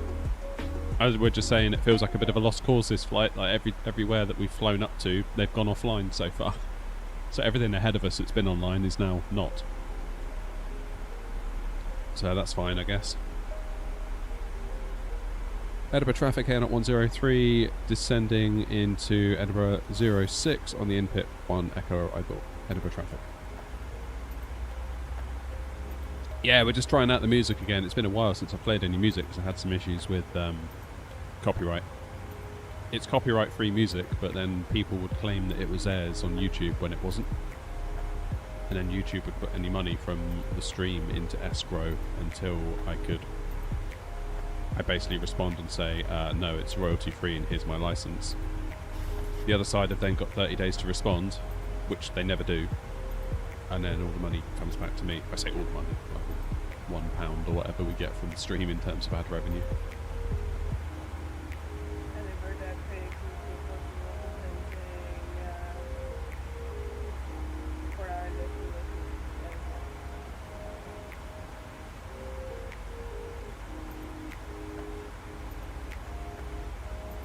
As we're just saying, it feels like a bit of a lost cause, this flight. Like everywhere that we've flown up to, they've gone offline so far. So everything ahead of us that's been online is now not. So that's fine, I guess. Edinburgh traffic here at 103, descending into Edinburgh 06 on the in-pit 1 Echo arrival. Edinburgh traffic. Yeah, we're just trying out the music again. It's been a while since I've played any music because I had some issues with copyright. It's copyright-free music, but then people would claim that it was theirs on YouTube when it wasn't. And then YouTube would put any money from the stream into escrow until I basically respond and say, no, it's royalty-free and here's my license. The other side have then got 30 days to respond, which they never do. And then all the money comes back to me. I say all the money, like £1 or whatever we get from the stream in terms of ad revenue.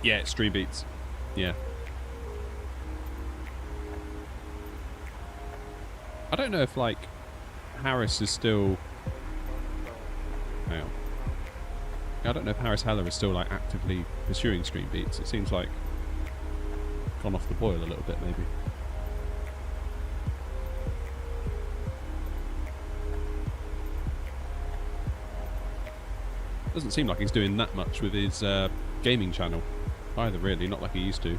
Yeah, it's Stream Beats. Yeah. I don't know if, like, Harris is still... Hang on. I don't know if Harris Heller is still, like, actively pursuing Stream Beats. It seems like gone off the boil a little bit, maybe. Doesn't seem like he's doing that much with his gaming channel either, really. Not like he used to.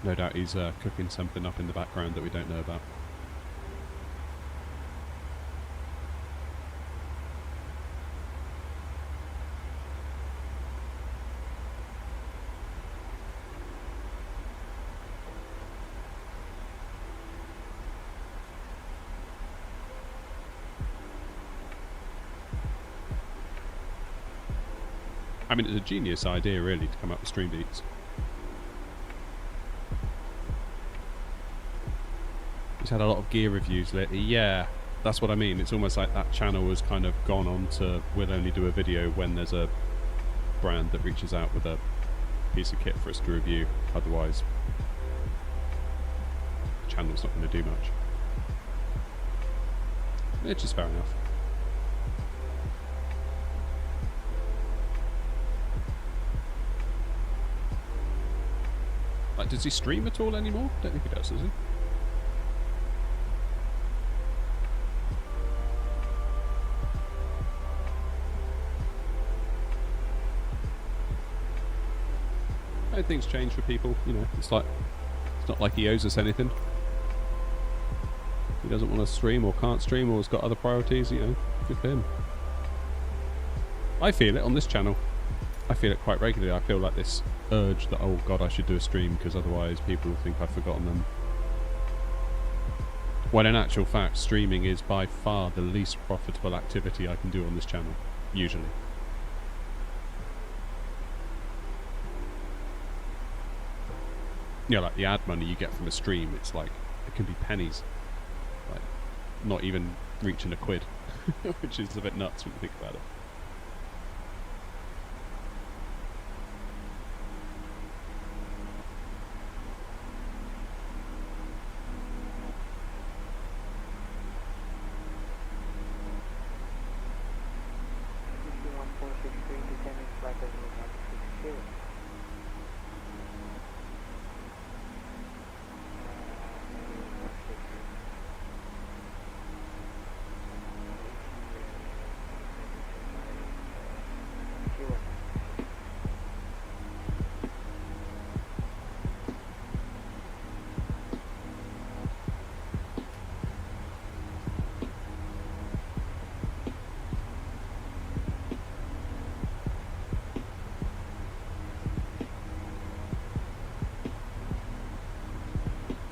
No doubt he's cooking something up in the background that we don't know about. I mean, it's a genius idea, really, to come up with Stream Beats. He's had a lot of gear reviews lately. Yeah, that's what I mean. It's almost like that channel has kind of gone on to, we'll only do a video when there's a brand that reaches out with a piece of kit for us to review. Otherwise, the channel's not going to do much. Which is fair enough. Like, does he stream at all anymore? Don't think he does he? I don't think things change for people, you know. It's not like he owes us anything. He doesn't want to stream or can't stream or has got other priorities, you know. Good for him. I feel it on this channel. I feel it quite regularly. I feel like this urge that, oh god, I should do a stream because otherwise people will think I've forgotten them. When in actual fact, streaming is by far the least profitable activity I can do on this channel, usually. You know, like the ad money you get from a stream, it's like, it can be pennies. Like, not even reaching £1, which is a bit nuts when you think about it.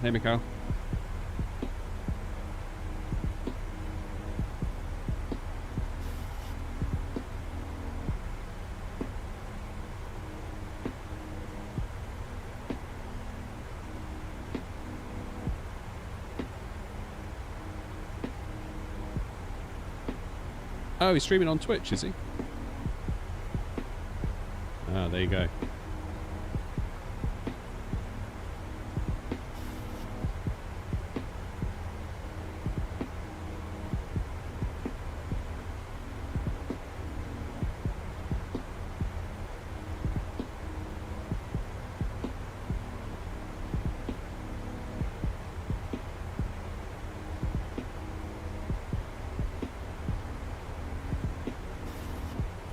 Hey, Mikhail. Oh, he's streaming on Twitch, is he? Ah, there you go.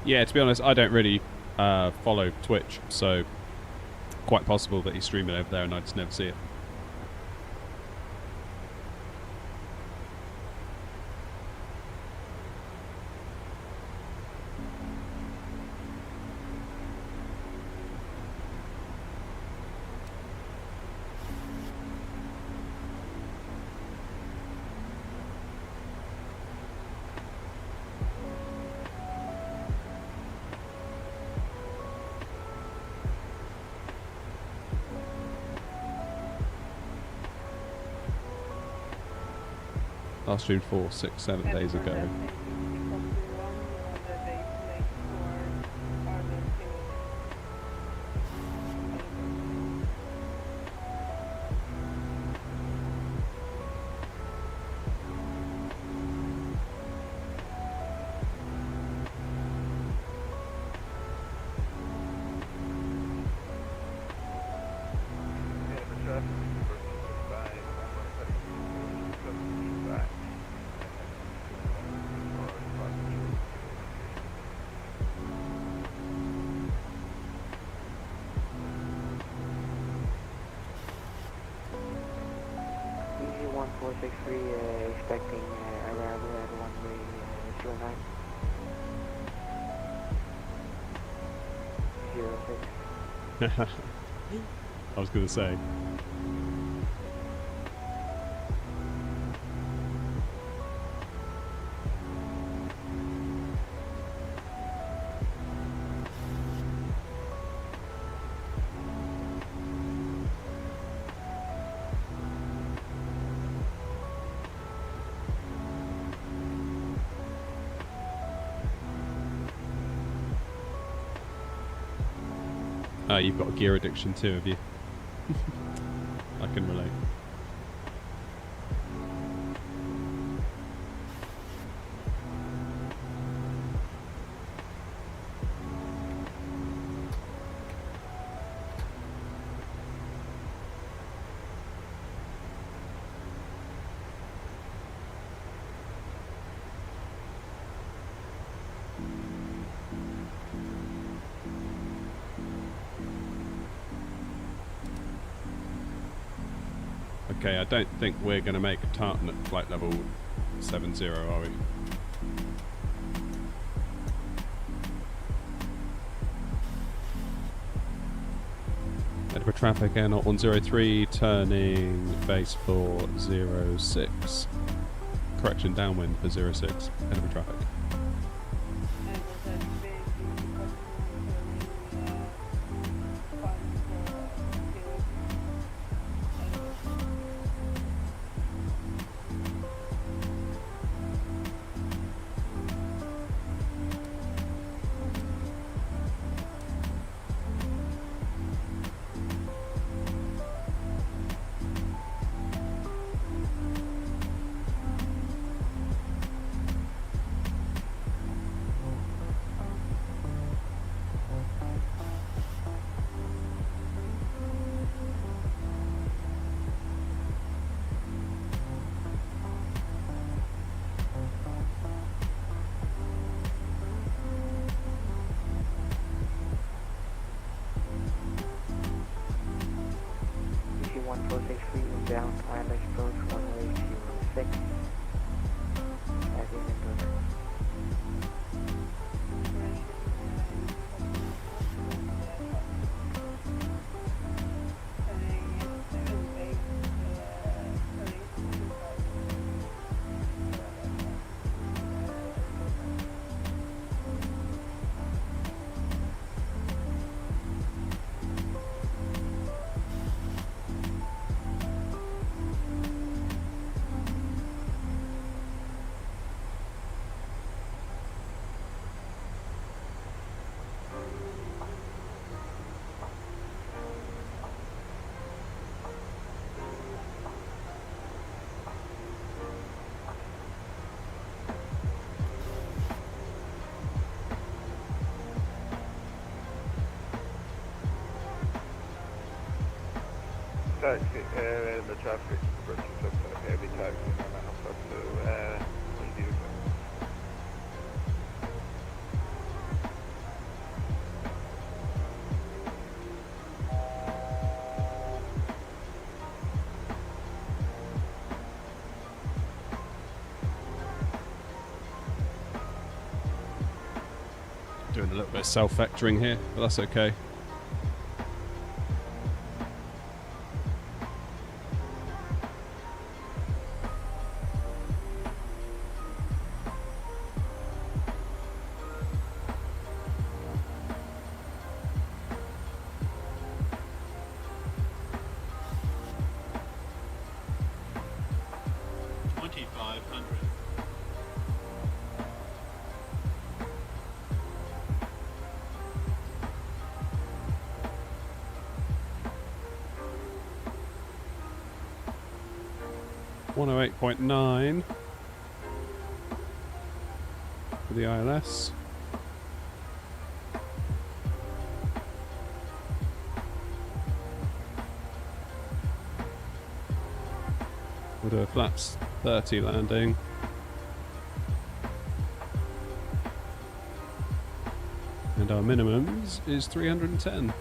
Yeah, to be honest, I don't really follow Twitch, so quite possible that he's streaming over there and I just never see it. Last streamed 4, 6, 7 days ago. Expecting arrival at runway 09. 06. I was going to say. You've got a gear addiction too, have you? I can relate. Okay, I don't think we're going to make a tartan at flight level 70, are we? Edinburgh traffic, Air 0103, turning base for 06. Correction, downwind for 06, Edinburgh traffic. Down, ILS approach runway 06 at Edinburgh. taxi, the traffic, Bristol took heavy taxi on Alpha to Heathrow. Doing a little bit of self-vectoring here, but that's okay. .9 for the ILS. We'll do a flaps 30 landing. And our minimums is 310.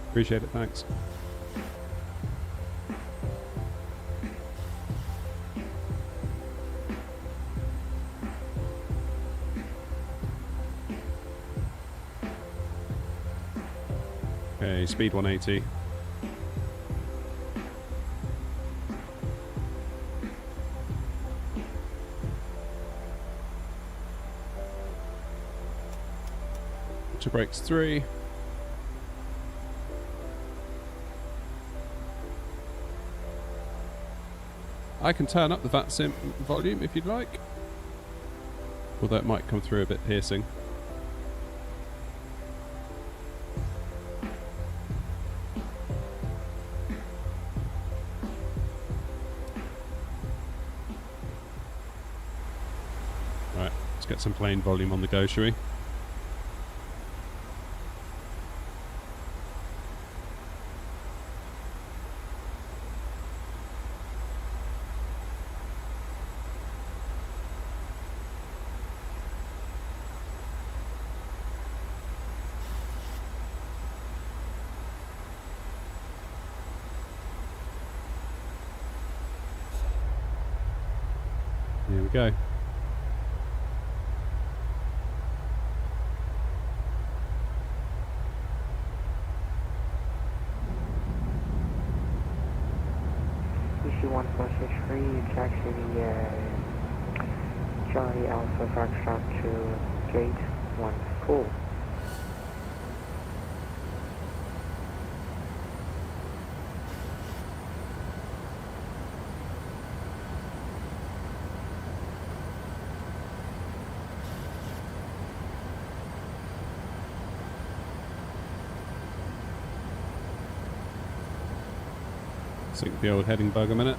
Appreciate it, thanks. Okay, speed 180. To brakes 3. I can turn up the VATSIM volume if you'd like, although it might come through a bit piercing. Right, let's get some plane volume on the go, shall we? Here we go. Issue 1463, taxi Charlie Alpha Foxtrot to gate 14. Sync the old heading bug a minute.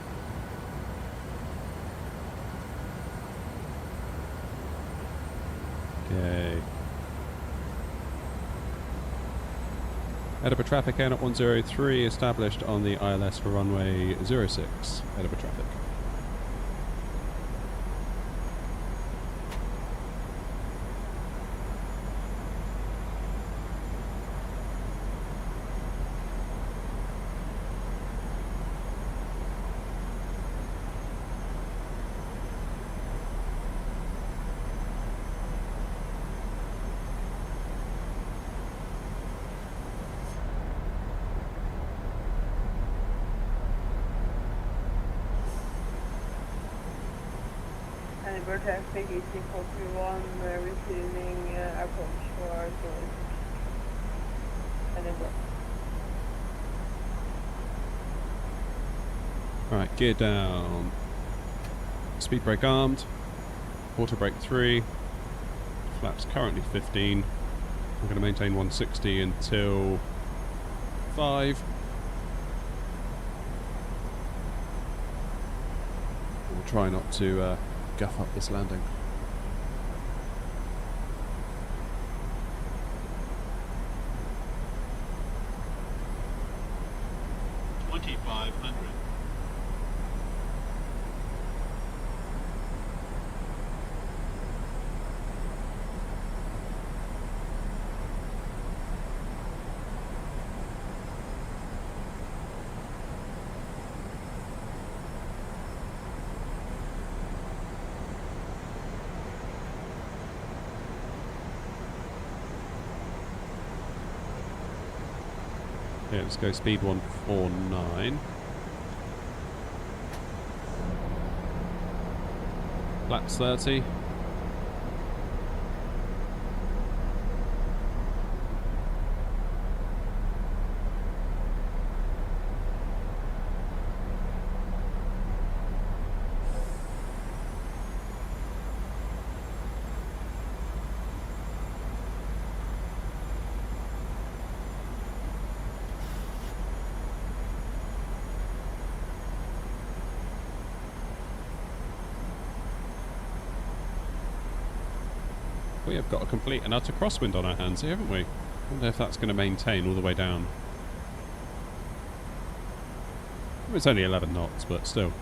Okay. Edinburgh traffic Air 103 established on the ILS for runway 06. Edinburgh traffic. Edinburgh traffic, EC431, receiving approach for Edinburgh. Alright, gear down. Speed brake armed. Auto brake 3. Flaps currently 15. I'm going to maintain 160 until 5. We'll try not to guff up this landing. Yeah, let's go speed 149. Flaps 30. We have got a complete and utter crosswind on our hands here, haven't we? I wonder if that's going to maintain all the way down. It's only 11 knots, but still.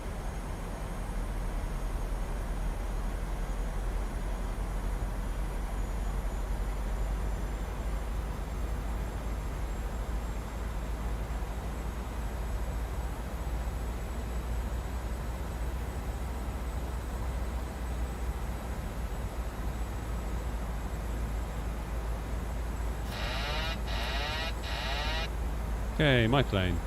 Okay, my plane.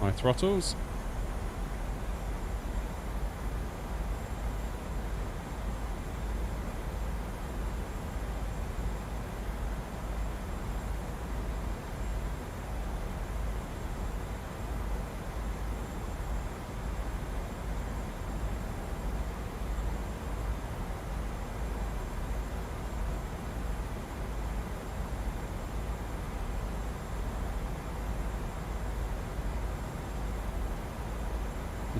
My throttles.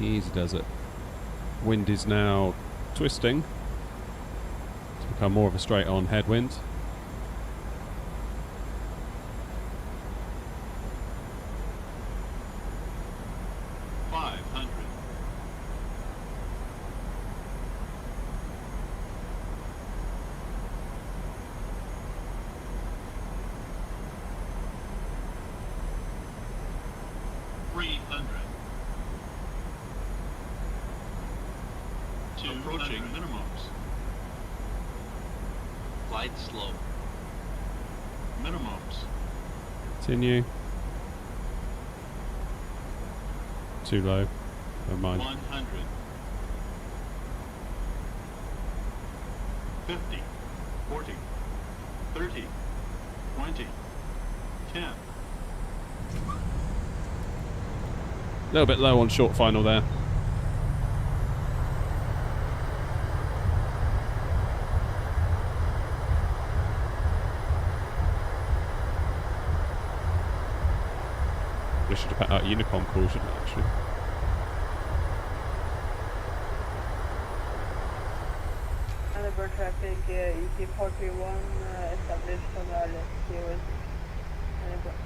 Easy does it. Wind is now twisting to become more of a straight on headwind. Approaching minimums. Glide slow. Minimums. Continue. Too low. Never mind. 100. 50. 40. 30. 20. 10. A little bit low on short final there. I should have put out a Unicom call, shouldn't I, actually? Edinburgh traffic, EC431, established on the left here. Edinburgh.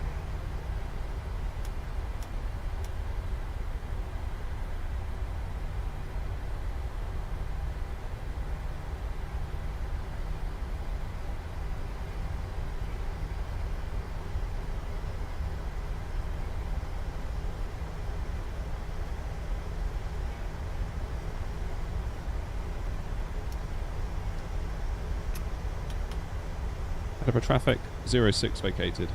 Edinburgh traffic, 06 vacated.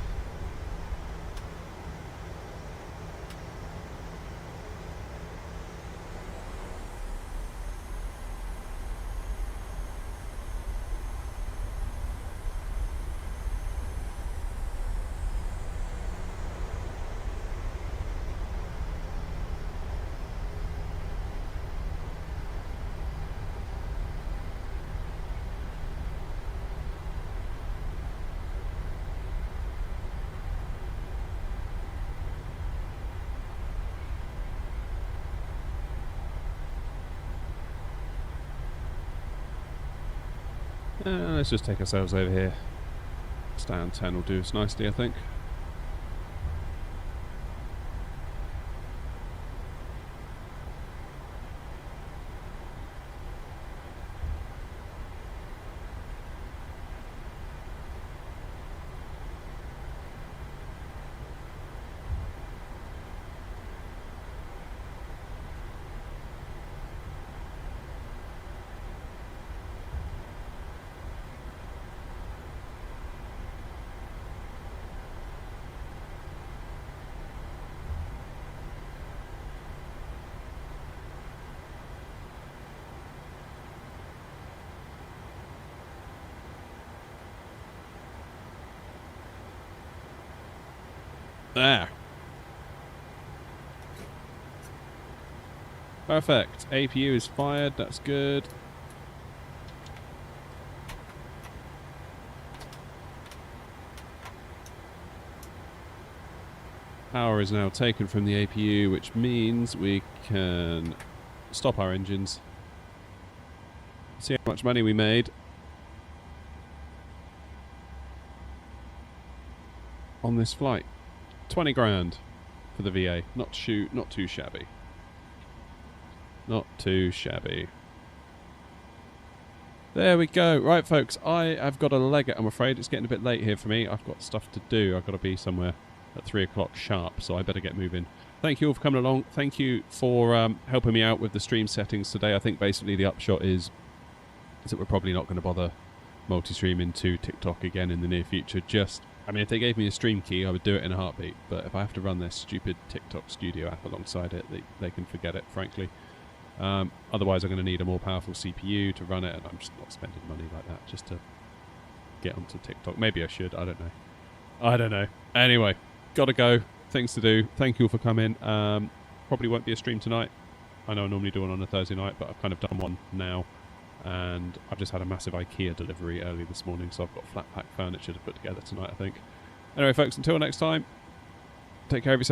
Let's just take ourselves over here. Stand 10 will do us nicely, I think. There. Perfect. APU is fired. That's good. Power is now taken from the APU, which means we can stop our engines. See how much money we made on this flight. 20 grand for the VA. Not too shabby. Not too shabby. There we go. Right, folks, I have got a leg it, I'm afraid. It's getting a bit late here for me. I've got stuff to do. I've got to be somewhere at 3 o'clock sharp, so I better get moving. Thank you all for coming along. Thank you for helping me out with the stream settings today. I think basically the upshot is that we're probably not going to bother multi-streaming to TikTok again in the near future. I mean, if they gave me a stream key, I would do it in a heartbeat. But if I have to run their stupid TikTok studio app alongside it, they can forget it, frankly. Otherwise, I'm going to need a more powerful CPU to run it, and I'm just not spending money like that just to get onto TikTok. Maybe I should. I don't know. Anyway, gotta go. Things to do. Thank you all for coming. Probably won't be a stream tonight. I know I normally do one on a Thursday night, but I've kind of done one now. And I've just had a massive IKEA delivery early this morning, so I've got flat pack furniture to put together tonight, I think. Anyway, folks, until next time, take care of yourself.